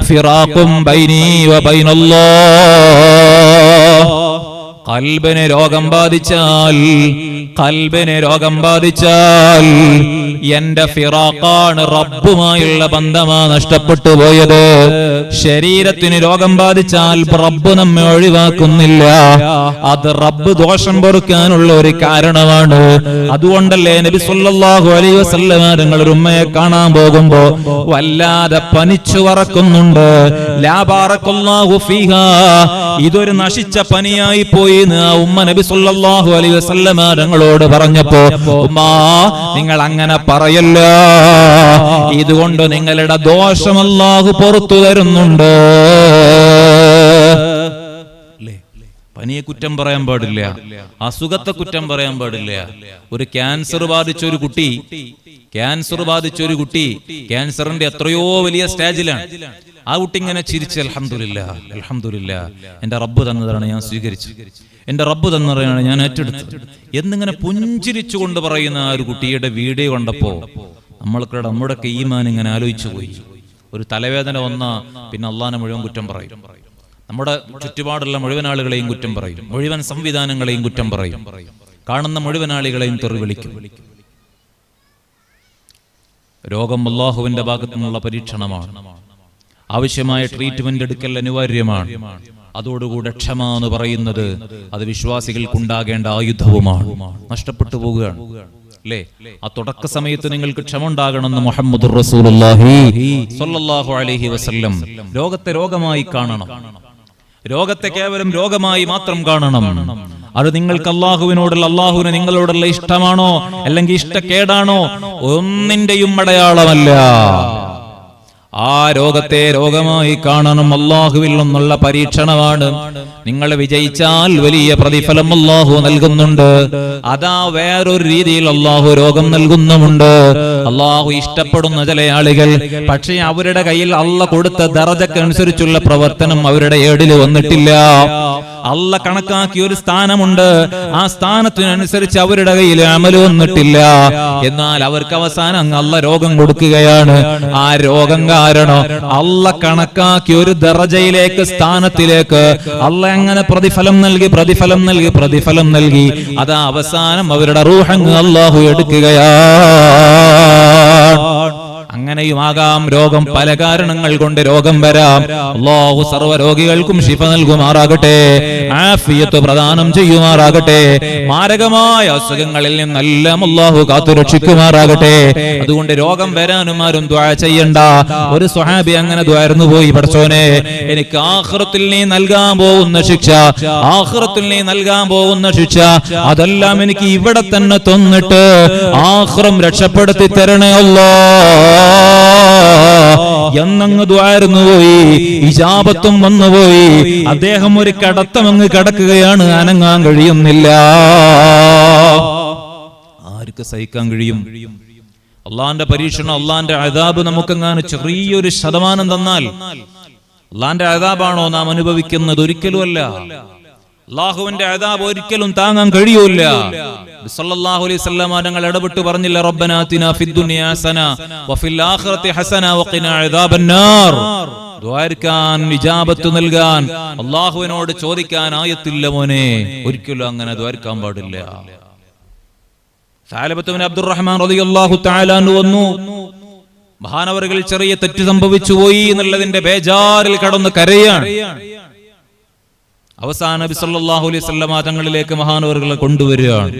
ഫിറാഖും ബൈനി വ ബൈനല്ലാഹ്. ഖൽബിനെ രോഗം ബാധിച്ചാൽ എന്റെ ഫിറാഖാണ്, റബ്ബുമായുള്ള ബന്ധമാ നഷ്ടപ്പെട്ടു പോയത്. ശരീരത്തിന് രോഗം ബാധിച്ചാൽ റബ്ബ് നമ്മെ ഒഴിവാക്കുന്നില്ല. അത് റബ്ബ് ദോഷം പൊറുക്കാനുള്ള ഒരു കാരണമാണ്. അതുകൊണ്ടല്ലേ നബി സല്ലല്ലാഹു അലൈഹി വസല്ലം തങ്ങൾ ഒരു ഉമ്മയെ കാണാൻ പോകുമ്പോ വല്ലാതെ പനിച്ചു വറക്കുന്നുണ്ട്. ലാ ബാറക്കല്ലാഹു ഫീഹാ, ഇതൊരു നശിച്ച പനിയായി പോയി ആ ഉമ്മ നബി സല്ലല്ലാഹു അലൈഹി വസല്ലം തങ്ങളോട് പറഞ്ഞപ്പോ, ഉമ്മാ നിങ്ങൾ അങ്ങനെ പറയല്ല, ഇതുകൊണ്ട് നിങ്ങളുടെ ദോഷം അല്ലാഹു പുറത്തു തരുന്നുണ്ട്. പനിയെ കുറ്റം പറയാൻ പാടില്ല, അസുഖത്തെ കുറ്റം പറയാൻ പാടില്ല. ഒരു ക്യാൻസർ ബാധിച്ച ഒരു കുട്ടി ക്യാൻസറിന്റെ എത്രയോ വലിയ സ്റ്റേജിലാണ്. ആ കുട്ടി ഇങ്ങനെ ചിരിച്ച് അൽഹംദുലില്ലാ, അൽഹംദുലില്ലാ, എന്റെ റബ്ബ് തന്നതാണ്, ഞാൻ സ്വീകരിച്ചു. എന്റെ റബ്ബ് തന്നറിയാണ് ഞാൻ ഏറ്റെടുത്തത് എന്നിങ്ങനെ പുഞ്ചിരിച്ചുകൊണ്ട് പറയുന്ന ആ ഒരു കുട്ടിയുടെ വീഡിയോ കണ്ടപ്പോ നമ്മുടെയൊക്കെ ഈമാൻ ഇങ്ങനെ ആലോചിച്ചു പോയി. ഒരു തലവേദന വന്ന പിന്നെ അള്ളാനെ മുഴുവൻ കുറ്റം പറയും, നമ്മുടെ ചുറ്റുപാടുള്ള മുഴുവൻ ആളുകളെയും കുറ്റം പറയും, മുഴുവൻ സംവിധാനങ്ങളെയും കുറ്റം പറയും, കാണുന്ന മുഴുവൻ ആളുകളെയും തെറി വിളിക്കും. രോഗം അല്ലാഹുവിന്റെ ഭാഗത്തു നിന്നുള്ള പരീക്ഷണമാണ്. ആവശ്യമായ ട്രീറ്റ്മെന്റ് എടുക്കൽ അനിവാര്യമാണ്. അതോടുകൂടെ ക്ഷമ എന്ന് പറയുന്നത് അത് വിശ്വാസികൾക്കുണ്ടാകേണ്ട ആയുധവുമാണ്. നഷ്ടപ്പെട്ടു പോവുകയാണ് അല്ലേ? ആ തുടക്ക സമയത്ത് നിങ്ങൾക്ക് ക്ഷമ ഉണ്ടാകണമെന്ന് മുഹമ്മദുർ റസൂലുള്ളാഹി സ്വല്ലല്ലാഹു അലൈഹി വസല്ലം. രോഗത്തെ രോഗമായി കാണണം, രോഗത്തെ കേവലം രോഗമായി മാത്രം കാണണം. അത് നിങ്ങൾക്ക് അള്ളാഹുവിന് നിങ്ങളോടുള്ള ഇഷ്ടമാണോ അല്ലെങ്കിൽ ഇഷ്ടക്കേടാണോ ഒന്നിന്റെയും അടയാളമല്ല. ആ രോഗത്തെ രോഗമായി കാണണം. അള്ളാഹുവിൽ നിന്നുള്ള പരീക്ഷണമാണ്. നിങ്ങൾ വിജയിച്ചാൽ വലിയ പ്രതിഫലം അള്ളാഹു നൽകുന്നുണ്ട്. അതാ വേറൊരു രീതിയിൽ അള്ളാഹു രോഗം നൽകുന്നുമുണ്ട്. അള്ളാഹു ഇഷ്ടപ്പെടുന്ന ചില ആളുകൾ, പക്ഷേ അവരുടെ കയ്യിൽ അള്ളാഹ് കൊടുത്ത ദറജക്കനുസരിച്ചുള്ള പ്രവർത്തനം അവരുടെ ഏടിൽ വന്നിട്ടില്ല. അള്ളാഹ് കണക്കാക്കിയ ഒരു സ്ഥാനമുണ്ട്, ആ സ്ഥാനത്തിനനുസരിച്ച് അവരുടെ കയ്യിൽ അമല് വന്നിട്ടില്ല. എന്നാൽ അവർക്ക് അവസാനം അള്ളാഹ് രോഗം കൊടുക്കുകയാണ്. ആ രോഗം കാരണം അള്ളാഹ് കണക്കാക്കിയ ഒരു ദറജയിലേക്ക്, സ്ഥാനത്തിലേക്ക് അള്ളാഹ് അങ്ങനെ പ്രതിഫലം നൽകി അതാ അവസാനം അവരുടെ റൂഹങ്ങ് അള്ളാഹു എടുക്കുകയാണ്. അങ്ങനെയുമാകാം രോഗം. പല കാരണങ്ങൾ കൊണ്ട് രോഗം വരാം. അല്ലാഹു സർവ്വ രോഗികൾക്കും ശിഫ നൽകുമാറാകട്ടെ, ആഫിയത്ത് പ്രദാനം ചെയ്യുമാറാകട്ടെ, മാരകമായ അസുഖങ്ങളിൽ നിന്നെല്ലാം അല്ലാഹു കാത്തുരക്ഷിക്കുമാറാകട്ടെ. അതുകൊണ്ട് രോഗം വരാനും ആരും ദുആ ചെയ്യണ്ട. ഒരു സ്വഹാബി അങ്ങനെ ദുആർന്നു പോയി, പടച്ചോനെ എനിക്ക് ആഖിറത്തിൽ നീ നൽകാൻ പോകുന്ന ശിക്ഷ അതെല്ലാം എനിക്ക് ഇവിടെ തന്നെ തന്നിട്ട് ആഖിറം രക്ഷപ്പെടുത്തി തരണേ അല്ലാഹ് എന്നങ്ങ് ദുആർന്നു പോയി. ഇജാബത്തും വന്നുപോയി. അദ്ദേഹം ഒരു കടത്തമങ്ങ് കടക്കുകയാണ്, അനങ്ങാൻ കഴിയുന്നില്ല. ആർക്ക് സഹിക്കാൻ കഴിയും? അള്ളാന്റെ പരീക്ഷണം, അള്ളാന്റെ അദാബ് നമുക്കെങ്ങാനും ചെറിയൊരു ശതമാനം തന്നാൽ അള്ളാന്റെ അദാബാണോ നാം അനുഭവിക്കുന്നത്? ഒരിക്കലുമല്ല. അല്ലാഹുവിന്റെ അദാബ് ഒരിക്കലും താങ്ങാൻ കഴിയൂല. സല്ലല്ലാഹു അലൈഹി വസല്ലം തങ്ങൾ ഇടപെട്ട് പറഞ്ഞില്ല, റബ്ബനാ ആതിനാ ഫിദ്ദുനിയാ ഹസന വഫിൽ ആഖിറതി ഹസന വഖിനാ അദാബന്നാർ. ദുആർക്കാൻ, ഇജാബത്ത് നൽകാൻ, അല്ലാഹുവിനോട് ചോദിക്കാൻ ആയത്തില്ല മോനെ. ഒരിക്കലും അങ്ങനെ ദുആർക്കാൻ പാടില്ല. സഅലബത്ത് ഇബ്നു അബ്ദുറഹ്മാൻ റളിയല്ലാഹു തആല അൻഹു വന്നു. മഹാനവറുകൾ ചെറിയ തെറ്റ് സംഭവിച്ചു പോയി എന്നുള്ളതിന്റെ ബേജാറിൽ കടന്ന് കരയാണ്. അവസാന നബി സല്ലല്ലാഹു അലൈഹി വസല്ലം തങ്ങളിലേക്ക് മഹാനവറുകളെ കൊണ്ടുവരികയാണ്.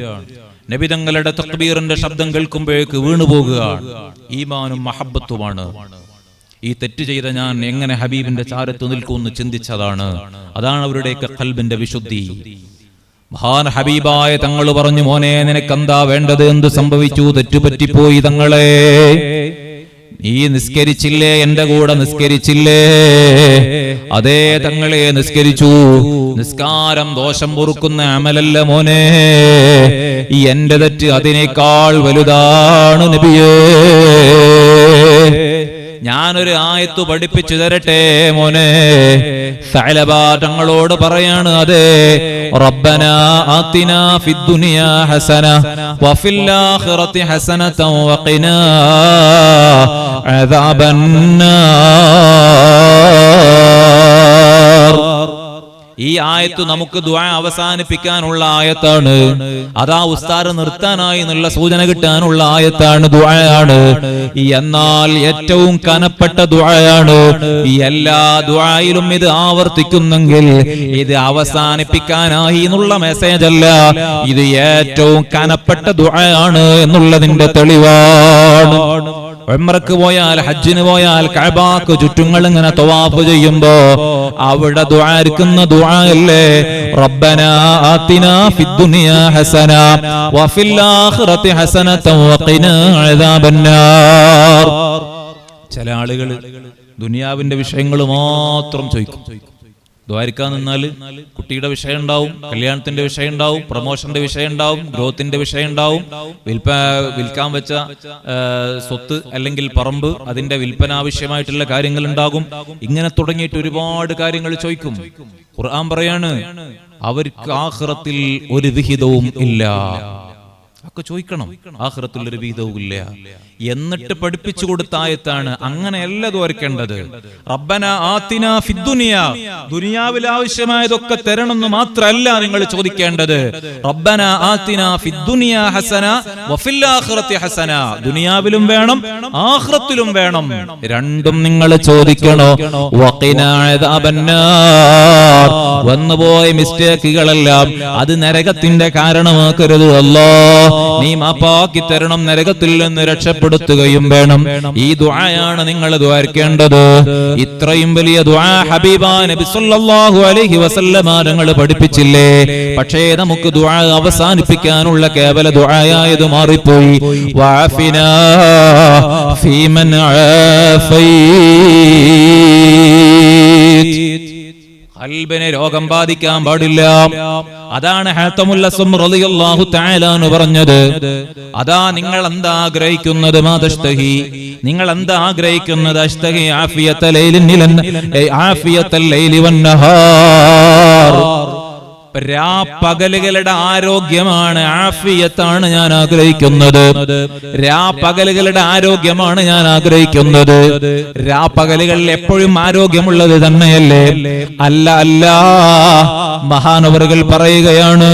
നബി തങ്ങളുടെ തക്ബീറിന്റെ ശബ്ദം കേൾക്കുമ്പോഴേക്ക് വീണുപോകുകയാണ്. ഈമാനും മഹബ്ബത്തുമാണ്. ഈ തെറ്റ് ചെയ്ത ഞാൻ എങ്ങനെ ഹബീബിന്റെ ചാരത്ത് നിൽക്കുമെന്ന് ചിന്തിച്ചതാണ്. അതാണ് അവരുടെയൊക്കെ ഖൽബിന്റെ വിശുദ്ധി. മഹാൻ ഹബീബായ തങ്ങൾ പറഞ്ഞു, മോനെ നിനക്കെന്താ വേണ്ടത്? എന്ത് സംഭവിച്ചു? തെറ്റുപറ്റിപ്പോയി തങ്ങളെ. നീ നിസ്കരിച്ചില്ലേ? എന്റെ കൂടെ നിസ്കരിച്ചില്ലേ? അതേ തങ്ങളെ, നിസ്കരിച്ചു. നിസ്കാരം ദോഷം പൊറുക്കുന്ന അമലല്ല മോനെ. ഈ എന്റെ തെറ്റ് അതിനേക്കാൾ വലുതാണ് നബിയേ. ഞാനൊരു ആയത്ത് പഠിപ്പിച്ചു തരട്ടെ മോനെ. സഅലബ തങ്ങളോട് പറയാണ്, അതെ, റബ്ബനാ ആതിനാ ഫിദ്ദുനിയാ ഹസന വഫിൽ ആഖിറതി ഹസനതൻ വഖിനാ അദാബന്നാർ. ഈ ആയത്ത് നമുക്ക് ദുആ അവസാനിപ്പിക്കാനുള്ള ആയത്താണ്. അതാ ഉസ്താദ് നിർത്താനായി എന്നുള്ള സൂചന കിട്ടാനുള്ള ആയത്താണ്, ദുആയാണ്. എന്നാൽ ഏറ്റവും കനപ്പെട്ട ദുആയാണ്. ഈ എല്ലാ ദുആയിലും ഇത് ആവർത്തിക്കുന്നെങ്കിൽ ഇത് അവസാനിപ്പിക്കാനായി എന്നുള്ള മെസ്സേജ് അല്ല, ഇത് ഏറ്റവും കനപ്പെട്ട ദുആയാണ് എന്നുള്ളതിന്റെ തെളിവാണ്. ഉംറക്ക് പോയാൽ, ഹജ്ജിന് പോയാൽ കഅബക്ക് ചുറ്റുങ്ങൾ ഇങ്ങനെ തവാഫ് ചെയ്യുമ്പോ അവിടെ ദുആർക്കുന്ന ദുആ അല്ലേ, റബ്ബനാ ആതിനാ ഫിദ്ദുനിയാ ഹസന വഫിൽ ആഖിറതി ഹസനതൻ വഖിനാ അദാബന്നാർ. ചില ആളുകൾ ദുനിയാവിന്റെ വിഷയങ്ങൾ മാത്രം ചോദിക്കും. ദ്വാരിക്കാൻ നിന്നാല് കുട്ടിയുടെ വിഷയം ഉണ്ടാവും, കല്യാണത്തിന്റെ വിഷയം ഉണ്ടാവും, പ്രൊമോഷന്റെ വിഷയം ഉണ്ടാവും, ഗ്രോത്തിന്റെ വിഷയം ഉണ്ടാവും, വിൽക്കാൻ വെച്ച സ്വത്ത് അല്ലെങ്കിൽ പറമ്പ്, അതിന്റെ വിൽപ്പന ആവശ്യമായിട്ടുള്ള കാര്യങ്ങൾ ഉണ്ടാകും. ഇങ്ങനെ തുടങ്ങിയിട്ട് ഒരുപാട് കാര്യങ്ങൾ ചോദിക്കും. ഖുർആൻ പറയാണ്, അവർക്ക് ആഖിറത്തിൽ ഒരു വിഹിതവും ഇല്ല. ഒക്കെ ചോദിക്കണം, ആഖിറത്തിൽ ഒരു വിഹിതവും ഇല്ല. എന്നിട്ട് പഠിപ്പിച്ചു കൊടുത്ത ആയത്താണ്. അങ്ങനെയല്ല ദ്വാരിക്കേണ്ടത്. റബ്ബന ആതിനാ ഫിദ്ദുനിയ, ദുനിയാവിൽ ആവശ്യമായതൊക്കെ തരണമെന്ന് മാത്രമല്ല നിങ്ങൾ ചോദിക്കേണ്ടത്. റബ്ബന ആതിനാ ഫിദ്ദുനിയ ഹസന വഫിൽ ആഖിറതി ഹസന, ദുനിയാവിലും വേണം ആഖിറത്തിലും വേണം, രണ്ടും നിങ്ങൾ ചോദിക്കണോ. വഖിനാ അദാബന്നാർ, വന്നുപോയ മിസ്റ്റേക്കുകളെല്ലാം അത് നരകത്തിന്റെ കാരണമാക്കരുത് അല്ലാഹ്, നീ മാപ്പാക്കി തരണം, നരകത്തിൽ നിന്ന് രക്ഷപ്പെടുത്തുകയും വേണം. ഈ ദുആയാണ് നിങ്ങൾ ദ്വാരിക്കേണ്ടത്. ഇത്രയും വലിയ ദുആ ഹബീബാ നബി സല്ലല്ലാഹു അലൈഹി വസല്ലമ തങ്ങൾ പഠിപ്പിച്ചില്ലേ? പക്ഷേ നമുക്ക് ദുആ അവസാനിപ്പിക്കാനുള്ള കേവല ദുആയായത് മാറിപ്പോയി. വഅഫിനാ ഫീമൻ ആഫൈത്, ഖൽബിനെ രോഗം ബാധിക്കാൻ പാടില്ല. അതാണ് ഹത്തമുൽ അസ്ം റളിയല്ലാഹു തആല അൻഹു പറഞ്ഞത്. അതാ നിങ്ങൾ എന്താ ആഗ്രഹിക്കുന്നത്? മാതഷ്തഹി, നിങ്ങൾ എന്താ ആഗ്രഹിക്കുന്നത്? അഷ്തഹി ആഫിയത്തൽ ലൈലി വന്നഹാർ, രാപ്പകലുകളുടെ ആരോഗ്യമാണ്, ആഫിയത്താണ് ഞാൻ ആഗ്രഹിക്കുന്നത്. രാപ്പകലുകളുടെ ആരോഗ്യമാണ് ഞാൻ ആഗ്രഹിക്കുന്നത്. രാപ്പകലുകളിൽ എപ്പോഴും ആരോഗ്യമുള്ളത് തന്നെയല്ലേ? അല്ല അല്ല, മഹാനവറുകൾ പറയുകയാണ്,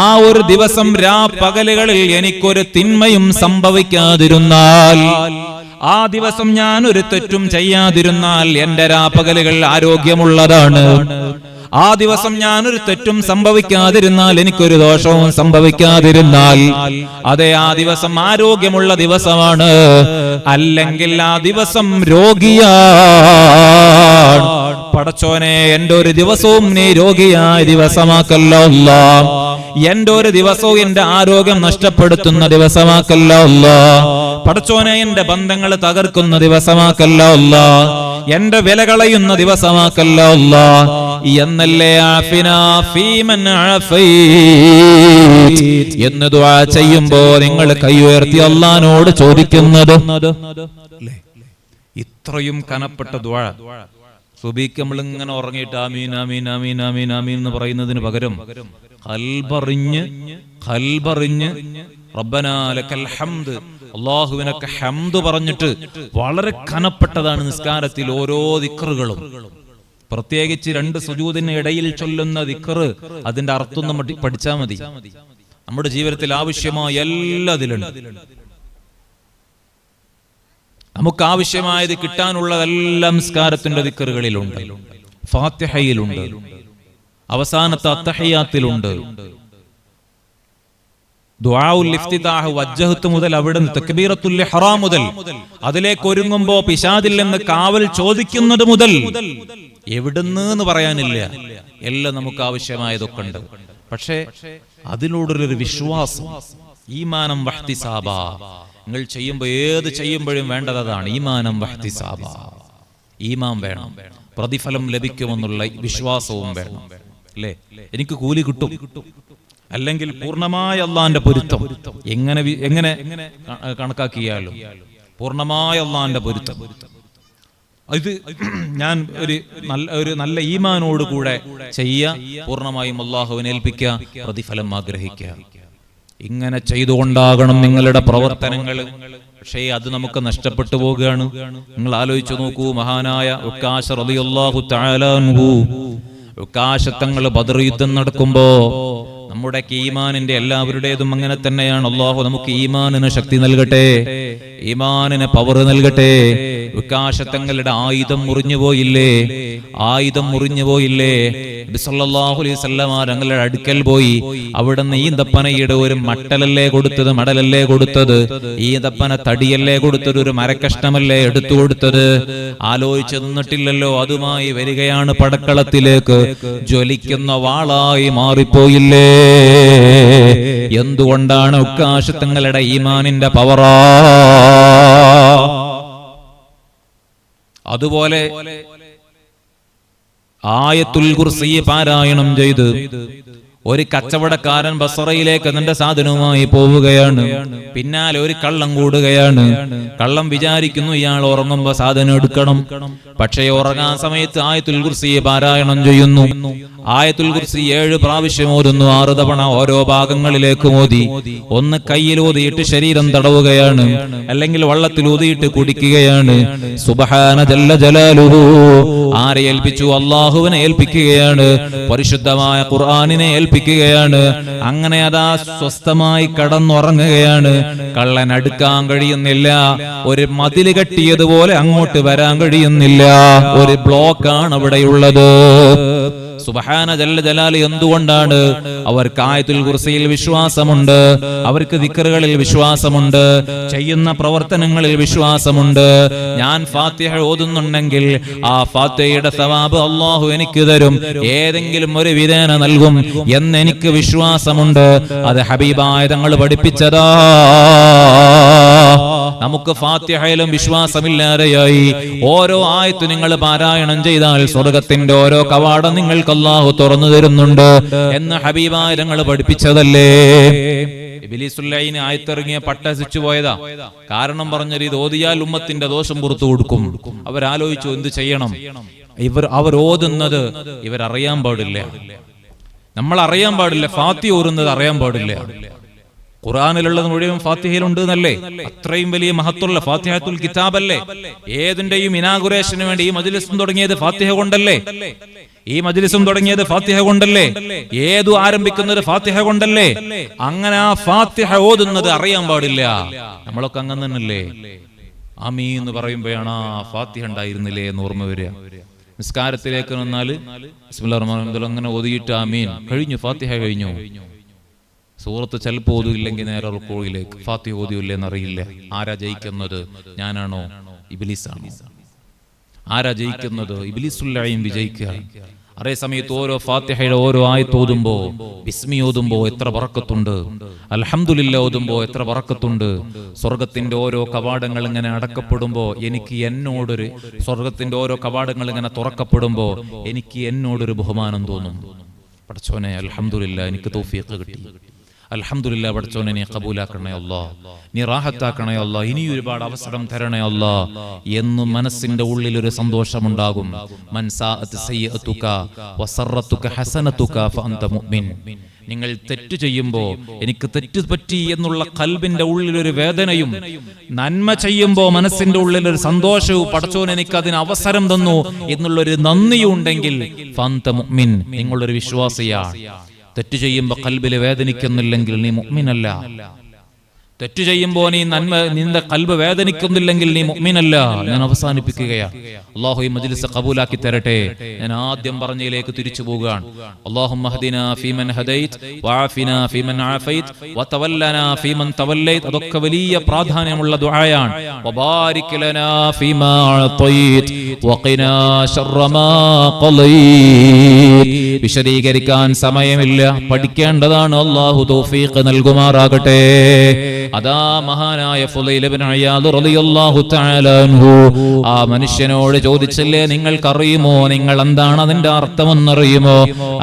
ആ ഒരു ദിവസം രാപ്പകലുകളിൽ എനിക്കൊരു തിന്മയും സംഭവിക്കാതിരുന്നാൽ, ആ ദിവസം ഞാൻ ഒരു തെറ്റും ചെയ്യാതിരുന്നാൽ എന്റെ രാപ്പകലുകൾ ആരോഗ്യമുള്ളതാണ്. ആ ദിവസം ഞാനൊരു തെറ്റും സംഭവിക്കാതിരുന്നാൽ, എനിക്കൊരു ദോഷവും സംഭവിക്കാതിരുന്നാൽ, അതെ, ആ ദിവസം ആരോഗ്യമുള്ള ദിവസമാണ്. അല്ലെങ്കിൽ ആ ദിവസം രോഗിയാണ്. പടച്ചോനെ, എന്റെ ഒരു ദിവസവും നീ രോഗിയായ ദിവസമാക്കല്ലോ അല്ലാഹ്, എന്റെ ഒരു ദിവസവും എന്റെ ആരോഗ്യം നഷ്ടപ്പെടുത്തുന്ന ദിവസമാക്കല്ലോ അല്ലാഹ്. പടച്ചോനെ, എന്റെ ബന്ധങ്ങൾ തകർക്കുന്ന ദിവസമാക്കല്ലോ അല്ലാഹ്, എന്റെ വില കളയുന്ന ദിവസമാക്കല്ലോ അല്ലാഹ് എന്നല്ലേ ആഫിനാ ഫീമൻ ആഫൈത് എന്ന് ദുആ ചെയ്യുമ്പോ നിങ്ങൾ കൈ ഉയർത്തി അല്ലാഹുവോട് ചോദിക്കുന്നത്. ഇത്രയും കനപ്പെട്ട ദുആ സുബഹിക്ക് നമ്മൾ ഇങ്ങനെ ഉറങ്ങിയിട്ട് ആമീൻ ആമീൻ ആമീൻ ആമീൻ ആമീൻ എന്ന് പറയുന്നതിന് പകരം ഖൽബറിഞ്ഞ് റബ്ബനാ ലക്കൽ ഹംദ്, അല്ലാഹുവിനക്ക് ഹംദ് പറഞ്ഞിട്ട് വളരെ കനപ്പെട്ടതാണ് നിസ്കാരത്തിൽ ഓരോ ദിക്റുകളും. പ്രത്യേകിച്ച് രണ്ട് സുജൂദിന് ഇടയിൽ ചൊല്ലുന്ന ദിക്റ്, അതിന്റെ അർത്ഥം നമ്മൾ പഠിച്ചാൽ മതി. നമ്മുടെ ജീവിതത്തിൽ ആവശ്യമായ എല്ലാ ഇതിലുണ്ട്. നമുക്ക് ആവശ്യമായത് കിട്ടാനുള്ളതെല്ലാം നിസ്കാരത്തിന്റെ ദിക്റുകളിലുണ്ട്, ഫാത്തിഹയിലുണ്ട്, അവസാനത്തെ അത്തഹിയാത്തിലുണ്ട്. ദുആഉൽ ഇഫ്തിതാഹ് വജ്ജഹത്ത് മുതൽ അവിടുന്ന് തക്ബീറത്തുൽ ഇഹ്റാം മുതൽ അതിലേക്ക് ഒരുങ്ങുമ്പോ പിശാചിൽ നിന്ന് കാവൽ ചോദിക്കുന്നത് മുതൽ എവിടുന്ന് എന്ന് പറയാനില്ല, എല്ലാം നമുക്ക് ആവശ്യമായതൊക്കെ ഉണ്ട്. പക്ഷേ അതിലൂടൊരു വിശ്വാസം, ഈമാനം വഹ്തിസാബ, നിങ്ങൾ ചെയ്യുമ്പോൾ ഏത് ചെയ്യുമ്പോഴും വേണ്ടത് അതാണ്, ഈമാനം വഹ്തിസാബ. ഈമാൻ വേണം, പ്രതിഫലം ലഭിക്കുമെന്നുള്ള വിശ്വാസവും വേണം. അല്ലേ? എനിക്ക് കൂലി കിട്ടും, അല്ലെങ്കിൽ പൂർണ്ണമായ അള്ളാന്റെ പൊരുത്തം എങ്ങനെ കണക്കാക്കിയാലും പൂർണ്ണമായ അള്ളാന്റെ പൊരുത്തം, ഇത് ഞാൻ ഒരു നല്ല ഈമാനോട് കൂടെ ചെയ്യുക, പൂർണ്ണമായും അള്ളാഹുവിനെ ഏൽപ്പിക്കുക, പ്രതിഫലം ആഗ്രഹിക്കുക. ഇങ്ങനെ ചെയ്തുകൊണ്ടാകണം നിങ്ങളുടെ പ്രവർത്തനങ്ങൾ. പക്ഷേ അത് നമുക്ക് നഷ്ടപ്പെട്ടു പോവുകയാണ്. നിങ്ങൾ ആലോചിച്ചു നോക്കൂ, മഹാനായ ഉക്കാശ റളിയല്ലാഹു തആല അൻഹു, ഉക്കാശ തങ്ങൾ ബദർ യുദ്ധം നടക്കുമ്പോ, നമ്മുടെ ഈമാനിന്റെ എല്ലാവരുടേതും അങ്ങനെ തന്നെയാണ്. അല്ലാഹു നമുക്ക് ഈമാനിന് ശക്തി നൽകട്ടെ, ഈമാനിന് പവർ നൽകട്ടെ. വികാശത്തങ്ങളുടെ ആയുധം മുറിഞ്ഞു പോയില്ലേ? നബി സല്ലല്ലാഹു അലൈഹി വസല്ലം തങ്ങളുടെ അടുക്കൽ പോയി. അവിടുന്ന് ഈന്തപ്പനയുടെ ഒരു മടലല്ലേ കൊടുത്തത്? ഈന്തപ്പന തടിയല്ലേ കൊടുത്തത്? ഒരു മരക്കഷ്ണമല്ലേ എടുത്തു കൊടുത്തത്? ആലോചിച്ചു നിന്നിട്ടില്ലല്ലോ. അതുമായി വരികയാണ് പടക്കളത്തിലേക്ക്. ജ്വലിക്കുന്ന വാളായി മാറിപ്പോയില്ലേ? എന്തുകൊണ്ടാണ്? ഉക്കാശത്തങ്ങളുടെ ഈമാനിന്റെ പവറാ. അതുപോലെ ആയത്തുൽ കുർസി പാരായണം ചെയ്ത് ഒരു കച്ചവടക്കാരൻ ബസറയിലേക്ക് തന്റെ സാധനവുമായി പോവുകയാണ്. പിന്നാലെ ഒരു കള്ളം കൂടുകയാണ്. കള്ളം വിചാരിക്കുന്നു ഇയാൾ ഉറങ്ങുമ്പോ സാധനം എടുക്കണം. പക്ഷേ ഉറങ്ങാൻ സമയത്ത് ആയത്തുൽ കുർസി പാരായണം ചെയ്യുന്നു. ആയത്തുൽ കുർസി 7 പ്രാവശ്യം ഓതുന്നു, 6 തവണ ഓരോ ഭാഗങ്ങളിലേക്ക് ഓതി. ഒന്ന് കയ്യിൽ ഊതിയിട്ട് ശരീരം തടവുകയാണ്, അല്ലെങ്കിൽ വള്ളത്തിൽ ഊതിയിട്ട് കുടിക്കുകയാണ്. സുബ്ഹാന ജല്ല ജലാലുഹു. ആരെ ഏൽപ്പിച്ചു? അല്ലാഹുവിനെ ഏൽപ്പിക്കുകയാണ്, പരിശുദ്ധമായ ഖുർആനിനെ ഏൽപ്പിക്കുകയാണ്. അങ്ങനെ അതാ സ്വസ്ഥമായി കടന്നുറങ്ങുകയാണ്. കള്ളൻ അടുക്കാൻ കഴിയുന്നില്ല, ഒരു മതില് കെട്ടിയതുപോലെ അങ്ങോട്ട് വരാൻ കഴിയുന്നില്ല, ഒരു ബ്ലോക്കാണ് അവിടെയുള്ളത്. സുബ്ഹാന ജല്ല ജലാലി. എന്തുകൊണ്ടാണ്? അവർക്ക് ആയത്തുൽ കുർസിയിൽ വിശ്വാസമുണ്ട്, അവർക്ക് ദിക്റുകളിൽ വിശ്വാസമുണ്ട്, ചെയ്യുന്ന പ്രവർത്തനങ്ങളിൽ വിശ്വാസമുണ്ട്. ഞാൻ ഫാത്തിഹ ഓതുന്നുണ്ടെങ്കിൽ ആ ഫാത്തിഹയുടെ സവാബ് അല്ലാഹു എനിക്ക് തരും, ഏതെങ്കിലും ഒരു വിധേന നൽകും എന്നെനിക്ക് വിശ്വാസമുണ്ട്. അത് ഹബീബായ തങ്ങൾ പഠിപ്പിച്ചതാ. നമുക്ക് ഫാത്തിഹയിലും വിശ്വാസമില്ലാതെയായി. ഓരോ ആയത്ത് നിങ്ങൾ പാരായണം ചെയ്താൽ സ്വർഗത്തിന്റെ ഓരോ കവാടം നിങ്ങൾക്ക് അല്ലാഹു തുറന്നു തരുന്നുണ്ട് എന്ന് ഹബീബായ തങ്ങൾ പഠിപ്പിച്ചതല്ലേ. ഇബ്ലീസുൽ ലഈൻ ആയത്തിറങ്ങിയ പട്ടസിച്ചു പോയതാ. കാരണം പറഞ്ഞത് ഇത് ഓതിയാൽ ഉമ്മത്തിന്റെ ദോഷം പുറത്തു കൊടുക്കും. അവരാലോചിച്ചു എന്ത് ചെയ്യണം. അവർ ഓതുന്നത് ഇവരറിയാൻ പാടില്ല, നമ്മൾ അറിയാൻ പാടില്ല. ഫാത്തിഹ ഓതുന്നത് അറിയാൻ പാടില്ല. ഖുർആനിലുള്ളത് മുഴുവൻ ഫാത്തിഹയിലുണ്ട് എന്നല്ലേ? അത്രയും വലിയ മഹത്വമുള്ള ഫാത്തിഹത്തുൽ കിതാബല്ലേ? ഏതിന്റെയും ഇനാഗുറേഷന് വേണ്ടി ഈ മജ്ലിസും തുടങ്ങിയത് ഫാത്തിഹ കൊണ്ടല്ലേ? ഈ മജ്ലിസും തുടങ്ങിയത് ഫാത്തിഹ കൊണ്ടല്ലേ? ഏതു ആരംഭിക്കുന്നത് ഫാത്തിഹ കൊണ്ടല്ലേ? അങ്ങനെ ആ ഫാത്തിഹ ഓതുന്നത് അറിയാൻ പാടില്ല. നമ്മളൊക്കെ അങ്ങനെ തന്നെയല്ലേ? ആമീൻ എന്ന് പറയുമ്പോഴാണ് ആ ഫാത്തിഹ ഉണ്ടായിരുന്നില്ലേ എന്ന് ഓർമ്മ വരിക. നിസ്കാരത്തിലേക്ക് വന്നാല് ബിസ്മില്ലാഹിർ റഹ്മാനിർ റഹീം അങ്ങനെ ഓതിയിട്ട് ആമീൻ കഴിഞ്ഞു, ഫാത്തിഹ കഴിഞ്ഞു. സൂറത്ത് ചിലപ്പോൾ ഓതിയില്ലെങ്കിൽ നേരെ റുക്കൂഇലേക്ക്. ഫാത്തിഹ ഓതിയില്ലെന്ന് അറിയില്ല. ആരാ ജയിക്കുന്നത്? ഞാനാണോ ഇബ്ലീസാണോ? ആരാ ജയിക്കുന്നത്? ഇബ്ലീസുൽ ലഈൻ വിജയിക്കുക. അതേ സമയത്ത് ഓരോ ഫാത്തിഹയുടെ ഓരോ ആയത്ത് ഓതുമ്പോ, ബിസ്മി ഓതുമ്പോ എത്ര ബറക്കത്തുണ്ട്, അൽഹംദുലില്ലാ ഓതുമ്പോ എത്ര ബറക്കത്തുണ്ട്. സ്വർഗത്തിന്റെ ഓരോ കവാടങ്ങൾ ഇങ്ങനെ അടക്കപ്പെടുമ്പോ എനിക്ക് എന്നോടൊരു, സ്വർഗത്തിന്റെ ഓരോ കവാടങ്ങൾ ഇങ്ങനെ തുറക്കപ്പെടുമ്പോ എനിക്ക് എന്നോടൊരു ബഹുമാനം തോന്നും. പടച്ചോനെ അൽഹംദുലില്ലാ എനിക്ക് തൗഫീഖ് കിട്ടി, അൽഹംദുലില്ലാ പടച്ചോനെ നീ ഖബൂലാക്കണേ അല്ലാഹ്, നീ റാഹത്താക്കണേ അല്ലാഹ്, ഇനി ഒരുപാട് അവസരം തരണേ അല്ലാഹ് എന്ന് മനസ്സിന്റെ ഉള്ളിൽ ഒരു സന്തോഷമുണ്ടാകും. മൻ സാഅത് സയ്യിഅതുക വസറതുക ഹസനതുക ഫഅൻത മുഅ്മിൻ. നിങ്ങൾ തെറ്റ് ചെയ്യുമ്പോൾ എനിക്ക് തെറ്റ് പറ്റി എന്നുള്ള ഖൽബിന്റെ ഉള്ളിലൊരു വേദനയും, നന്മ ചെയ്യുമ്പോൾ മനസ്സിന്റെ ഉള്ളിലൊരു സന്തോഷവും, പടച്ചോൻ എനിക്ക് അതിന് അവസരം തന്നു എന്നുള്ളൊരു നന്ദിയും ഉണ്ടെങ്കിൽ ഫഅൻത മുഅ്മിൻ, നിങ്ങളൊരു വിശ്വാസിയാണ്. തെറ്റ് ചെയ്യുമ്പോൾ ഖൽബിൽ വേദനിക്കുന്നില്ലെങ്കിൽ നീ മുഅ്മിനല്ല. തെറ്റ് ചെയ്യുമ്പോൾ നിന്റെ ഖൽബ് വേദനിക്കുന്നില്ലെങ്കിൽ നീ മുഅ്മിനല്ല. ഞാൻ അവസാനിപ്പിക്കുകയാണ്. അല്ലാഹു ഈ മജ്ലിസ് ഖബൂലാക്കി തരട്ടെ. ഞാൻ ആദ്യം പറഞ്ഞതിലേക്ക് തിരിച്ചു പോവുകയാണ്. അല്ലാഹുമ്മ ഹദിനാ ഫീമൻ ഹദൈത് വഅഫിനാ ഫീമൻ ആഫൈത് വതവല്ലനാ ഫീമൻ തവല്ലൈത്. അതൊക്കെ വലിയ പ്രാധാന്യമുള്ള ദുആയാണ്. വബാരിക് ലനാ ഫീമാ അഅതൈത് വഖിനാ ശർറ മാ ഖളൈത്. വിശദീകരിക്കാൻ സമയമില്ല, പഠിക്കേണ്ടതാണ്. അല്ലാഹു തൗഫീഖ് നൽകുമാറാകട്ടെ. അതാ മഹാനായ ഫുളൈൽ ഇബ്നു ഇയാദ് റളിയല്ലാഹു തആല അൻഹു ആ മനുഷ്യനോട് ചോദിച്ചില്ലേ, നിങ്ങൾക്കറിയുമോ, നിങ്ങൾ എന്താണ് അതിന്റെ അർത്ഥമെന്നറിയുമോ?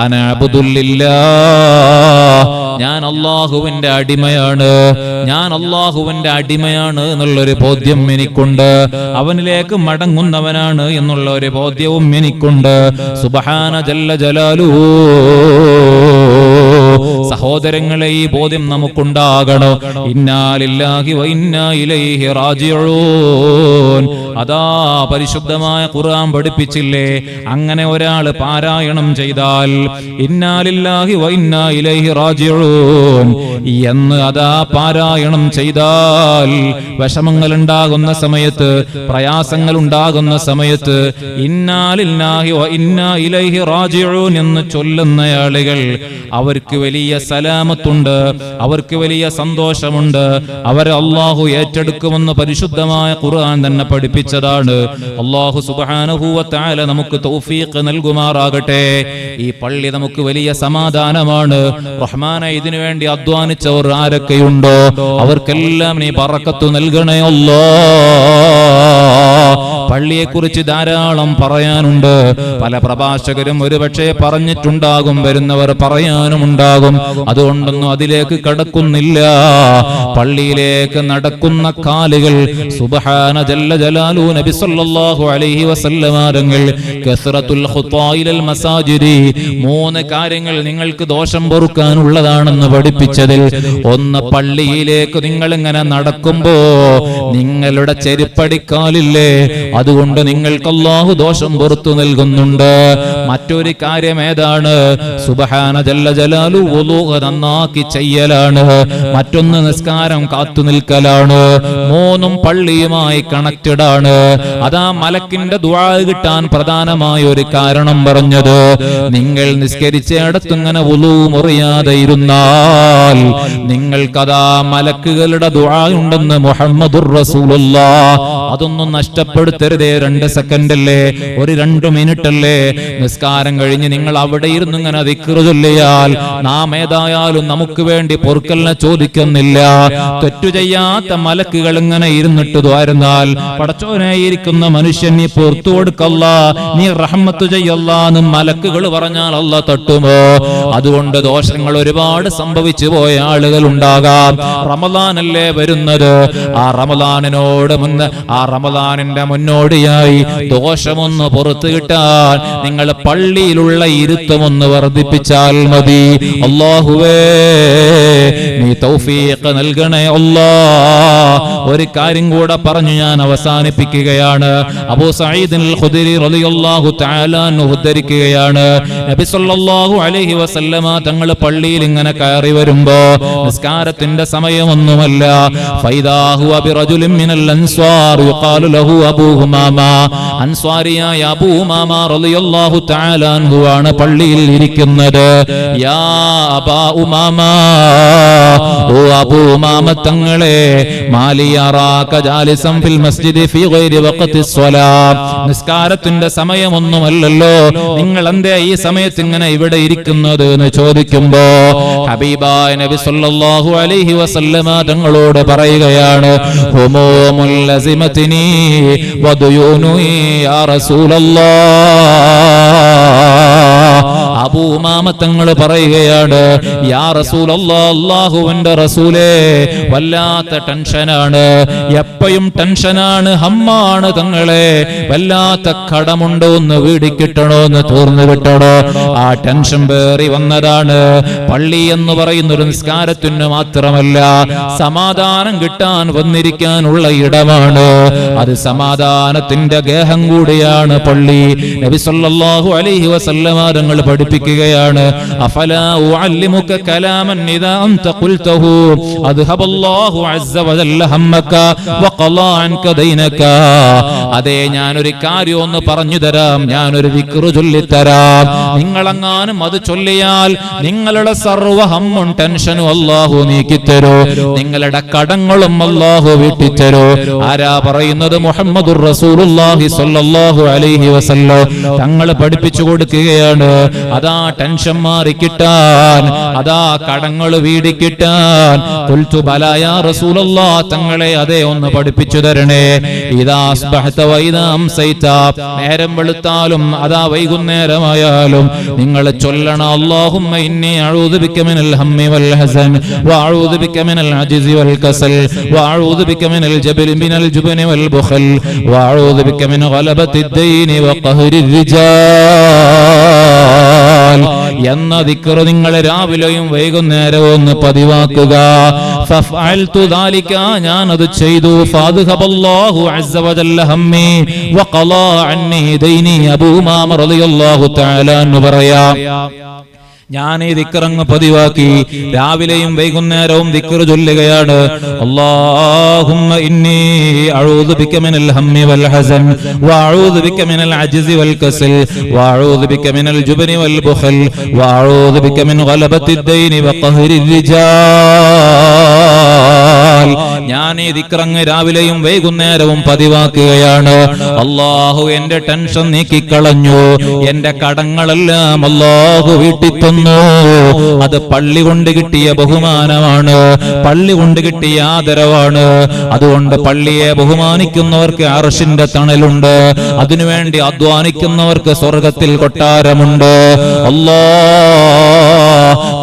അന അബ്ദുല്ലില്ലാഹ്, ഞാൻ അല്ലാഹുവിന്റെ അടിമയാണ്, ഞാൻ അല്ലാഹുവിന്റെ അടിമയാണ് എന്നുള്ളൊരു ബോധ്യം എനിക്കുണ്ട്. അവനിലേക്ക് മടങ്ങുന്നവനാണ് എന്നുള്ള ഒരു ബോധ്യവും എനിക്കുണ്ട്. സുബ്ഹാന ജല്ല ജലാലുഹു. സഹോദരങ്ങളെ, ഈ ബോധ്യം നമുക്കുണ്ടാകണം. ഇന്നാ ലില്ലാഹി വ ഇന്നാ ഇലൈഹി റാജിഊൻ. അതാ പരിശുദ്ധമായ ഖുർആൻ പഠിപ്പിച്ചില്ലേ, അങ്ങനെ ഒരാൾ പാരായണം ചെയ്താൽ ഇന്നാ ലില്ലാഹി വ ഇന്നാ ഇലൈഹി റാജിഊൻ എന്ന് അതാ പാരായണം ചെയ്താൽ, വിഷമങ്ങൾ ഉണ്ടാകുന്ന സമയത്ത്, പ്രയാസങ്ങൾ ഉണ്ടാകുന്ന സമയത്ത് ഇന്നാ ലില്ലാഹി വ ഇന്നാ ഇലൈഹി റാജിഊൻ എന്ന് ചൊല്ലുന്ന ആളുകൾ അവർക്ക് വലിയ സലാമത്തുണ്ട്, അവർക്ക് വലിയ സന്തോഷമുണ്ട്. അവരെ അല്ലാഹു ഏറ്റെടുക്കുമെന്ന് പരിശുദ്ധമായ ഖുർആൻ തന്നെ പഠിപ്പിച്ചതാണ്. അല്ലാഹു സുബ്ഹാനഹു വ തആല നമുക്ക് തൗഫീഖ് നൽകുമാറാകട്ടെ. ഈ പള്ളി നമുക്ക് വലിയ സമാധാനമാണ്. റഹ്മാനെ, ഇതിനു വേണ്ടി അധ്വാനിച്ചവർ ആരൊക്കെയുണ്ടോ അവർക്കെല്ലാം നീ ബറക്കത്ത് നൽകണേ അല്ലാഹ്. പള്ളിയെക്കുറിച്ച് ധാരാളം പറയാനുണ്ട്. പല പ്രഭാഷകരും ഒരുപക്ഷെ പറഞ്ഞിട്ടുണ്ടാകും, വരുന്നവർ പറയാനുമുണ്ടാകും. അതുകൊണ്ടൊന്നും അതിലേക്ക് കടക്കുന്നില്ല. പള്ളിയിലേക്ക് നടക്കുന്ന കാലുകൾ സുബ്ഹാന ജല്ല ജലാലു നബി സല്ലല്ലാഹു അലൈഹി വസല്ലമ തങ്ങൾ കസ്റത്തുൽ ഖുതായിൽ മസാജിദി 3 കാര്യങ്ങൾ നിങ്ങൾക്ക് ദോഷം പൊറുക്കാനുള്ളതാണെന്ന് പഠിപ്പിച്ചതിൽ ഒന്ന്, പള്ളിയിലേക്ക് നിങ്ങൾ ഇങ്ങനെ നടക്കുമ്പോ നിങ്ങളുടെ ചെരുപ്പടിക്കാലില്ലേ, അതുകൊണ്ട് നിങ്ങൾക്ക് അല്ലാഹു ദോഷം പൊറുത്തു നൽകുന്നുണ്ട്. മറ്റൊരു കാര്യം ഏതാണ്? സുബ്ഹാന ജല്ല ജലാലു വുളൂ നന്നാക്കി ചെയ്യലാണ്. മറ്റൊന്ന് നിസ്കാരം കാത്തു നിൽക്കലാണ്. 3ഉം പള്ളിയുമായി കണക്റ്റഡ് ആണ്. അതാ മലക്കിന്റെ ദുആ കിട്ടാൻ പ്രധാനമായ ഒരു കാരണം പറഞ്ഞത്, നിങ്ങൾ നിസ്കരിച്ചിടത്ത് ഇങ്ങനെ വുളൂ മുറിയാതെ ഇരുന്നാൽ നിങ്ങൾക്കതാ മലക്കുകളുടെ ദുആ ഉണ്ടെന്ന് മുഹമ്മദുർ റസൂലുള്ളാഹ്. അതൊന്നും നഷ്ടപ്പെടുത്തരുതേ. 2 സെക്കൻഡ് അല്ലേ, ഒരു 2 മിനിറ്റ് അല്ലേ. നിസ്കാരം കഴിഞ്ഞ് നിങ്ങൾ അവിടെ ഇരുന്ന് ഇങ്ങനെ ദിക്റ് ചൊല്ലിയാൽ നാം ഏതായാലും നമുക്ക് വേണ്ടി പൊറുക്കലിനെ ചോദിക്കുന്നില്ല. തെറ്റു ചെയ്യാത്ത മലക്കുകൾ ഇങ്ങനെ ഇരുന്നിട്ട് ദ്വാരുന്നാൽ, പടച്ചോനെ ഇരിക്കുന്ന മനുഷ്യൻ നീ പുറത്തു കൊടുക്കല്ല, നീ റഹ്മത്ത് ചെയ്യല്ല എന്ന് മലക്കുകൾ പറഞ്ഞാൽ അല്ലാഹ് തട്ടുമോ? അതുകൊണ്ട് ദോഷങ്ങൾ ഒരുപാട് സംഭവിച്ചു പോയ ആളുകൾ ഉണ്ടാകാം. റമദാനല്ലേ വരുന്നത്. ആ റമദാനിനോട് ആ റമദാനിന്റെ മുന്നോടിയായി ദോഷമൊന്ന് പുറത്തു കിട്ടാൻ നിങ്ങൾ പള്ളിയിലുള്ള ഇരുത്തമൊന്ന് വർദ്ധിപ്പിച്ചാൽ മതി. അല്ലാഹുവേ നീ തൗഫീഖ് നൽകണേ അല്ലാഹ്. ഒരു കാര്യം കൂടെ പറഞ്ഞു ഞാൻ അവസാനിപ്പിക്കുകയാണ്. അബൂ സഈദ് അൽ ഖുദരി റളിയല്ലാഹു തആല അൻഹു ഉദ്ധരിക്കുകയാണ്, നബി സല്ലല്ലാഹു അലൈഹി വസല്ലമ തങ്ങൾ പള്ളിയിൽ ഇങ്ങനെ കയറി വരുമ്പോ നിസ്കാരത്തിന്റെ സമയമൊന്നുമല്ല. ഫൈദാഹു ബിറജുലിൻ മിനൽ അൻസ്വാർ യുഖാലു ലഹു അബൂ ഉമാമ. അൻസ്വാരിയായ അബൂ ഉമാമ റളിയല്ലാഹു തആല അൻഹു ആണ് പള്ളിയിൽ ഇരിക്കുന്നത്. യാ അബാ ഉമാമ, ഓ അബൂ ഉമാമ തങ്ങളെ, മാലിയറാക ജാലിസൻ ഫിൽ മസ്ജിദി ഫീ ഗൈരി വഖതി സ്വലാം. നിസ്കാരത്തിന്റെ സമയമൊന്നുമല്ലല്ലോ, നിങ്ങൾ എന്തേ ഈ സമയത്ത് ഇങ്ങനെ ഇവിടെ ഇരിക്കുന്നത് എന്ന് ചോദിക്കുമ്പോ ഹബീബായ നബി സല്ലല്ലാഹു അലൈഹി വസല്ലമ തങ്ങളോട് പറയുകയാണ്, ഹുമൂമുൽ ലസിമതിനി വദുയൂനു യാ റസൂലല്ലാഹ്. അബൂ ഉമാമ തങ്ങൾ പറയുകയാണ്, യാ റസൂലല്ലാഹ്, അല്ലാഹുവിന്റെ റസൂലേ, വല്ലാത്ത ടെൻഷനാണ്, എപ്പോഴും ടെൻഷനാണ്, ഹമ്മാണ് തങ്ങളെ, വല്ലാത്ത കടമുണ്ടോ എന്ന് വീടിക്കിട്ടണോ എന്ന് തീർന്നു കിട്ടണോ, ആ ടെൻഷൻ പേറി വന്നതാണ്. പള്ളി എന്ന് പറയുന്ന ഒരു നിസ്കാരത്തിന് മാത്രമല്ല, സമാധാനം കിട്ടാൻ വന്നിരിക്കാനുള്ള ഇടമാണ്. അത് സമാധാനത്തിന്റെ ഗേഹം കൂടിയാണ് പള്ളി. നബി സല്ലല്ലാഹു അലൈഹി വസല്ലമ തങ്ങൾ പഠിപ്പിക്കുകയാണ്, അഫലാ ഉഅല്ലിമുക കലാമൻ ഇദാ അൻത ഖുൽതഹു അദ്ഹബല്ലാഹു അസ്സ വജല്ല ഹമ്മക വഖളാ അൻക ദൈനക. അതേ, ഞാനൊരു കാര്യം ഒന്ന് പറഞ്ഞു തരാം, ഞാനൊരു ദിക്റ് ചൊല്ലിത്തരാം. നിങ്ങളെങ്ങാനും അത് ചൊല്ലിയാൽ നിങ്ങളുടെ സർവ്വ ഹമ്മും ടെൻഷനും അല്ലാഹു നീക്കിത്തരൂ, നിങ്ങളുടെ കടങ്ങളും അല്ലാഹു വീട്ടിത്തരൂ. ആരാ പറയുന്നത്? മുഹമ്മദുർ റസൂലുള്ളാഹി സ്വല്ലല്ലാഹു അലൈഹി വസല്ലം തങ്ങൾ പഠിപ്പിച്ചു കൊടുക്കുകയാണ്. അതാ ടെൻഷൻ മാറി കിട്ടാൻ, അതാ കടങ്ങൾ വീടിക്കിട്ടാൻ. ഖുൽതു ബലാ യാ റസൂലല്ലാഹ്, തങ്ങളെ അതേ ഒന്ന് പഠിപ്പിച്ചു തരണേ. ഇദാ അസ്ബഹത വ ഇദാ അംസൈത, നേരം വെളുത്താലും അതാ വൈകുന്നേരമായാലും നിങ്ങൾ ചൊല്ലണം, അല്ലാഹുമ്മ ഇന്നി അഊദു ബിക മിനൽ ഹമ്മി വൽ ഹസൻ വഅഊദു ബിക മിനൽ അജ്സി വൽ കസൽ വഅഊദു ബിക മിനൽ ജുബ്നി വൽ ബുഖൽ വഅഊദു ബിക മിൻ ഗലബത്തി ദൈനി വഖഹരി റിജാൽ എന്ന ദിക്ർ നിങ്ങൾ രാവിലെയും വൈകുന്നേരവും ഒന്ന് പതിവാക്കുക. ഫഫഅൽതു ദാലിക, ഞാൻ അത് ചെയ്തു. ഫഅദ്ഹബല്ലാഹു അസ്സ വജല്ല ഹമ്മി വഖളാ അന്നി ദൈനി. അബൂ ഉമാമ റളിയല്ലാഹു തആല അൻഹു പറയാ, ഞാൻ ഈ ദിക്റങ്ങ് പതിവാക്കി, രാവിലെയും വൈകുന്നേരവും ദിക്ർ ചൊല്ലുകയാണ്. അല്ലാഹുമ്മ ഇന്നി അഊദു ബിക മിനൽ ഹമ്മി വൽ ഹസൻ വഅഊദു ബിക മിനൽ അജ്സി വൽ കസൽ വഅഊദു ബിക മിനൽ ജുബ്നി വൽ ബുഖൽ വഅഊദു ബിക മിൻ ഗലബത്തി ദൈനി വഖഹരി റിജാൽ. ഞാൻ ഈ ദിക്റങ്ങ് രാവിലെയും വൈകുന്നേരവും പതിവാക്കുകയാണ്. അല്ലാഹു എന്റെ ടെൻഷൻ നീക്കിക്കളഞ്ഞു, എന്റെ കടങ്ങളെല്ലാം അല്ലാഹു വീട്ടി തന്നു. അത് പള്ളി കൊണ്ട് കിട്ടിയ ബഹുമാനമാണ്, പള്ളി കൊണ്ട് കിട്ടിയ ആദരവാണ്. അതുകൊണ്ട് പള്ളിയെ ബഹുമാനിക്കുന്നവർക്ക് അർശിന്റെ തണലുണ്ട്, അതിനുവേണ്ടി അധ്വാനിക്കുന്നവർക്ക് സ്വർഗത്തിൽ കൊട്ടാരമുണ്ട്.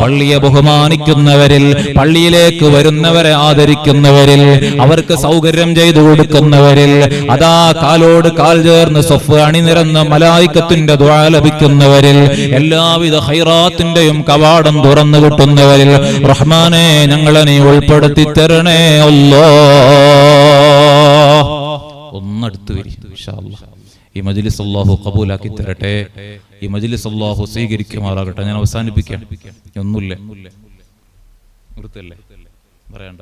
പള്ളിയെ ബഹുമാനിക്കുന്നവരിൽ, പള്ളിയിലേക്ക് വരുന്നവരെ ആദരിക്കുന്നവരിൽ, അവർക്ക് സൗകര്യം ചെയ്തു കൊടുക്കുന്നവരിൽ, അതാ കാലോട് കാൽ ചേർന്ന് സഫ് അണിനിരന്ന് മലായിക്കത്തിന്റെ ദുആ ലഭിക്കുന്നവരിൽ, എല്ലാവിധ ഖൈറാത്തിന്റെയും കവാടം തുറന്നു കിട്ടുന്നവരിൽ റഹ്മാനെ ഞങ്ങളെ നീ ഉൾപ്പെടുത്തി തരണേ അല്ലാഹ്. ഒന്നടുത്ത് വരി ഇൻഷാ അല്ലാഹ്. ഈ മജ്ലിസ് അല്ലാഹു ഖബൂലാക്കി തരട്ടെ, ഈ മജ്ലിസ് അല്ലാഹു സ്വീകരിക്കുമാറാകട്ടെ. ഞാൻ അവസാനിപ്പിക്കാം. ഒന്നുമില്ല, വൃത്തല്ലേ പറയണ്ട.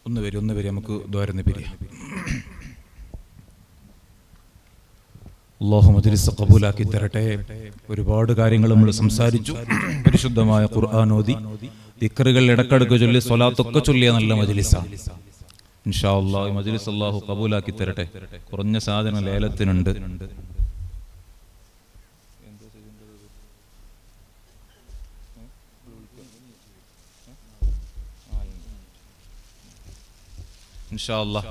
ഒന്ന് വരും നമുക്ക് ദ്വാരന്ന് പിരിയാം. അല്ലാഹു മജ്ലിസ് ഖബൂലാക്കി തരട്ടെ. ഒരുപാട് കാര്യങ്ങൾ നമ്മൾ സംസാരിച്ചു. പരിശുദ്ധമായ ഖുർആൻ ഓതി, ദിക്റുകൾ ഇടക്കിടക്ക് ചൊല്ലി, സ്വലാത്തൊക്കെ ചൊല്ലിയ നല്ല മജ്ലിസാണ്. ഇൻഷാ അല്ലാഹ് ഈ മജ്ലിസ് അല്ലാഹു ഖബൂലാക്കി തരട്ടെ. കുറഞ്ഞ സാധനം ലേലത്തിനുണ്ട്. ഇൻഷാ അല്ലാഹ്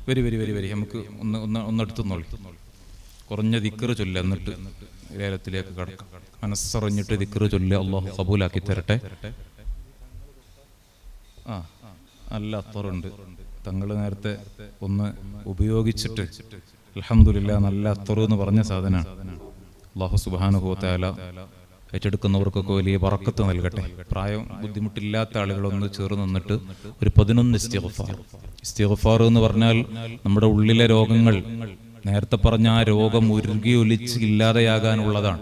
വരി നമുക്ക് ഒന്നെടുത്തുന്നോളി. കുറഞ്ഞ ദിക്റ് ചൊല്ലുക, എന്നിട്ട് ലേലത്തിലേക്ക് കടക്കാം. മനസ്സറിഞ്ഞിട്ട് ദിക്റ് ചൊല്ലുക. അല്ലാഹു ഖബൂലാക്കി തരട്ടെ. നല്ല അത്തറുണ്ട്, തങ്ങൾ നേരത്തെ ഒന്ന് ഉപയോഗിച്ചിട്ട് അൽഹംദുലില്ലാ നല്ല അത്തറു എന്ന് പറഞ്ഞ സാധനമാണ്. അല്ലാഹു സുബ്ഹാനഹു വ തആല ഏറ്റെടുക്കുന്നവർക്കൊക്കെ വലിയ ബറക്കത്ത് നൽകട്ടെ. പ്രായം ബുദ്ധിമുട്ടില്ലാത്ത ആളുകളൊന്ന് ചേർന്ന് നിന്നിട്ട് ഒരു 11 ഇസ്തിഗ്ഫാർ. ഇസ്തിഗ്ഫാർ എന്ന് പറഞ്ഞാൽ നമ്മുടെ ഉള്ളിലെ രോഗങ്ങൾ, നേരത്തെ പറഞ്ഞ ആ രോഗം ഉരുകി ഒലിച്ച് ഇല്ലാതെയാകാനുള്ളതാണ്.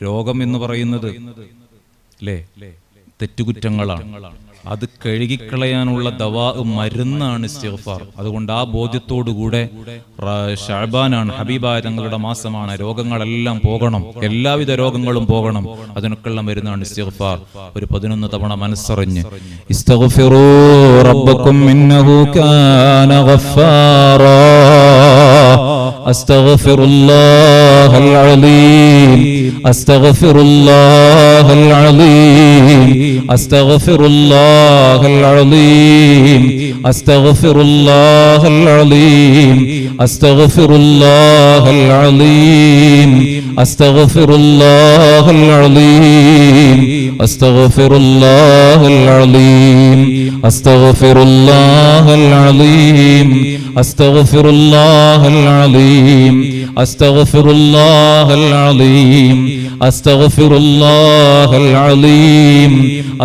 രോഗം എന്ന് പറയുന്നത് അല്ലേ തെറ്റുകുറ്റങ്ങളാണ്. അത് കഴുകിക്കളയാനുള്ള ദവാ മരുന്നാണ് ഇസ്തിഗ്ഫാർ. അതുകൊണ്ട് ആ ബോധ്യത്തോടുകൂടെ ശഅബാനാണ്, ഹബീബായ തങ്ങളുടെ മാസമാണ്. രോഗങ്ങളെല്ലാം പോകണം, എല്ലാവിധ രോഗങ്ങളും പോകണം. അതിനൊക്കെയുള്ള മരുന്നാണ് ഇസ്തിഗ്ഫാർ. ഒരു 11 തവണ മനസ്സറിഞ്ഞ് ഇസ്തഗ്ഫിറൂ റബ്ബക്കും ഇന്നഹു കാന ഗഫാറാ അസ്തഗ്ഫിറുല്ലാഹൽ അലീം അസ്തഗ്ഫിറുല്ലാഹൽ അലീം അസ്തഗ്ഫിറുല്ലാഹൽ അലീം അസ്തഗ്ഫിറുല്ലാഹൽ അലീം അസ്തഗ്ഫിറുല്ലാഹൽ അലീം അസ്തഗ്ഫിറുല്ലാഹൽ അലീം അസ്തഗ്ഫിറുല്ലാഹൽ അലീം അസ്തഗ്ഫിറുല്ലാഹൽ അലീം അസ്തഗ്ഫിറുല്ലാഹൽ അലീം അസ്തഗ്ഫിറുല്ലാഹൽ അലീം അസ്തഗ്ഫിറുല്ലാഹൽ അലീം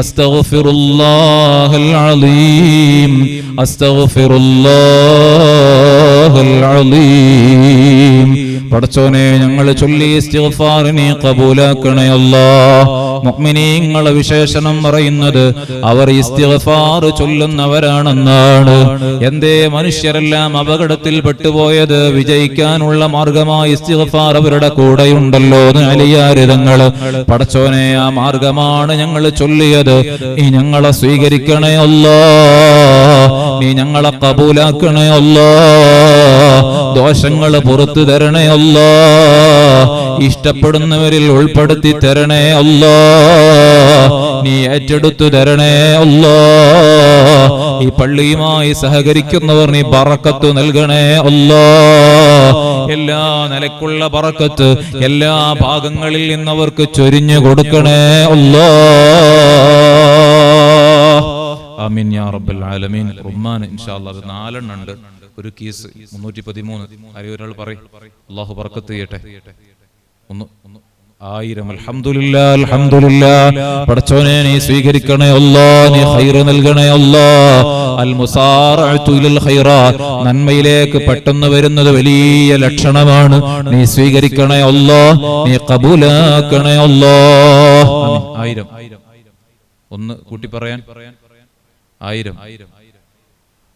അസ്തഗ്ഫിറുല്ലാഹൽ അലീം അസ്തഗ്ഫിറുല്ലാഹൽ അലീം. പടച്ചോനെ ഞങ്ങൾ ചൊല്ലി ഇസ്തിഗ്ഫാറിനെ ഖബൂലാക്കണേ അല്ലാഹ്. മുഅ്മിനീങ്ങളെ വിശേഷണം പറയുന്നത് അവർ ഇസ്തിഗ്ഫാർ ചൊല്ലുന്നവരാണെന്നാണ്. എന്തേ മനുഷ്യരെല്ലാം അപകടത്തിൽ പെട്ടുപോയത്? വിജയിക്കാനുള്ള മാർഗമായി ഇസ്തിഗ്ഫാർ അവരുടെ കൂടെയുണ്ടല്ലോ എന്ന് അലിയാരിതങ്ങൾ. പടച്ചോനെ ആ മാർഗമാണ് ഞങ്ങൾ ചൊല്ലിയത്. നീ ഞങ്ങളെ സ്വീകരിക്കണേ അല്ലാഹ്, നീ ഞങ്ങളെ ഖബൂലാക്കണേ അല്ലാഹ്, ദോഷങ്ങൾ പുറത്തു തരണേ അല്ലാഹ്, ഇഷ്ടപ്പെടുന്നവരിൽ ഉൾപ്പെടുത്തി തരണേ അല്ലാഹ്, നീ ഏറ്റെടുത്തു തരണേ അല്ലാഹ്. ഈ പള്ളിയുമായി സഹകരിക്കുന്നവർ നീ ബറക്കത്ത് നൽകണേ അല്ലാഹ്. എല്ലാ നിലക്കുള്ള ബറക്കത്ത് എല്ലാ ഭാഗങ്ങളിൽ നിന്നവർക്ക് ചൊരിഞ്ഞു കൊടുക്കണേ അല്ലാഹ്. ആമീൻ യാ റബ്ബൽ ആലമീൻ. റുമ്മാൻ ഇൻഷാ അല്ലാഹ് 4 എണ്ണം ഉണ്ട്. ഒരു കീസ് 313. ആരെയും ഒരാൾ പറയും. അല്ലാഹു ബറക്കത്ത് ചെയ്യട്ടെ. 1000. അൽഹംദുലില്ലാ അൽഹംദുലില്ലാ. പടച്ചോനെ നീ സ്വീകരിക്കണേ അല്ലാഹ്, നീ ഖൈർ നൽകണേ അല്ലാഹ്. അൽ മുസാറഅതു ഇലൽ ഖൈറാത്ത്, നന്മയിലേക്ക് പെട്ടെന്ന് വരുന്നത് വലിയ ലക്ഷണമാണ്. നീ സ്വീകരിക്കണേ അല്ലാഹ്, നീ ഖബൂലാക്കണേ അല്ലാഹ്. 1000. ഒന്ന് കൂട്ടി പറയാൻ. 1000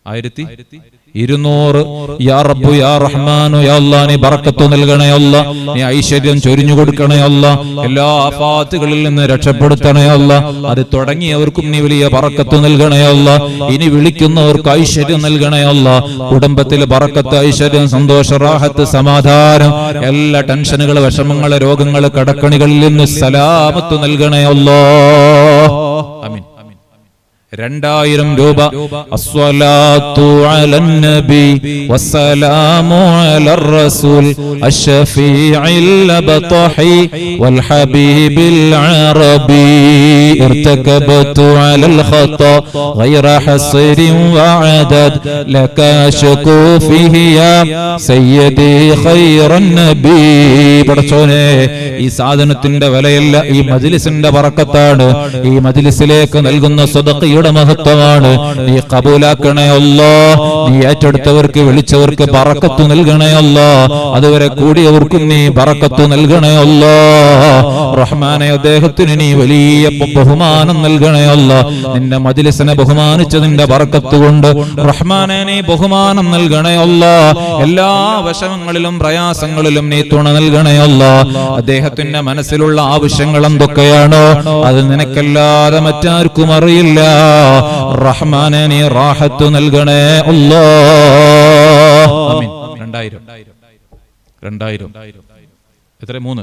1200. യാ റബ്ബു യാ റഹ്മാനു യാ അല്ലാഹ് നീ ബറക്കത്ത് നൽകണേ അല്ലാഹ്, നീ ഐശ്വര്യം ചൊരിഞ്ഞു കൊടുക്കണേ അല്ലാഹ്, എല്ലാ ആഫാത്തുകളിൽ നിന്ന് രക്ഷപ്പെടുത്തണേ അല്ലാഹ്. അത് തുടങ്ങിയവർക്കും നീ വലിയ ബറക്കത്ത് നൽകണേ അല്ലാഹ്, ഇനി വിളിക്കുന്നവർക്ക് ഐശ്വര്യം നൽകണേ അല്ലാഹ്. കുടുംബത്തിൽ ബറക്കത്ത്, ഐശ്വര്യം, സന്തോഷം, റാഹത്ത്, സമാധാനം, എല്ലാ ടെൻഷനുകൾ, വിഷമങ്ങൾ, രോഗങ്ങൾ, കടക്കണികളിൽ നിന്ന് സലാമത്ത് നൽകണേ അല്ലാഹ്. ആമീൻ. 2000 രൂപ. അസ്സലാത്തു അലൻ നബി വസ്സലാമു അലർ റസൂൽ അഷ്ഫീഇൽ അബ്തഹി വൽ ഹബീബിൽ അറബി ഇർതകബതു അലൽ ഖതാ ഗൈറ ഹസ്രിൻ വഅദദ് ലക അശ്കു ഫിഹി യാ സയ്യിദി ഖൈറൻ നബി. പടച്ചോനെ, ഈ സാധനത്തിന്റെ വിലയല്ല, ഈ മജ്ലിസിന്റെ ബറക്കത്താണ്. ഈ മജ്ലിസിലേക്ക് നൽകുന്ന സദഖ മഹത്വമാണ്. നീ കബൂലാക്കണേ അല്ലാഹ്, നീ ഏറ്റെടുത്തവർക്ക്, വിളിച്ചവർക്ക് ബറക്കത്ത് നൽകണേ അല്ലാഹ്, അതുവരെ കൂടിയവർക്കും നീ ബറക്കത്ത് നൽകണേ അല്ലാഹ്. റഹ്മാനെ, അദ്ദേഹത്തിന് നീ വലിയ ബഹുമാനം നൽകണേ അല്ലാഹ്. നിന്റെ മജ്ലിസിനെ ബഹുമാനിച്ചതിന്റെ ബറക്കത്ത് കൊണ്ട് റഹ്മാനെ നീ ബഹുമാനം നൽകണേ അല്ലാഹ്. എല്ലാ വിഷമങ്ങളിലും പ്രയാസങ്ങളിലും നീ തുണ നൽകണേ അല്ലാഹ്. അദ്ദേഹത്തിന്റെ മനസ്സിലുള്ള ആവശ്യങ്ങൾ എന്തൊക്കെയാണോ അത് നിനക്കല്ലാതെ മറ്റാർക്കും അറിയില്ല. റഹ്മാനെ നീ റാഹത്ത് നൽകണേ അല്ലാഹ്. ആമീൻ. 2000. എത്ര? 3.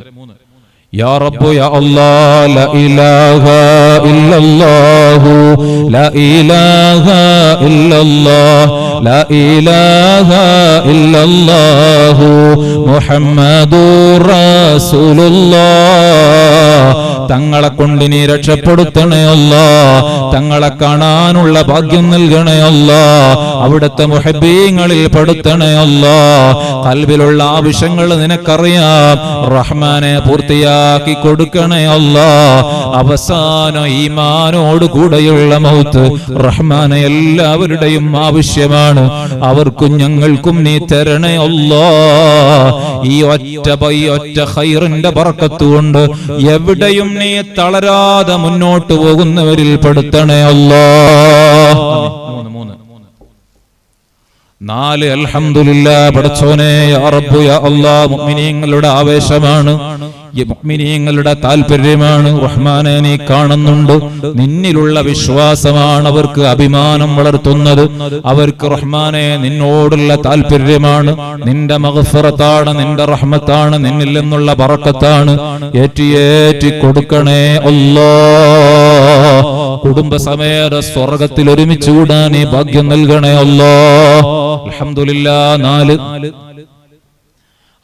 യാ റബ്ബു യാ അല്ലാഹ് ലാ ഇലാഹ ഇല്ലല്ലാഹു ലാ ഇലാഹ ഇല്ലല്ലാഹ് ലാ ഇലാഹ ഇല്ലല്ലാഹു മുഹമ്മദുർ റസൂലുള്ളാഹ്. തങ്ങളെ കൊണ്ട് നീ രക്ഷപ്പെടുത്തണേ അല്ലാഹ്, തങ്ങളെ കാണാനുള്ള ഭാഗ്യം നൽകണേ അല്ലാഹ്, അവിടുത്തെ മുഹബ്ബീങ്ങളിൽ പെടുത്തണേ അല്ലാഹ്. ഖൽബിലുള്ള ആവശ്യങ്ങൾ നിനക്കറിയാം റഹ്മാനെ, പൂർത്തിയാക്കി കൊടുക്കണേ അല്ലാഹ്. അവസാന ഈമാനോട് കൂടെയുള്ള മൗത്ത് റഹ്മാനെ എല്ലാവരുടെയും ആവശ്യമാണ്. അവർക്കും ഞങ്ങൾക്കും നീ തരണേ അല്ലാഹ്. ഈ ഒറ്റ ഖൈറിന്റെ ബറക്കത്ത് കൊണ്ട് എവിടെയും നീ തളരാതെ മുന്നോട്ട് പോകുന്നവരിൽ പെടുത്തണേ അല്ലാഹ്. 4. അൽഹംദുലില്ലാഹ്. പടച്ചോനെ, യാ റബ്ബു യാ അല്ലാഹ്, മുഅ്മിനീങ്ങളുടെ ആവേശമാണ്, ഈ മുഅ്മിനീങ്ങളുടെ താല്പര്യമാണ്. റഹ്മാനെ, നീ കാണുന്നുണ്ട്. നിന്നിലുള്ള വിശ്വാസമാണ് അവർക്ക് അഭിമാനം വളർത്തുന്നത്. അവർക്ക് റഹ്മാനെ നിന്നോടുള്ള താല്പര്യമാണ്. നിന്റെ മഗ്ഫിറത്താണ്, നിന്റെ റഹ്മത്താണ്, നിന്നിൽ നിന്നുള്ള ബറക്കത്താണ്. ഏറ്റി കൊടുക്കണേ അല്ലാഹ്. കുടുംബസമേത സ്വർഗ്ഗത്തിൽ ഒരുമിച്ച് കൂടാൻ നീ ഭാഗ്യം നൽകണേ അല്ലാഹ്. അൽഹംദുലില്ലാഹ്. 4.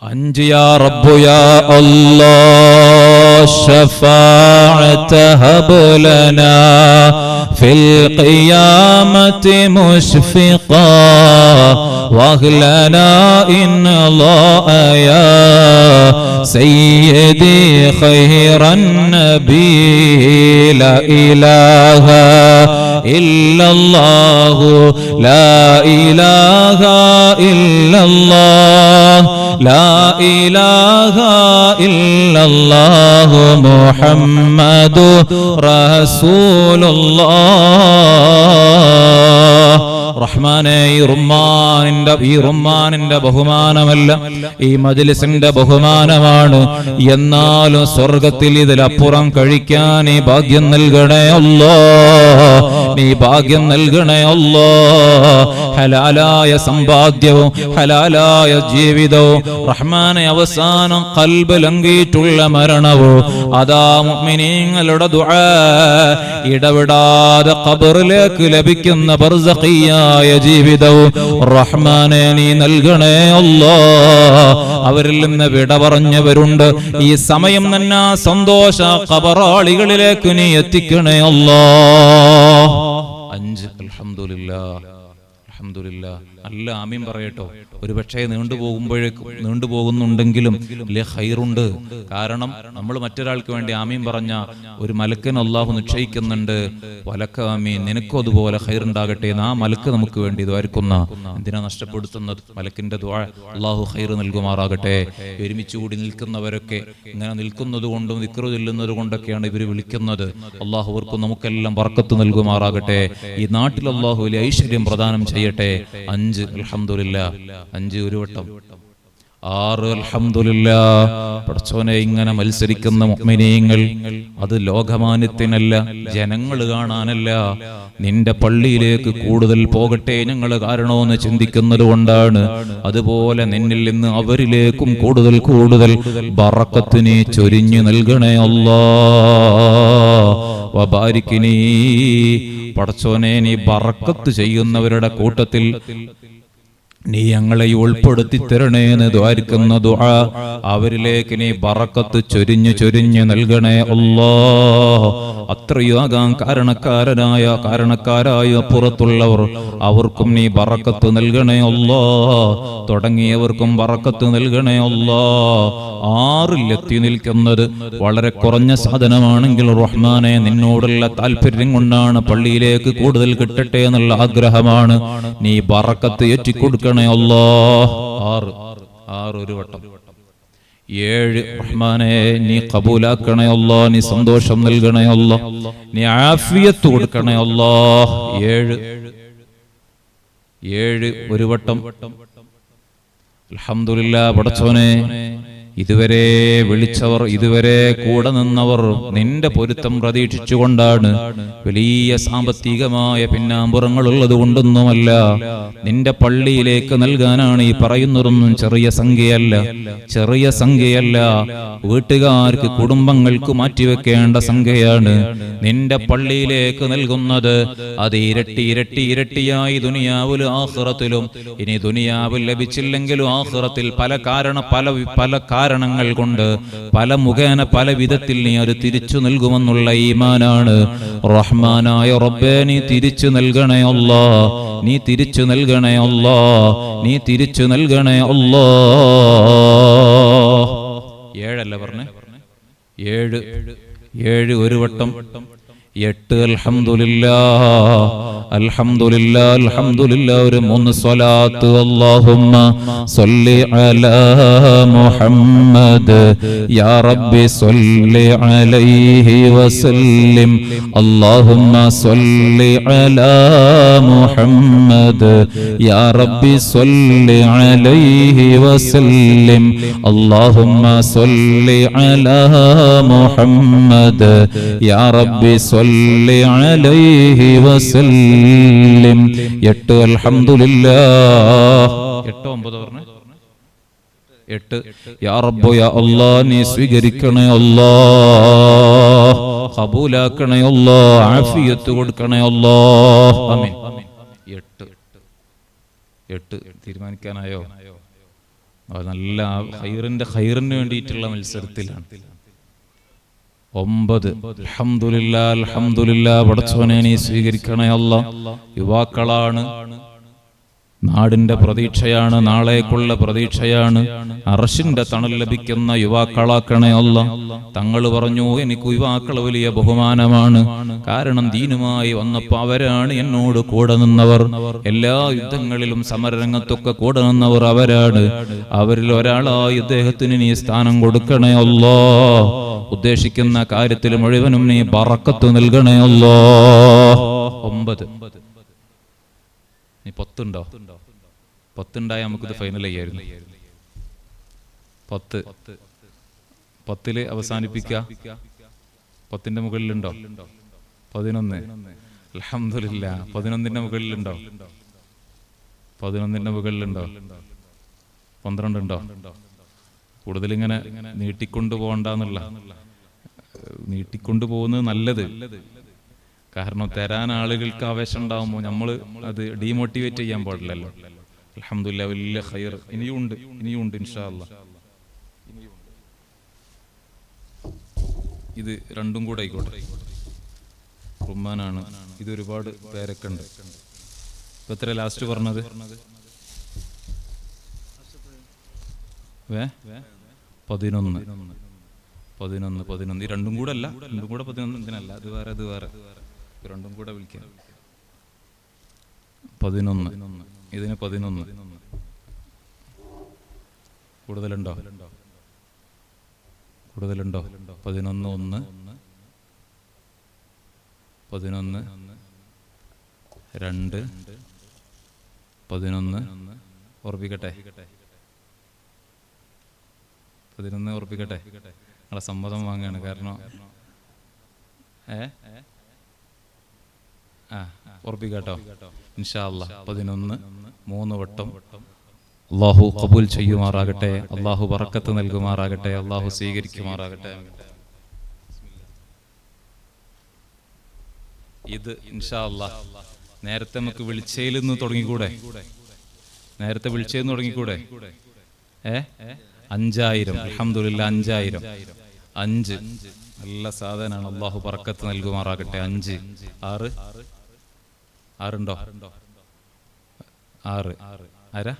5. യാ റബ്ബു യാ അല്ലാഹ് ശഫാഅത ഹബ് ലനാ ഫിൽ ഖിയാമത്തി മുശ്ഫിഖാ വഹ്ലനാ ഇന്നല്ലാഹ യാ സയ്യിദി ഖൈറൻ നബി ലാ ഇലാഹ ഇല്ലല്ലാഹു ലാ ഇലാഹ ഇല്ലല്ലാഹ് ലാ ഇലാഹ ഇല്ലല്ലാഹു മുഹമ്മദു റസൂലുള്ളാഹ്. റഹ്മാനെ, ഈ റുമ്മാനിന്റെ ബഹുമാനമല്ല, ഈ മജ്ലിസിന്റെ ബഹുമാനമാണ്. എന്നാലും സ്വർഗത്തിൽ ഇതിലപ്പുറം കഴിക്കാൻ നീ ഭാഗ്യം നൽകണേ അല്ലാഹ്, നീ ഭാഗ്യം നൽകണേ അല്ലാഹ്. ഹലാലായ സമ്പാദ്യവും ഹലാലായ ജീവിതവും റഹ്മാനെ, അവസാനം ഖൽബ് ലംഘിയിട്ടുള്ള മരണവും അതാ മുഅ്മിനീങ്ങളുടെ ദുആ ഇടവിടാതെ ഖബറിലേക്ക് ലഭിക്കുന്ന ബർസഖിയായ ജീവിതവും റഹ്മാനെ നീ നൽകണേ അല്ലാഹ്. അവരിൽ നിന്ന് വിട പറഞ്ഞവരുണ്ട്, ഈ സമയം തന്നെ സന്തോഷ ഖബറാളികളിലേക്ക് നീ എത്തിക്കണേ അല്ലാഹ്. 5. അൽഹംദുലില്ലാഹ്. നല്ല ആമീൻ പറയട്ടോ. ഒരു പക്ഷേ നീണ്ടുപോകുന്നുണ്ടെങ്കിലും വലിയ ഖൈറുണ്ട്. കാരണം നമ്മൾ മറ്റൊരാൾക്ക് വേണ്ടി ആമീൻ പറഞ്ഞ ഒരു മലക്കിന് അല്ലാഹു നിശ്ചയിക്കുന്നുണ്ട്, വലക്ക ആമീൻ, നിനക്കും അതുപോലെ ഖൈറുണ്ടാകട്ടെ എന്ന്. ആ മലക്ക് നമുക്ക് വേണ്ടി ദ്വാരിക്കുന്ന, എന്തിനാ നഷ്ടപ്പെടുത്തുന്നത്? മലക്കിന്റെ ദുആ അല്ലാഹു ഖൈർ നൽകുമാറാകട്ടെ. ഒരുമിച്ച് കൂടി നിൽക്കുന്നവരൊക്കെ ഇങ്ങനെ നിൽക്കുന്നത് കൊണ്ടും ദിക്ർ ചൊല്ലുന്നത് കൊണ്ടൊക്കെയാണ് ഇവർ വിളിക്കുന്നത്. അല്ലാഹു അവർക്കും നമുക്കെല്ലാം ബർക്കത്ത് നൽകുമാറാകട്ടെ. ഈ നാട്ടിൽ അല്ലാഹു വലിയ ഐശ്വര്യം പ്രദാനം ചെയ്യട്ടെ. ചെയ്യട്ടെ. 5 അൽഹംദുലില്ലാ, 5 ഒരു വട്ടം. 6 അൽഹംദുലില്ലാ. പടച്ചോനെ, ഇങ്ങനെ മത്സരിക്കുന്ന മുഅ്മിനീങ്ങൾ അത് ലോകമാന്യത്തിനല്ല, ജനങ്ങൾ കാണാനല്ല, നിന്റെ പള്ളിയിലേക്ക് കൂടുതൽ പോകട്ടെ ഞങ്ങൾ കാരണമെന്ന് ചിന്തിക്കുന്നത് കൊണ്ടാണ്. അതുപോലെ നിന്നിൽ നിന്ന് അവരിലേക്കും കൂടുതൽ കൂടുതൽ ബറക്കത്തിനെ ചൊരിഞ്ഞു നൽകണേ അല്ലാഹ്. വബാരിക്കിനീ, പടച്ചോനെ നീ ബറക്കത്ത് ചെയ്യുന്നവരുടെ കൂട്ടത്തിൽ നീ ഞങ്ങളെ ഉൾപ്പെടുത്തി തരണേന്ന് ദ്വാരിക്കുന്ന ദുആ, അവരിലേക്ക് നീ ബറക്കത്ത് ചൊരിഞ്ഞു ചൊരിഞ്ഞു നൽകണേ അല്ലാഹ്. അത്രയാകാൻ കാരണക്കാരായ പുറത്തുള്ളവർ അവർക്കും നീ ബറക്കത്ത് നൽകണേ അല്ലാഹ്. തുടങ്ങിയവർക്കും ബറക്കത്ത് നൽകണേ അല്ലാഹ്. 6 എത്തി നിൽക്കുന്നത് വളരെ കുറഞ്ഞ സാധനമാണെങ്കിൽ റഹ്മാനെ, നിന്നോടുള്ള താല്പര്യം കൊണ്ടാണ്, പള്ളിയിലേക്ക് കൂടുതൽ കിട്ടട്ടെ എന്നുള്ള ആഗ്രഹമാണ്. നീ ബറക്കത്ത് ഏറ്റിക്കൊടുക്കണേ അല്ലാഹ്. 6 ഒരു വട്ടം. 7 റഹ്മാനെ, നീ ഖബൂലാക്കണേ അല്ലാഹ്. നീ സന്തോഷം നൽകണേ അല്ലാഹ്. നീ ആഫിയത്ത് കൊടുക്കണേ അല്ലാഹ്. 7 ഒരു വട്ടം. അൽഹംദുലില്ലാഹ്. പടച്ചോനെ, ഇതുവരെ വിളിച്ചവർ, ഇതുവരെ കൂടെ നിന്നവർ നിന്റെ പൊരുത്തം പ്രതീക്ഷിച്ചുകൊണ്ടാണ്. വലിയ സാമ്പത്തികമായ പിന്നാമ്പുറങ്ങളുള്ളത് കൊണ്ടൊന്നുമല്ല, നിന്റെ പള്ളിയിലേക്ക് നൽകാനാണ്. ഈ പറയുന്നതൊന്നും ചെറിയ സംഖ്യയല്ല. വീട്ടുകാർക്ക്, കുടുംബങ്ങൾക്ക് മാറ്റിവെക്കേണ്ട സംഖ്യയാണ്. നിന്റെ പള്ളിയിലേക്ക് നൽകുന്നത് അത് ഇരട്ടിയായി ദുനിയാവിലും ആഖിറത്തിലും. ഇനി ദുനിയാവിൽ ലഭിച്ചില്ലെങ്കിലും ആഖിറത്തിൽ പല കാരണങ്ങൾ കൊണ്ട്, പല മുഖേന, പല വിധത്തിൽ നീ അത് തിരിച്ചു നൽകുമെന്നുള്ള ഈമാനാണ്. റഹ്മാനായ റബ്ബേ, നീ തിരിച്ചു നൽകണേ അല്ലാഹ്. നീ തിരിച്ചു നൽകണേ അല്ലാഹ്. നീ തിരിച്ചു നൽകണേ അല്ലാഹ്. 7 അല്ല പറഞ്ഞേ, 7 ഒരു വട്ടം. 8 അൽഹംദുലില്ലാ. ഒരു 3 സ്വലാത്ത്. അല്ലാഹുമ്മ സ്വല്ലി അലാ മുഹമ്മദ് യാ റബ്ബി സ്വല്ലി അലൈഹി വസല്ലിം. അല്ലാഹുമ്മ സ്വല്ലി അലാ മുഹമ്മദ് യാ റബ്ബി സ്വല്ലി അലൈഹി വസല്ലിം. അല്ലാഹുമ്മ സ്വല്ലി അലാ മുഹമ്മദ് യാ റബ്ബി സ്വല്ലി അലൈഹി വസല്ലിം. 8 അൽഹംദുലില്ലാഹ്. 8 9 പറഞ്ഞേ. 8 യാ റബ്ബ് യാ അല്ലാഹ്, നീ സ്വീകരിക്കണേ അല്ലാഹ്. ഖബൂലാക്കണേ അല്ലാഹ്. ആഫിയത്ത് കൊടുക്കണേ അല്ലാഹ്. ആമീൻ. 8 തീരുമാനിക്കാനായോ? നല്ല ഖൈറിന് വേണ്ടിയിട്ടുള്ള മത്സരത്തിലാണ്. 9 അൽഹംദുലില്ലാ. പടച്ചോനെ, നീ സ്വീകരിക്കണേ അല്ലാഹ്. യുവാക്കളാണ്, നാടിന്റെ പ്രതീക്ഷയാണ്, നാളേക്കുള്ള പ്രതീക്ഷയാണ്. അർശിന്റെ തണൽ ലഭിക്കുന്ന യുവാക്കളാക്കണേ അല്ലാഹ്. തങ്ങൾ പറഞ്ഞു, എനിക്ക് യുവാക്കൾ വലിയ ബഹുമാനമാണ്. കാരണം ദീനുമായി വന്നപ്പോൾ അവരാണ് എന്നോട് കൂടെ നിന്നവർ. എല്ലാ യുദ്ധങ്ങളിലും സമരരംഗത്തൊക്കെ കൂടെ നിന്നവർ അവരാണ്. അവരിൽ ഒരാളായി ഇദ്ദേഹത്തിന് നീ സ്ഥാനം കൊടുക്കണേ അല്ലാഹ്. ഉദ്ദേശിക്കുന്ന കാര്യത്തിൽ മുഴുവനും നീ ബറക്കത്ത് നൽകണേ അല്ലാഹ്. 9. നീ 10 ഉണ്ടോ? 10 ഉണ്ടായാൽ നമുക്കിത് ഫൈനൽ ചെയ്യായിരുന്നു. 10 അവസാനിപ്പിക്കുക. 10ന്റെ മുകളിലുണ്ടോ? 11. അൽഹംദുലില്ലാ. 11ന്റെ മുകളിലുണ്ടോ? 11ന്റെ മുകളിലുണ്ടോ? 12 ഉണ്ടോ? കൂടുതലിങ്ങനെ നീട്ടിക്കൊണ്ടു പോകണ്ടെന്നുള്ള, നീട്ടിക്കൊണ്ടു പോകുന്നത് നല്ലത്. കാരണം തരാൻ ആളുകൾക്ക് ആവേശം ഉണ്ടാകുമ്പോൾ നമ്മൾ അത് ഡീമോട്ടിവേറ്റ് ചെയ്യാൻ പാടില്ലല്ലോ. അൽഹംദുലില്ലാ, വലിയ ഖൈർ ഇനിയുണ്ട് ഇൻഷാ അല്ലാഹ്. ഇത് രണ്ടും കൂടെ ആയിക്കോട്ടെ. റുമ്മാനാണ് ഇത്. ഒരുപാട് പേരൊക്കെ ഉണ്ട്. ഇപ്പൊ എത്ര ലാസ്റ്റ് പറഞ്ഞത്? 11. ഈ രണ്ടും കൂടെ അല്ല, രണ്ടും കൂടെ 11 ഇതിനല്ല, അത് വേറെ രണ്ടും കൂടെ വിളിക്കാം. 11. ഇതിന് 11. കൂടുതലുണ്ടോ? 11 1 11 2 11 ഉറപ്പിക്കട്ടെ? 11 ഉറപ്പിക്കട്ടെ? നിങ്ങളെ സമ്മതം വാങ്ങുകയാണ്. കാരണം ഉറപ്പിക്കാട്ടോ ഇൻഷാ അല്ലാഹ്. 11 3 വട്ടം അള്ളാഹു ഖബൂൽ ചെയ്യുമാറാകട്ടെ. അള്ളാഹു ബറക്കത്ത് നൽകുമാറാകട്ടെ. അള്ളാഹു സ്വീകരിക്കുമാറാകട്ടെ. ഇത് ഇൻഷാ അല്ലാഹ് നേരത്തെ നമുക്ക് വിളിച്ചയിൽ നിന്ന് തുടങ്ങിക്കൂടെ? നേരത്തെ വിളിച്ചേന്ന് തുടങ്ങിക്കൂടെ? 5000 അൽഹംദുലില്ലാഹ് 5000 5 നല്ല സാധനമാണ്. അള്ളാഹു ബറക്കത്ത് നൽകുമാറാകട്ടെ. 5 6 6 6 ആരാ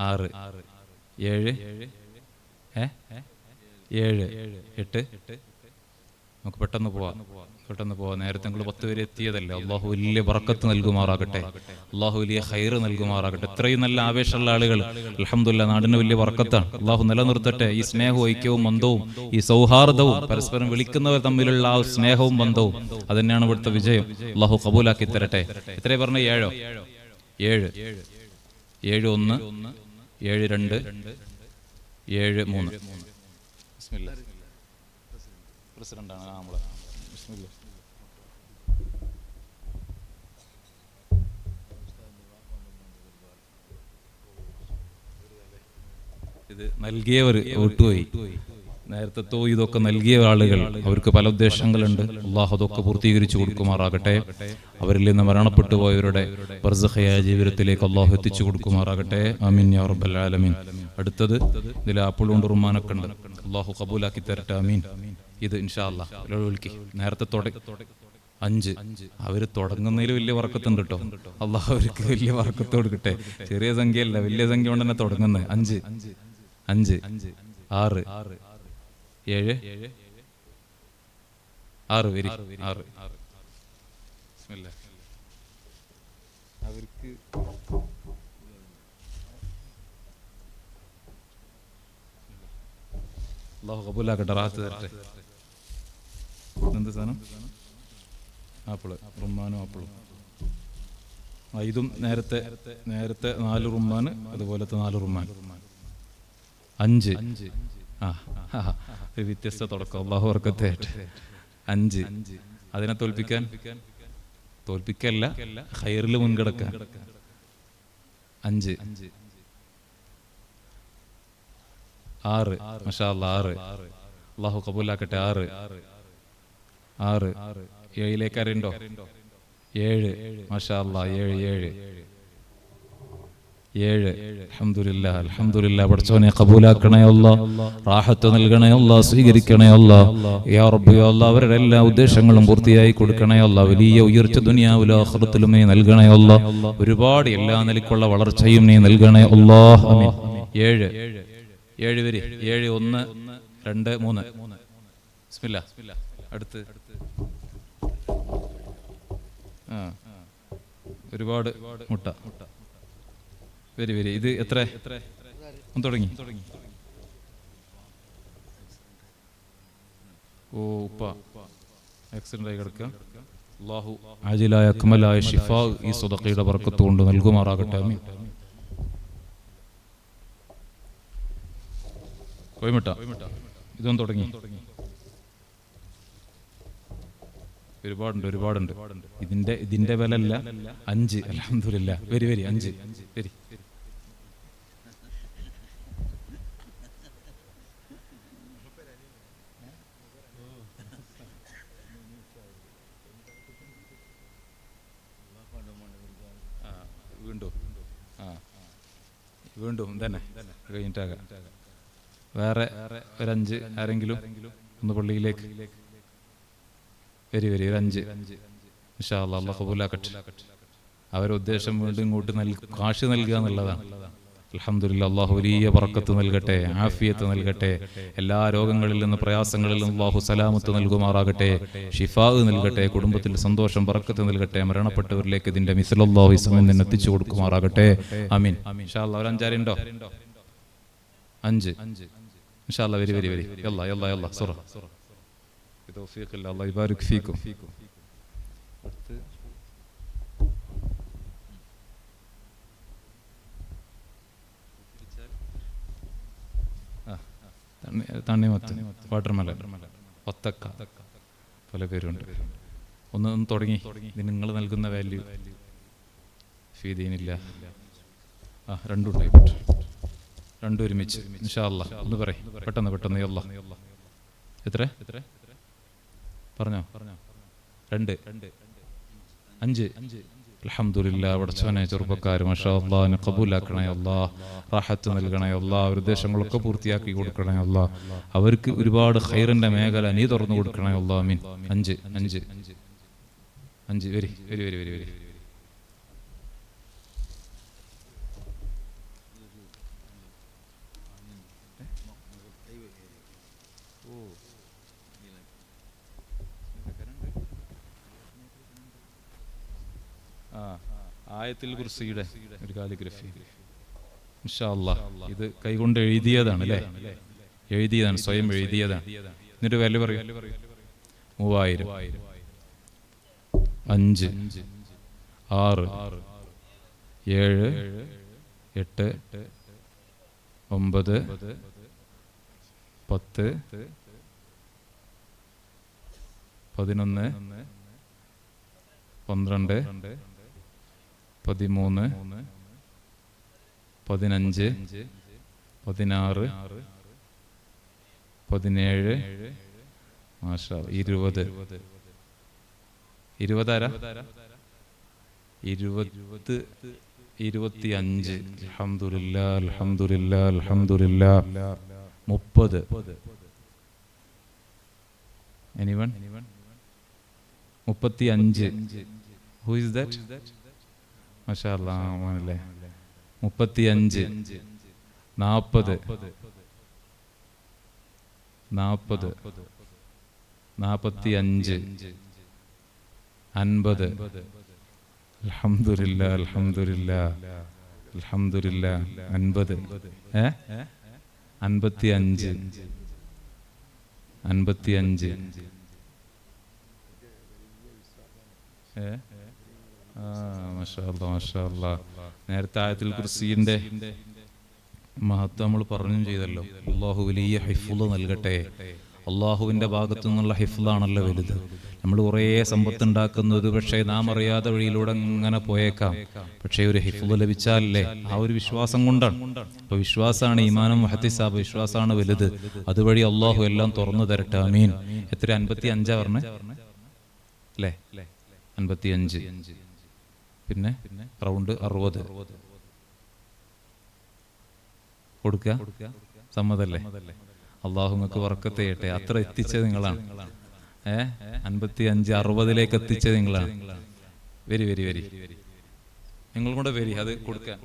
6 7 7 8 നമുക്ക് പെട്ടെന്ന് പോവാം. നേരത്തെ നിങ്ങൾ 10 പേര് എത്തിയതല്ലേ. അള്ളാഹു വലിയ ബറക്കത്ത് നൽകുമാറാകട്ടെ. അള്ളാഹു വലിയ ഖൈറ് നൽകുമാറാകട്ടെ. ഇത്രയും നല്ല ആവേശമുള്ള ആളുകൾ അൽഹംദുലില്ലാഹ് നാടിന് വലിയ ബറക്കത്താണ്. അള്ളാഹു നിലനിർത്തട്ടെ. ഈ സ്നേഹവും ഐക്യവും ബന്ധവും ഈ സൗഹാർദ്ദവും പരസ്പരം വിളിക്കുന്നവർ തമ്മിലുള്ള ആ സ്നേഹവും ബന്ധവും അതന്നെയാണ് ഇവിടുത്തെ വിജയം. അള്ളാഹു ഖബൂലാക്കി തരട്ടെ. എത്രയും പറഞ്ഞ 7 7 7 1 7 2 7 3. ബിസ്മില്ലാ. പ്രസിഡന്റാണ് നമ്മളെ. ബിസ്മില്ലാ. ഇത് നൽകിയവർ ഒട്ടുപോയി. നേരത്തെ ഇതൊക്കെ നൽകിയ ആളുകൾ അവർക്ക് പല ഉദ്ദേശങ്ങളുണ്ട്. അള്ളാഹു അതൊക്കെ പൂർത്തീകരിച്ചു കൊടുക്കുമാറാകട്ടെ. അവരിൽ നിന്ന് മരണപ്പെട്ടു പോയവരുടെ ബർസഖയായ ജീവിതത്തിലേക്ക് അള്ളാഹു എത്തിച്ചു കൊടുക്കുമാറാകട്ടെ. ആമീൻ യാ റബ്ബൽ ആലമീൻ. അടുത്തത് ഇതിൽ ആപ്പിളുണ്ട് റുമാനൊക്കെ ഉണ്ട്. അള്ളാഹു ഖബൂലാക്കി തരട്ടെ. ആമീൻ. ഇത് ഇൻഷാ അല്ലാഹ് വിളിക്ക്. നേരത്തെ 5 അവര് തുടങ്ങുന്നതിൽ വലിയ വർക്കത്തുണ്ട് കേട്ടോ. അള്ളാഹു അവർക്ക് വലിയ വർക്കത്ത് കൊടുക്കട്ടെ. ചെറിയ സംഖ്യയല്ല, വലിയ സംഖ്യ കൊണ്ട് തന്നെ തുടങ്ങുന്നത്. 5 5 6 7 6 വരി 6 ബിസ്മില്ലാ. അവർക്ക് അള്ളാഹു ഖബൂലാക്കട്ടെ. റാഹത്ത് തരട്ടെ. എന്ത് സാധനം? ആപ്പിള്, റുമ്മാനും ആപ്പിളും. ഇതും നേരത്തെ 4 റുമ്മാൻ, അതുപോലത്തെ 4 റുമ്മാൻ. 5 ഒരു വ്യത്യസ്ത തുടക്കം. അള്ളാഹു ബറക്കത്ത് തരട്ടെ. 5 അതിനെ തോൽപ്പിക്കല്ല, ഖൈറിൽ മുൻകടക്കാൻ. 5 6 മാഷാ അല്ലാഹ് 6 അള്ളാഹു ഖബൂലാക്കട്ടെ. 6 7ലേക്ക് അറിയണ്ടോ? 7 മാഷാ അല്ലാഹ് 7 അൽഹംദുലില്ലാഹ് അൽഹംദുലില്ലാഹ്. പടച്ചോനെ ഖബൂലാക്കണേ അല്ലാഹ്, റാഹത്ത് നൽകണേ അല്ലാഹ്, സ്വീകരിക്കണേ അല്ലാഹ്. യാ റബ്ബി യാ അല്ലാഹ് അവരുടെ എല്ലാ ഉദ്ദേശങ്ങളും പൂർത്തിയായി കൊടുക്കണേ അല്ലാഹ്. വലിയ ഉയർച്ച ദുനിയാവിലും ആഖിറത്തിലും നീ നൽകണേ അല്ലാഹ്. ഒരുപാട് എല്ലാ നിലയ്ക്കുള്ള വളർച്ചയും നീ നൽകണേ അല്ലാഹ്. ആമീൻ. 7 വരി 7 1 2 3 ബിസ്മില്ലാ. അടുത്ത് ഒരുപാട് മുട്ട. വരി ഇത് എത്ര? തുടങ്ങി. ഉപ്പ ആക്സിഡന്റ് ആയി കിടക്കുക. അല്ലാഹു ആജിലായ അക്മലായ ശിഫാ ഈ സദഖയുടെ ബർക്കത്ത് കൊണ്ട് നൽകുമാറാകട്ടെ. ആമീൻ. കോയിമുട്ട ഇതൊന്നും തുടങ്ങി. ഒരുപാടുണ്ട്. ഇതിന്റെ വില അല്ല. 5 അൽഹംദുലില്ലാഹ്. വരി 5 വരി. വീണ്ടും തന്നെ കഴിഞ്ഞിട്ടാകാം. വേറെ ഒരു 5 ആരെങ്കിലും ഒന്ന് പള്ളിയിലേക്ക്. വരി 5 ഇൻഷാ അല്ലാഹ്. അല്ലാഹു ഖബൂലാക്കട്ടെ. അവരുടെ ഉദ്ദേശം വീണ്ടും ഇങ്ങോട്ട് കാശ് നൽകുക എന്നുള്ളതാണ്. അൽഹംദുലില്ലാഹ്. അല്ലാഹു വലിയ ബറക്കത്ത് നൽകട്ടെ, ആഫിയത്ത് നൽകട്ടെ. എല്ലാ രോഗങ്ങളിൽ നിന്ന് പ്രയാസങ്ങളിൽ നിന്നും അല്ലാഹു സലാമത്ത് നൽകുമാറാകട്ടെ, ഷിഫാ നൽകട്ടെ, കുടുംബത്തിൽ സന്തോഷം ബറക്കത്ത് നൽകട്ടെ. മരണപ്പെട്ടവരിലേക്ക് ഇതിന്റെ മിസ്ലല്ലാഹു ഇസ്മിൻ നിന്ന് എത്തിച്ചു കൊടുക്കുമാറാകട്ടെ. ആമീൻ. ഇൻഷാ അല്ലാഹ്. ഒരു 5 ആരുണ്ടോ? 5 ഇൻഷാ അല്ലാഹ്. വരി യല്ലാ സുറ ബിതൗഫീഖില്ലാഹ്. അല്ലാഹു യബാരിക് ഫീക്കും. തണ്ണിമത്ത്, വാട്ടർമെലൺ, ഒത്തക്ക, പല പേരുണ്ട്. ഒന്ന് തുടങ്ങി. ഇത് നിങ്ങൾ നൽകുന്ന വാല്യൂ ഫീദീനില്ല. രണ്ടുണ്ടായിപ്പോട്ടെ, രണ്ടും ഒരുമിച്ച് ഇൻഷാ അല്ലാ. ഒന്ന് പറയും പെട്ടെന്ന് യല്ലാ. എത്ര പറഞ്ഞോ? 2, 5. അൽഹംദുലില്ലാ. പടച്ചവനെ, ചെറുപ്പക്കാർ മാഷാ അല്ലാഹ് ഖബൂലാക്കണേ അല്ലാഹ്, റാഹത്ത് നൽകണേ അല്ലാഹ്, അവരുടെ ഉദ്ദേശങ്ങളൊക്കെ പൂർത്തിയാക്കി കൊടുക്കണേ അല്ലാഹ്, അവർക്ക് ഒരുപാട് ഖൈറിന്റെ മേഖല നീ തുറന്നു കൊടുക്കണേ അല്ലാഹ്. ആമീൻ. 5 വരി. ആയത്തുൽ കുർസിയുടെ ഒരു കാലിഗ്രഫി ഇൻഷാ അല്ലാഹ്. ഇത് കൈകൊണ്ട് എഴുതിയതാണ് അല്ലേ? എഴുതിയതാണ്, സ്വയം എഴുതിയതാണ്. എന്നിട്ട് വില പറയൂ. 3000. 5, 6, 7, 8, 9, 10, 11, 12, 13, 15, 16, 17, മാഷാ 20. 20 ആരാ? 20, 25. അൽഹംദുലില്ലാ. 30. എനിവൺ? 35. Who is that? മാഷാ അല്ലാഹ്, ആണല്ലേ. 35. 40. 45. 50. അൽഹംദുലില്ലാ. 50. 55. മാഷാ അല്ലാഹ്. നേരത്തെ ആയത്തുൽ കുർസിയുടെ മഹത്വം നമ്മൾ പറഞ്ഞു ചെയ്തല്ലോ. അല്ലാഹു വലിയ ഹിഫ്ള് നൽകട്ടെ. അള്ളാഹുവിൻ്റെ ഭാഗത്തു നിന്നുള്ള ഹിഫ്ളാണല്ലോ വലുത്. നമ്മൾ കുറേ സമ്പത്ത് ഉണ്ടാക്കുന്നത് പക്ഷേ നാം അറിയാത്ത വഴിയിലൂടെ അങ്ങനെ പോയേക്കാം. പക്ഷേ ഒരു ഹിഫ്ള് ലഭിച്ചാലല്ലേ, ആ ഒരു വിശ്വാസം കൊണ്ടാണ്. അപ്പോൾ വിശ്വാസമാണ് ഈമാനും വഹ്തിസാബ്, വിശ്വാസമാണ് വലുത്. അതുവഴി അള്ളാഹു എല്ലാം തുറന്നു തരട്ടെ. ആമീൻ. എത്ര? 55 പറഞ്ഞേ അല്ലേ? 55. പിന്നെ റൗണ്ട് 60 കൊടുക്കുക. സമ്മതല്ലേ? അള്ളാഹു നിങ്ങൾക്ക് ബർക്കത്ത് ചെയ്യട്ടെ. അത്ര എത്തിച്ചത് നിങ്ങളാണ്. 55, 60 എത്തിച്ചത് നിങ്ങളാണ്. വരി. നിങ്ങൾ കൂടെ വരി, അത് കൊടുക്കാൻ.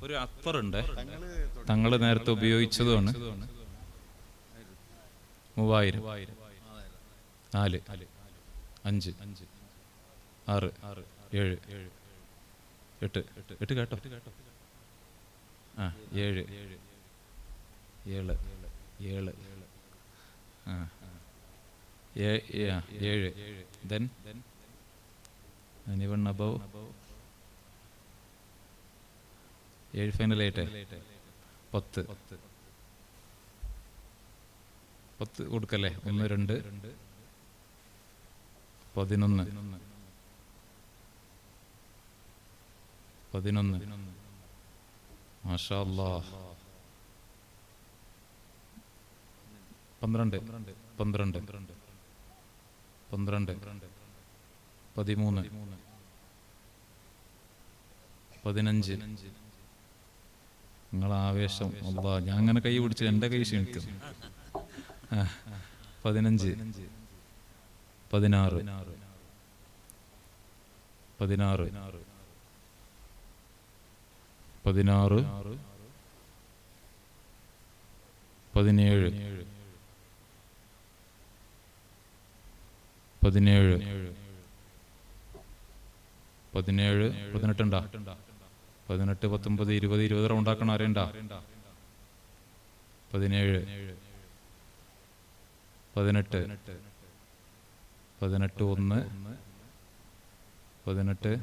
ഒരു അത്തറുണ്ട്, തങ്ങൾ നേരത്തെ ഉപയോഗിച്ചതുമാണ്. 3000. 4, 5, 6, 7, 8 കേട്ടോ. 7, 7, 7. Then anyone above? 7 ഫൈനൽ 8. 10 കൊടുക്കല്ലേ? 1, 2, 11. 11. മാഷാ അല്ലാഹ്. 12. 13. 13. 15. നിങ്ങളാവേശം അല്ലാഹ്, ഞാൻ അങ്ങനെ കൈ പിടിച്ച് എൻ്റെ കൈ ക്ഷണിക്കും. 15. 16 17 18 ഉണ്ടാ 18 19 20 റൗണ്ടാക്കണം. ആരെയുണ്ടാ? 17 18 1 18 2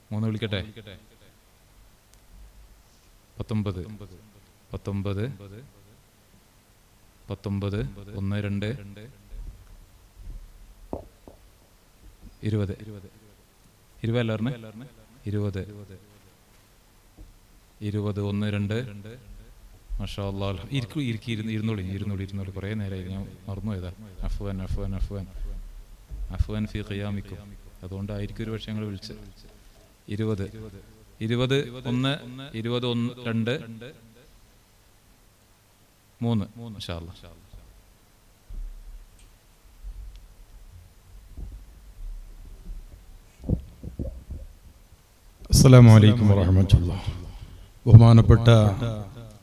3 വിളിക്കട്ടെ. 19 19 19 1 2 20 20 അല്ല പറഞ്ഞേ? 20 20 1 2 മാഷാ അല്ലാഹ്. ഇരുന്നോളി കുറേ നേരമായി, ഞാൻ മറന്നുപോയതാ. അഫ്വാൻ ഫി ഖിയാമിക്കും, അതുകൊണ്ടായിരിക്കും ഒരു പക്ഷേ ഞങ്ങൾ വിളിച്ചത്. 20 20 1 20 1 2 3 മാഷാ അല്ലാഹ്. അസ്സലാമു അലൈക്കും വറഹ്മത്തുള്ളാഹി. ബഹുമാനപ്പെട്ട